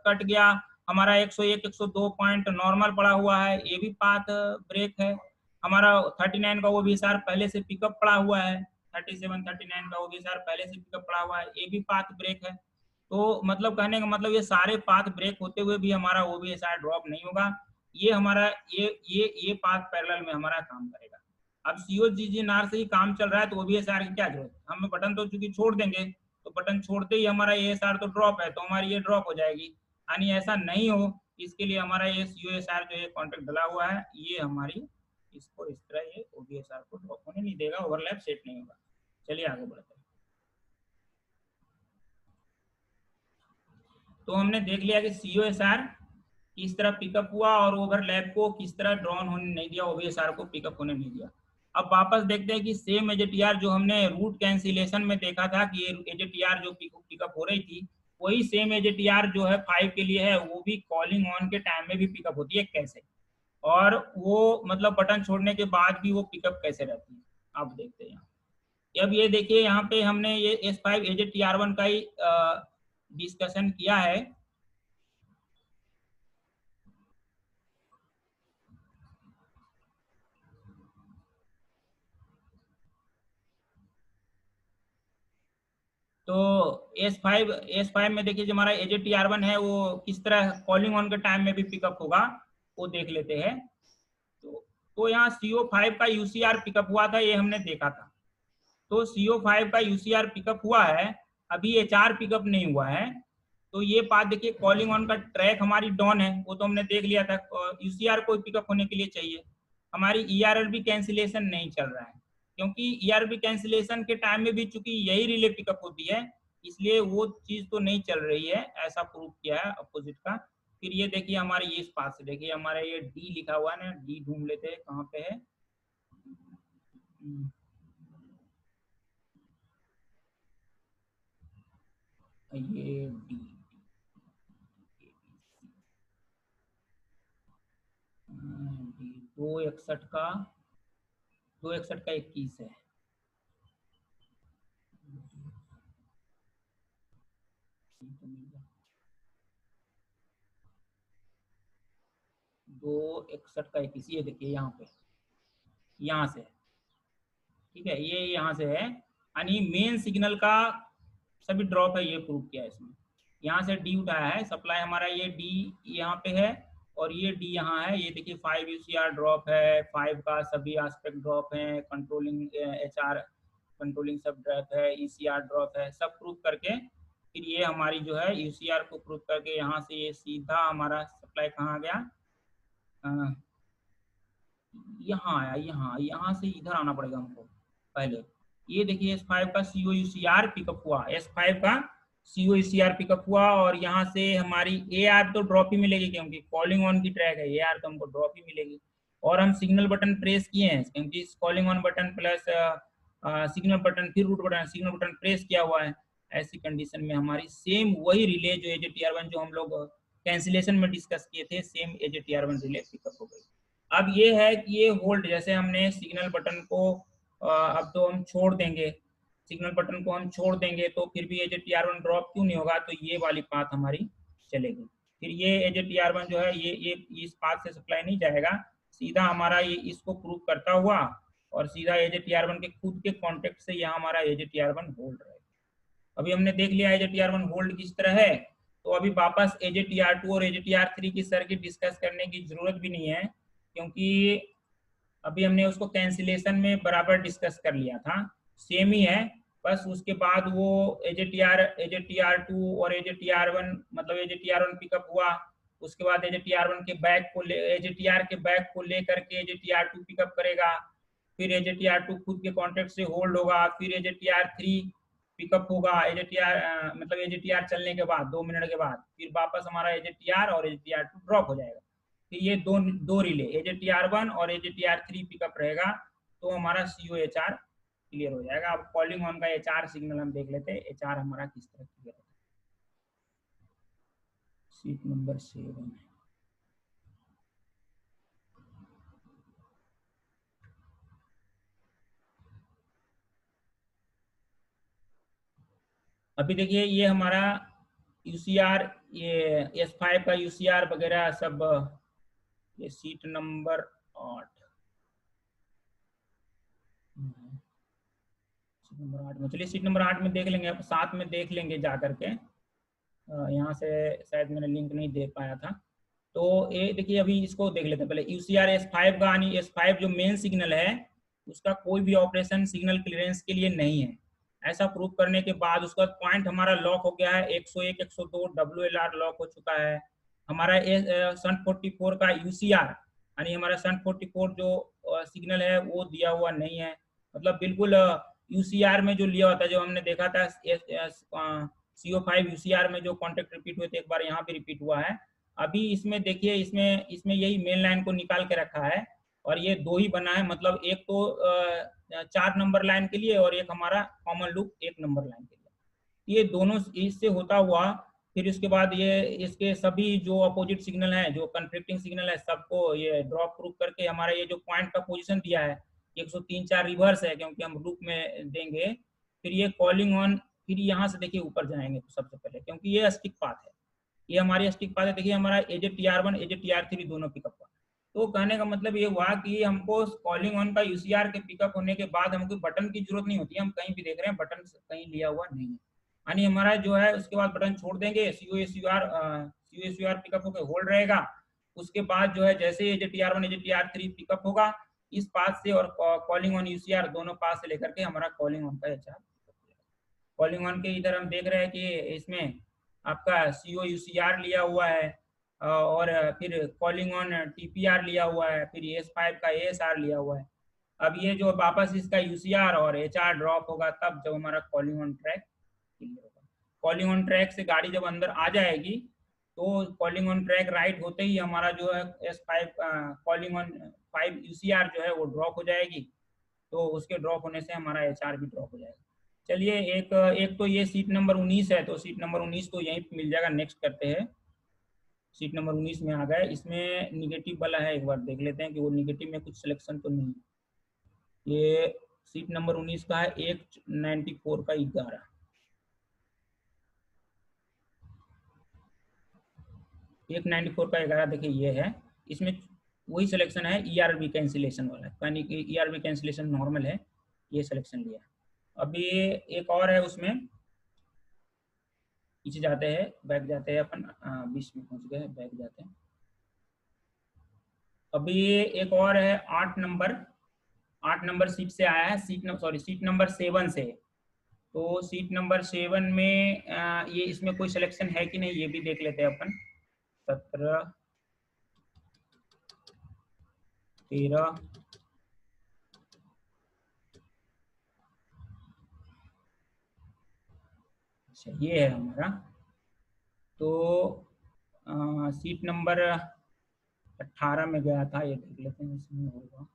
कट गया हमारा। 101-102 पॉइंट नॉर्मल पड़ा हुआ है, ये भी पाथ ब्रेक है हमारा। 39 का OVSR पहले से पिकअप पड़ा हुआ है, 37-39 का OVSR पहले से पिकअप पड़ा हुआ है, ये भी पाथ ब्रेक है। तो मतलब कहने का मतलब ये सारे पाथ ब्रेक होते हुए भी हमारा OVSR ड्रॉप नहीं होगा। ये हमारा ये पाथ पैरेलल में हमारा काम करेगा। अब COGGNR से ही काम चल रहा है तो OVSR की क्या जरूरत है, हम बटन तो चूंकि छोड़ देंगे, तो बटन छोड़ते ही हमारा ASR तो ड्रॉप है, तो हमारी ये ड्रॉप हो जाएगी। यानी ऐसा नहीं हो, इसके लिए हमारा ये COSR जो ये कॉन्टेक्ट डला हुआ है, ये हमारी इसको इस तरह ये OVSR को ड्रॉप होने नहीं देगा, ओवरलैप सेट नहीं होगा। चलिए आगे बढ़ते हैं। तो हमने देख लिया कि COSR किस तरह पिकअप हुआ और ओवरलैप को किस तरह ड्रॉन होने नहीं दिया, OVSR को पिकअप होने नहीं दिया। अब वापस देखते हैं कि सेम AJTR जो हमने रूट कैंसिलेशन में देखा था कि AJTR जो पिकअप हो रही थी, वही सेम AJTR जो है 5 के लिए है, वो भी कॉलिंग ऑन के टाइम में भी पिकअप होती है कैसे, और वो मतलब बटन छोड़ने के बाद भी वो पिकअप कैसे रहती है, आप देखते हैं। अब ये देखिए यहाँ पे हमने ये S5 AJTR1 का ही डिस्कशन किया है। तो S5 में देखिए जो हमारा AJTR1 है वो किस तरह कॉलिंग ऑन के टाइम में भी पिकअप होगा वो देख लेते हैं। तो यहाँ CO5 का UCR पिकअप हुआ था, ये हमने देखा था। तो CO5 का UCR पिकअप हुआ है, अभी HR पिकअप नहीं हुआ है। तो ये बात देखिए कॉलिंग ऑन का ट्रैक हमारी डाउन है, वो तो हमने देख लिया था। UCR को पिकअप होने के लिए चाहिए, हमारी ERLB कैंसिलेशन नहीं चल रहा है, क्योंकि ERLB कैंसिलेशन के टाइम में भी चूंकि यही रिले पिकअप होती है, इसलिए वो चीज तो नहीं चल रही है, ऐसा प्रूव किया है अपोजिट का। फिर ये देखिए हमारे इस पास से देखिए हमारा ये D लिखा हुआ है ना, D ढूंढ लेते हैं कहाँ पे है। ये D 261 का 21 है। $261 का 21, ये देखिए यहाँ पे, यहाँ से, ठीक है, ये यहाँ से है, यानी मेन सिग्नल का सभी ड्रॉप है, ये प्रूव किया है इसमें। यहाँ से डी उठाया है, सप्लाई हमारा ये डी यहाँ पे है और ये डी यहाँ है, ये देखिए 5 UCR ड्रॉप है, 5 का सभी एस्पेक्ट ड्रॉप है, कंट्रोलिंग HR कंट्रोलिंग सब ड्रॉप है, ECR ड्रॉप है, सब प्रूव करके फिर ये हमारी जो है UCR को प्रूव करके यहाँ से ये सीधा हमारा सप्लाई कहाँ गया, यहाँ आया, यहाँ से इधर आना पड़ेगा हमको पहले। ये देखिए S5 का CO UCR पिकअप हुआ, S5 का CO UCR पिकअप हुआ और यहाँ से हमारी AR तो ड्रॉप ही मिलेगी क्योंकि कॉलिंग ऑन की ट्रैक है, AR तो हमको ड्रॉप ही मिलेगी। और हम सिग्नल बटन प्रेस किए हैं क्योंकि calling on button plus signal button फिर route button, signal button press किया हुआ है। ऐसी कंडीशन में हमारी सेम वही रिले जो AJTR1 जो हम लोग कैंसिलेशन में डिस्कस किए थे, सेम AJTR1 रिले पिकअप हो गई। अब ये है कि ये होल्ड, जैसे हमने सिग्नल बटन को अब तो हम छोड़ देंगे, सिग्नल बटन को हम छोड़ देंगे तो फिर भी AJTR1 ड्रॉप क्यों नहीं होगा, तो ये वाली पाथ हमारी चलेगी। फिर ये AJTR1 जो है ये इस पाथ से सप्लाई नहीं जाएगा, सीधा हमारा ये इसको प्रूव करता हुआ और सीधा AJTR1 के खुद के कॉन्टेक्ट से यहाँ हमारा AJTR1 होल्ड रहेगा। अभी हमने देख लिया AJTR1 होल्ड किस तरह है, तो अभी वापस AJTR2 और AJTR3 की सर्किट डिस्कस करने की जरूरत भी नहीं है क्योंकि अभी हमने उसको कैंसिलेशन में बराबर डिस्कस कर लिया था, सेम ही है। बस उसके बाद वो AJTR2 और AJTR1 मतलब AJTR1 पिकअप हुआ, उसके बाद AJTR1 के बैक को AJTR के बैक को लेकर के AJTR2 पिकअप करेगा, फिर AJTR2 खुद के कॉन्टेक्ट से होल्ड होगा, फिर AJTR3 पिकअप होगा, मतलब AJTR चलने के बाद 2 मिनट के बाद फिर वापस हमारा AJTR और AJTR2 ड्रॉप हो जाएगा। फिर ये दो रिले AJTR1 और AJTR3 पिकअप रहेगा तो हमारा COHR क्लियर हो जाएगा। अब कॉलिंग ऑन का HR सिग्नल हम देख लेते हैं, HR हमारा किस तरह क्लियर होता है। सीट नंबर 7 अभी देखिए ये हमारा UCR, ये S5 का UCR वगैरह सब, ये सीट नंबर 8 में, चलिए सीट नंबर 8 में देख लेंगे, साथ में देख लेंगे जा करके। यहाँ से शायद मैंने लिंक नहीं दे पाया था, तो ये देखिए अभी इसको देख लेते हैं पहले। UCR S5 का, यानी S5 जो मेन सिग्नल है उसका कोई भी ऑपरेशन सिग्नल क्लियरेंस के लिए नहीं है। ऐसा प्रूव करने के बाद उसका पॉइंट हमारा लॉक हो गया है, 101 102 WLR लॉक हो चुका है। हमारा सन 44 का UCR यानी हमारा सन 44 जो सिग्नल है वो दिया हुआ नहीं है, मतलब बिल्कुल UCR में जो लिया होता है, जो हमने देखा था CO5 UCR में जो कॉन्टेक्ट रिपीट हुए थे, एक बार यहाँ पे रिपीट हुआ है। अभी इसमें देखिए इसमें यही मेन लाइन को निकाल के रखा है और ये 2 ही बना है, मतलब एक तो 4 नंबर लाइन के लिए और एक हमारा कॉमन लूप 1 नंबर लाइन के लिए। ये दोनों इससे होता हुआ फिर उसके बाद ये इसके सभी जो अपोजिट सिग्नल है, जो कन्फ्लिक्टिंग सिग्नल है, सबको ये ड्रॉप प्रूफ करके हमारा ये जो पॉइंट का पोजीशन दिया है 103 4 रिवर्स है क्योंकि हम लूप में देंगे। फिर ये कॉलिंग ऑन, फिर यहाँ से देखिए ऊपर जाएंगे तो सबसे पहले, क्योंकि ये स्टिक पाथ है, ये हमारी स्टिक पाथ है। देखिए हमारा AJTR1 AJTR3 दोनों पिकअप हुआ। तो कहने का मतलब ये हुआ कि हमको कॉलिंग ऑन का UCR के पिकअप होने के बाद हमको बटन की जरूरत नहीं होती है। हम कहीं भी देख रहे हैं बटन कहीं लिया हुआ नहीं है, यानी हमारा जो है उसके बाद बटन छोड़ देंगे, COSUR पिकअप होकर होल्ड रहेगा। उसके बाद जो है जैसे AJTR1 AJTR3 पिकअप होगा इस पाथ से और कॉलिंग ऑन UCR दोनों पाथ से लेकर के हमारा कॉलिंग ऑन का HR। कॉलिंग ऑन के इधर हम देख रहे हैं कि इसमें आपका COUCR लिया हुआ है और फिर कॉलिंग ऑन TPR लिया हुआ है, फिर S5 का ASR लिया हुआ है। अब ये जो वापस इसका UCR और HR ड्रॉप होगा तब जब हमारा कॉलिंग ऑन ट्रैक क्लियर होगा। कॉलिंग ऑन ट्रैक से गाड़ी जब अंदर आ जाएगी तो कॉलिंग ऑन ट्रैक राइट होते ही हमारा जो है S5 कॉलिंग ऑन 5 UCR जो है वो ड्रॉप हो जाएगी, तो उसके ड्रॉप होने से हमारा HR भी ड्रॉप हो जाएगा। चलिए एक तो ये सीट नंबर 19 है, तो सीट नंबर 19 तो यहीं मिल जाएगा। नेक्स्ट करते हैं, सीट नंबर 19 में आ गए। इसमें निगेटिव वाला है, एक बार देख लेते हैं कि वो निगेटिव में कुछ सिलेक्शन तो नहीं। ये सीट नंबर 19 का है 194 का 11। 194 का 11 देखिए ये है, इसमें वही सिलेक्शन है ERB कैंसिलेशन वाला, यानी कि ERB कैंसिलेशन नॉर्मल है, ये सिलेक्शन लिया। अभी एक और है, उसमें पीछे जाते हैं, बैक जाते हैं अपन, 20 में पहुंच गए, बैक जाते हैं। अभी एक और है 8 नंबर सीट से आया है, सीट नंबर 7 से। तो सीट नंबर 7 में ये इसमें कोई सिलेक्शन है कि नहीं ये भी देख लेते हैं अपन। 17, 13, अच्छा ये है हमारा। तो सीट नंबर 18 में गया था, ये देख लेते हैं इसमें होगा।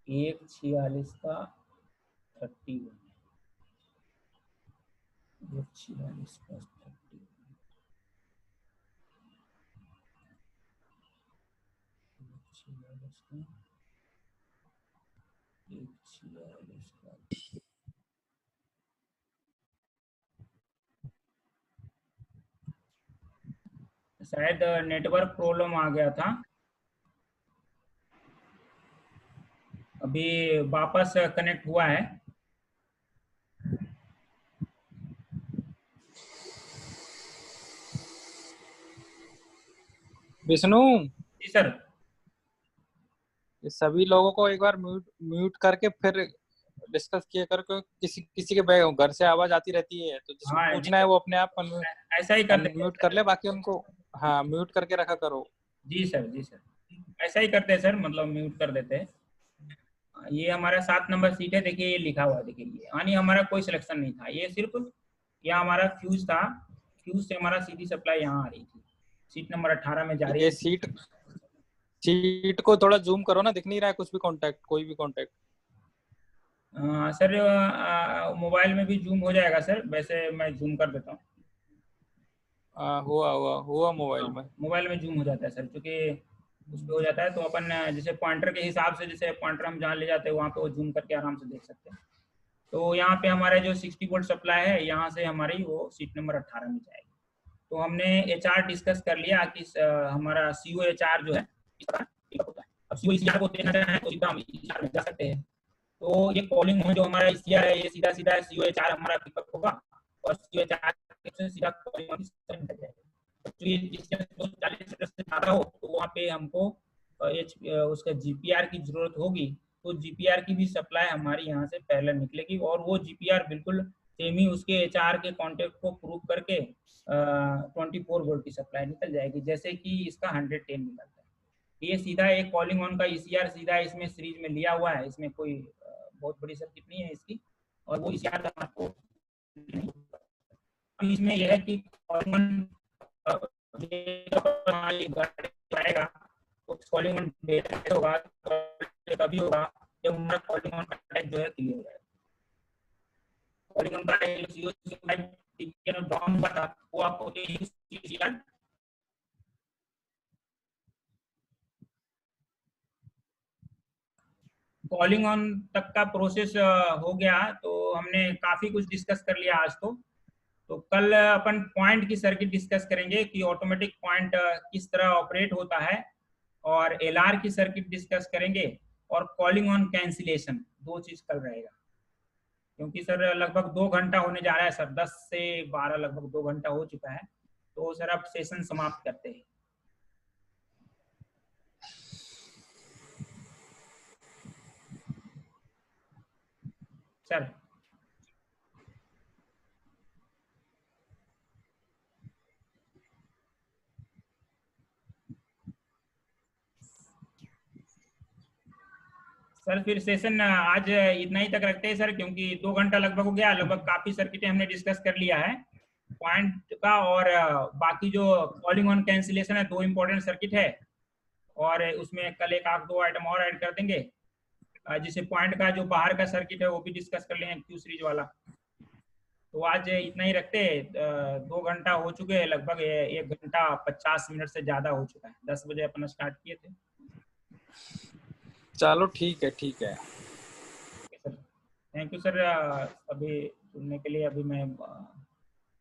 एक 46 का 31, 46 का 31, 46 का 46 का शायद नेटवर्क प्रॉब्लम आ गया था। अभी वापस कनेक्ट हुआ है। विष्णु, जी सर। ये सभी लोगों को एक बार म्यूट करके फिर डिस्कस किया कर, किसी किसी के घर से आवाज आती रहती है, तो जिसको हाँ, पूछना है वो अपने आप ऐसा ही करते म्यूट कर ले, बाकी उनको हाँ म्यूट करके रखा करो। जी सर, ऐसा ही करते हैं सर, मतलब म्यूट कर देते हैं। ये हमारा 7 नंबर सीट है, देखिए ये लिखा हुआ है, देखिए ये, यानी हमारा कोई सिलेक्शन नहीं था, ये सिर्फ यह हमारा फ्यूज था, फ्यूज से हमारा सीधी सप्लाई यहाँ आ रही थी। सीट नंबर 18 में जा रही ये है। सीट को थोड़ा जूम करो ना, दिख नहीं रहा है कुछ भी कॉन्टेक्ट, कोई भी कॉन्टेक्ट। सर मोबाइल में भी जूम हो जाएगा सर, वैसे मैं जूम कर देता हूँ। हुआ मोबाइल में, मोबाइल में जूम हो जाता है सर, क्योंकि उस पर हो जाता है, तो अपन जैसे पॉइंटर के हिसाब से, जैसे पॉइंटर हम जहाँ ले जाते हैं वहाँ पे वो जूम करके आराम से देख सकते हैं। तो यहाँ पे हमारा जो 60 वोल्ट सप्लाई है, यहाँ से हमारी वो सीट नंबर 18 में जाएगी। तो हमने HR डिस्कस कर लिया कि हमारा CO HR जो है इस तरह होता है। अब CO ECR को देखना चाहें तो सीधा हम ECR में जा सकते हैं। तो ये कॉलिंग जो हमारा ECR है, ये सीधा CO HR हमारा पिकअप होगा और CO HR से सीधा कॉलिंग ऑन जाएगा। तो ये डिस्टेंस 40 मीटर से ज़्यादा हो तो वहाँ पे हमको उसका GPR की जरूरत होगी, तो GPR की भी सप्लाई हमारी यहाँ से पहले निकलेगी, और वो GPR बिल्कुल सेम ही उसके HR के कॉन्टेक्ट को प्रूव करके 24 वोल्ट की सप्लाई निकल जाएगी, जैसे कि इसका 110 निकलता है। ये सीधा एक कॉलिंग ऑन का ECR सीधा इसमें सीरीज में लिया हुआ है, इसमें कोई बहुत बड़ी सर्किट नहीं है इसकी, और वो ECR का आपको इसमें यह है कि कॉलिंग ऑन आएगा, कॉलिंग ऑन होगा तभी होगा जब हमारा कॉलिंग ऑन टाइप जो है क्लियर हो जाएगा। कॉलिंग ऑन का डाउन हुआ था वो आपको कॉलिंग ऑन तक का प्रोसेस हो गया। तो हमने काफी कुछ डिस्कस कर लिया आज। तो कल अपन पॉइंट की सर्किट डिस्कस करेंगे कि ऑटोमेटिक पॉइंट किस तरह ऑपरेट होता है, और LR की सर्किट डिस्कस करेंगे, और कॉलिंग ऑन कैंसिलेशन, 2 चीज कल रहेगा। क्योंकि सर लगभग 2 घंटा होने जा रहा है सर, 10 से 12 लगभग 2 घंटा हो चुका है, तो सर अब सेशन समाप्त करते हैं। सर सर फिर सेशन आज इतना ही तक रखते हैं सर, क्योंकि 2 घंटा लगभग हो गया, लगभग काफी सर्किटें हमने डिस्कस कर लिया है पॉइंट का, और बाकी जो कॉलिंग ऑन कैंसिलेशन है 2 इंपॉर्टेंट सर्किट है, और उसमें कल एक आध 2 आइटम और ऐड कर देंगे, जिसे पॉइंट का जो बाहर का सर्किट है वो भी डिस्कस कर लेंगे क्यू सीरीज वाला। तो आज इतना ही रखते हैं, 2 घंटा हो चुके हैं लगभग, 1 घंटा 50 मिनट से ज्यादा हो चुका है, 10 बजे अपना स्टार्ट किए थे। चलो ठीक है, ठीक है। थैंक यू सर, अभी सुनने के लिए। अभी मैं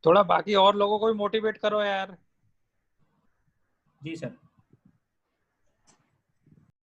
थोड़ा बाकी और लोगों को भी मोटिवेट करो यार। जी सर।